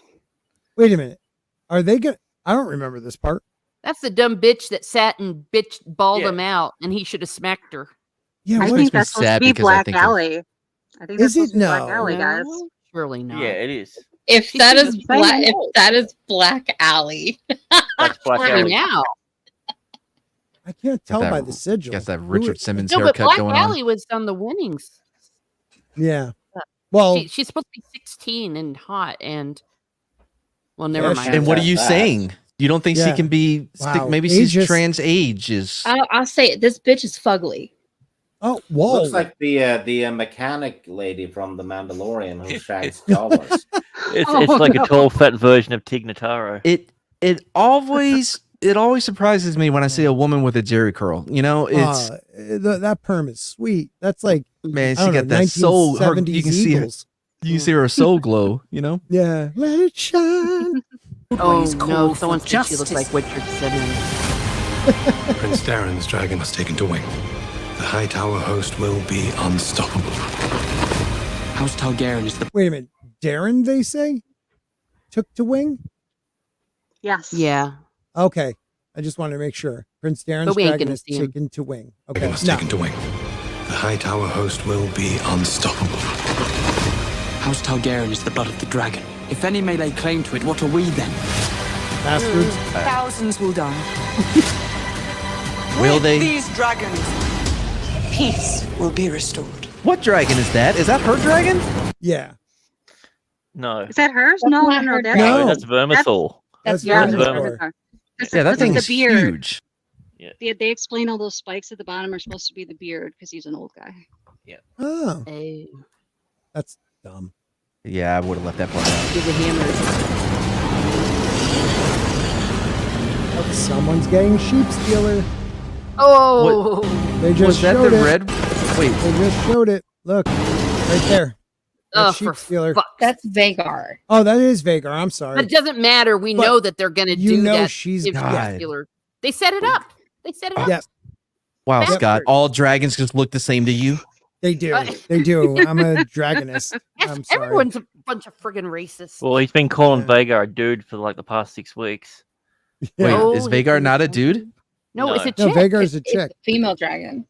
Wait a minute. Are they going to... I don't remember this part. that's the dumb bitch that sat and bawled Yeah. him out, and he should have smacked her. Yeah, I what? makes think me that's supposed to sad be because I Black think of- Alley. I think Is that's supposed it? to be Black No. Alley, guys. No, surely not. Yeah, it is. If She that should is have black, said if no. that is Black Alley, That's Black Surely Alley. now. I can't tell that- by the sigil. Guess that Who Richard is- Simmons No, but haircut Black going Alley on. was on the winnings. Yeah. Well, She's supposed to be 16 and hot, and well, never Yeah, mind. she- And what are That's you bad. saying? You don't think she Yeah. can be? Wow. Maybe she's Ageist. trans age is. I'll say it. This bitch is fugly. oh, whoa. Looks like the mechanic lady from The Mandalorian who shags Jawas. It's Oh, like no. a tall, fat version of Tig Notaro. It always surprises me when I see a woman with a Jerry curl. It's that perm is sweet. That's like, man, I she don't got know, that soul. 1970s You can see her. Eagles. You can see her soul glow. Yeah. Let it shine. Oh Ways no! call Someone for said she looks justice. like Richard Simmons. Prince Darren's dragon was taken to Wing. The High Tower host will be unstoppable. House Targaryen is the Wait a minute. Darren, they say? Took to Wing? Yes. Yeah. Okay. I just wanted to make sure. Prince Darren's But we ain't dragon gonna is see him. taken to Wing. Dragon Okay. was No. taken to Wing. The High Tower host will be unstoppable. House Targaryen is the blood of the dragon. If any may lay claim to it, what are we then? Bastards. Thousands will die. Will With they? these dragons, peace will be restored. What dragon is that? Is that her dragon? Yeah. No. Is that hers? That's No, not no, her that's dragon. No, that's Vermithor. That's That's Vermithor. Vermithor. Yeah, that It's thing the is beard. huge. They explain all those spikes at the bottom are supposed to be the beard because he's an old guy. Oh, Oh, that's dumb. Yeah, I would have left that part out. give the hammer. Someone's getting sheep stealer. Oh, They just Was that showed the it. red? Wait, They just showed it. Look, right there. oh, That's sheep for stealer. fuck. That's Vagar. Oh, that is Vagar. I'm But sorry. it doesn't matter. We But know that they're going to you do know that. she's if God. Stealer. They set it up. They set it up. Yeah, wow, Bastard. Scott! All dragons just look the same to you. they do. They do. I'm a dragonist. I'm sorry. Everyone's a bunch of friggin' racists. Well, he's been calling Yeah. Vagar a dude for like the past 6 weeks. Wait, Oh, is he's Vagar been not a expensive. dude? No, it's a No. No, chick. Vagar's a It's chick. a female dragon.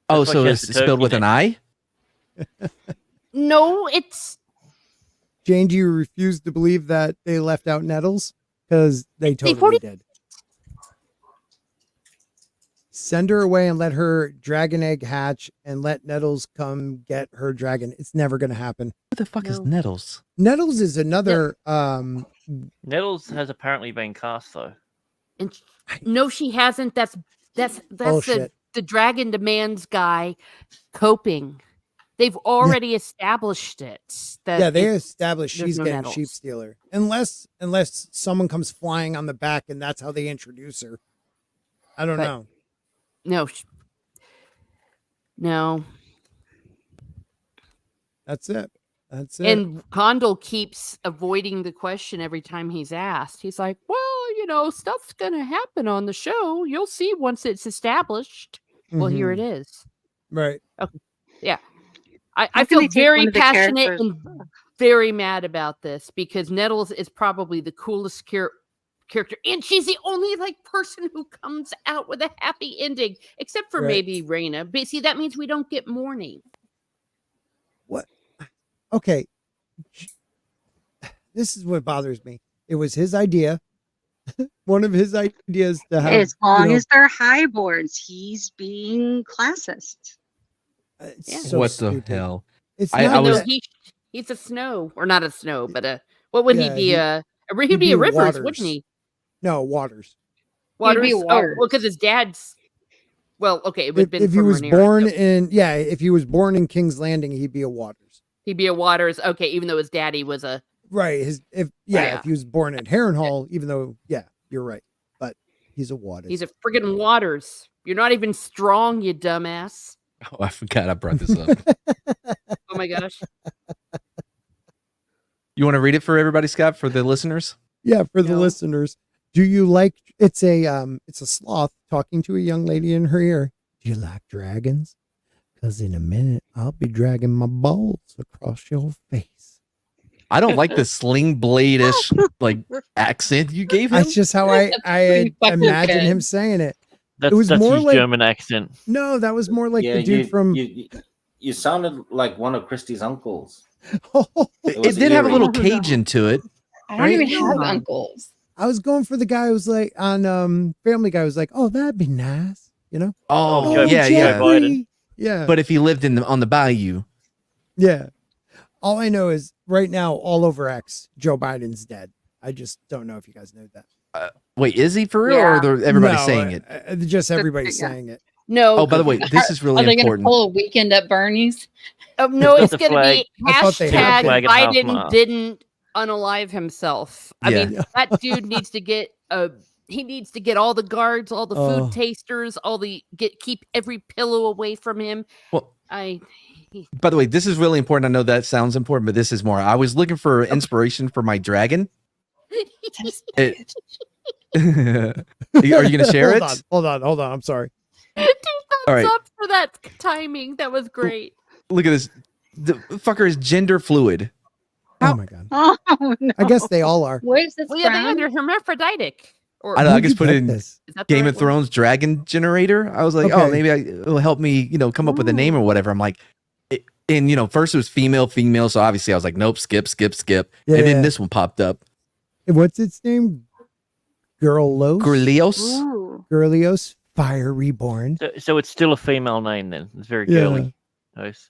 Oh, That's why so she it's has the spelled with turkey an I? No, it's Jane, do you refuse to believe that they left out Nettles? Because they totally 40 did. Send her away and let her dragon egg hatch and let Nettles come get her dragon. It's never going to happen. What the fuck is No. Nettles? Nettles is another Nettles has apparently been cast though. and no, she hasn't. That's Bullshit. the Dragon Demands guy coping. They've already established it. That yeah, they it's- established there's she's no getting Nettles. sheep stealer. Unless someone comes flying on the back and that's how they introduce her. I don't But- know. No, no. That's it. That's it. And Condal keeps avoiding the question every time he's asked. He's like, well, stuff's going to happen on the show. You'll see once it's established. Well, here it Mhm. is. Right. Yeah. How I can feel they take very one of the passionate characters- and very mad about this because Nettles is probably the coolest character. And she's the only person who comes out with a happy ending, except for Right. maybe Rhaena. But see, that means we don't get mourning. What? Okay. This is what bothers me. It was his idea. One of his ideas to have. As long as they're high boards, he's being classist. It's Yeah. so what stupid. the hell? It's I not No, was- he's a snow, or not a snow, but what would Yeah, he be? he'd He'd be be a Rivers, Waters. wouldn't he? no Waters. Waters. be Oh, well, Waters. because his dad's. Well, okay, it would have been If he from was Rhaenyra, born so if he was born in King's Landing, he'd be a Waters. he'd be a Waters. Okay, even though his daddy was a. Right. Yeah. If he was born at Harrenhal, even though you're right. But he's a Waters. He's a friggin' Waters. You're not even strong, you dumbass. Oh, I forgot I brought this up. Oh my gosh. You want to read it for everybody, Scott, for the listeners? Yeah, for the No. listeners. Do you like it's a sloth talking to a young lady in her ear. Do you like dragons? Because in a minute I'll be dragging my balls across your face. I don't like the sling blade-ish accent you gave him. That's just how I pretty fucking imagine good. him saying it. That's, was that's more his like- German accent. No, that was more like yeah, the dude from you sounded like one of Christie's uncles. It was did have a eerie. little Cajun to it. I don't Right? even have Yeah. uncles. I was going for the guy who was like on Family Guy was like, oh, that'd be nice, Oh, Joe- yeah, Joe yeah. Biden. Yeah. But if he lived on the bayou, Yeah. All I know is right now, all over X, Joe Biden's dead. I just don't know if you guys know that. wait, is he for real, Yeah. or everybody's No, saying it? Just everybody's Yeah. saying it. No. Oh, by the way, this is Are really they going to important. pull a weekend at Bernie's? No, it's The going to flag. be I thought they had hashtag flag at half Biden mile. didn't unalive himself. I Yeah. mean, that dude needs to get he needs to get all the guards, all the Oh. food tasters, keep every pillow away from him. Well, I by the way, this is really important. I know that sounds important, but this is more. I was looking for inspiration for my dragon. It- Are you going to share it? Hold on. I'm sorry. Two thumbs All right. up for that timing. That was great. Look at this. The fucker is gender fluid. Oh my god. Oh no! I guess they all are. Where's this Well, yeah, from? they're hermaphroditic. Or I know. I Where'd just you put get in this? is that the Game right of one? Thrones dragon generator. I was like, oh, Okay. maybe it'll help me, come up with a name or whatever. I'm like, first it was female. So obviously I was like, nope, skip. Yeah, And then yeah. this one popped up. What's its name? Girlos? Gurlios. Ooh. Girlios, Fire Reborn. So it's still a female name then. It's very Yeah. girly. Nice.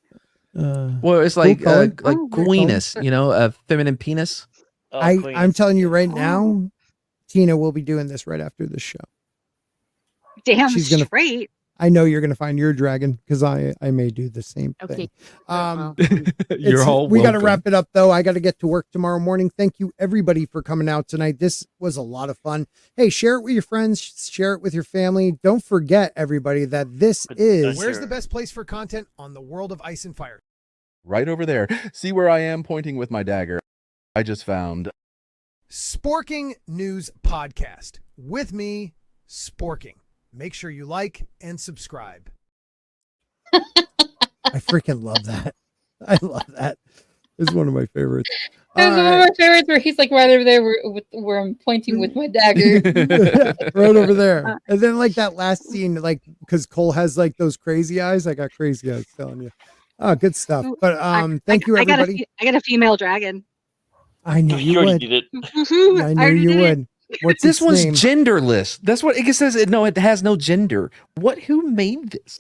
Well, it's like color. like Oh, very queenus, a feminine penis. Oh, I'm Queen. telling you right now, Tina will be doing this right after this show. Damn She's gonna- straight. I know you're going to find your dragon because I may do the same Okay. thing. Well, You're all we got to welcome. wrap it up though. I got to get to work tomorrow morning. Thank you everybody for coming out tonight. This was a lot of fun. Hey, share it with your friends, share it with your family. Don't forget everybody that this is Where's the best place for content on the world of Ice and Fire? Right over there. See where I am pointing with my dagger. I just found Sporking News Podcast with me, Sporking. Make sure you like and subscribe. I freaking love that. I love that. It's one of my favorites. That's All one of right. my favorites where he's like right over there where I'm pointing with my dagger. Right over there. And then like that last scene, like because Cole has like those crazy eyes. I got crazy eyes telling you. Oh, good stuff. But thank you everybody. I got a female dragon. I knew you already would. did it. I knew already you did it. would. What's this its one's name? genderless. That's what it says. No, it has no gender. Who made this?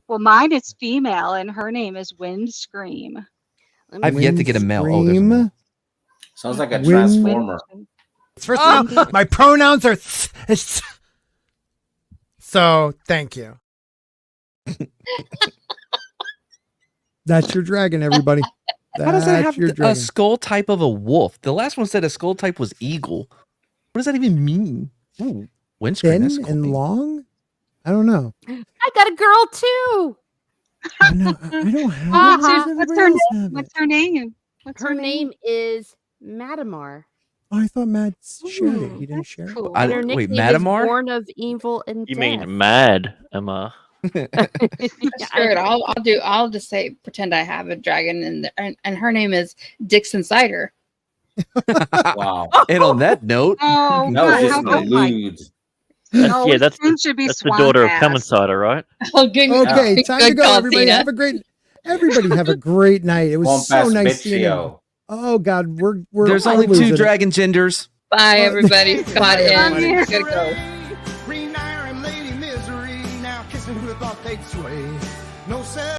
Well, mine is female, and her name is Wind Scream. I've yet to get a male. Oh, there's a male. Sounds like a Wind- transformer. First of all, my pronouns are so thank you. That's your dragon, everybody. How does that That's have your a dragon. skull type of a wolf? The last one said a skull type was eagle. What does that even mean? Ooh, windscreen. Thin That's cool. and long? I don't know. I got a girl too. I don't have Uh-huh. it. What's Everybody her else name? have it. What's her name? What's Her name is Madamar. Oh, I thought Matt shared it. Ooh, He didn't that's share it. cool. I- And her wait, nickname Madamar? is Born of Evil and You Death. mean mad, Emma? Screw it. I'll just say pretend I have a dragon and her name is Dixon Cider. Wow. And on that note, Oh, No, God, just how an oh my- allude. No, yeah, his that's name should be That's the daughter of Swampass. Common Cider, right? Oh, good. Okay, time to good go, call, everybody. Tina. Everybody have a great night. It was so Womp-ass nice seeing you. bitchio. Oh God, we're there's we're only losing two it. dragon genders. Bye, everybody. Got everybody. in. Gotta go. Green Iron Lady Misery, now kissing who thought they'd sway. No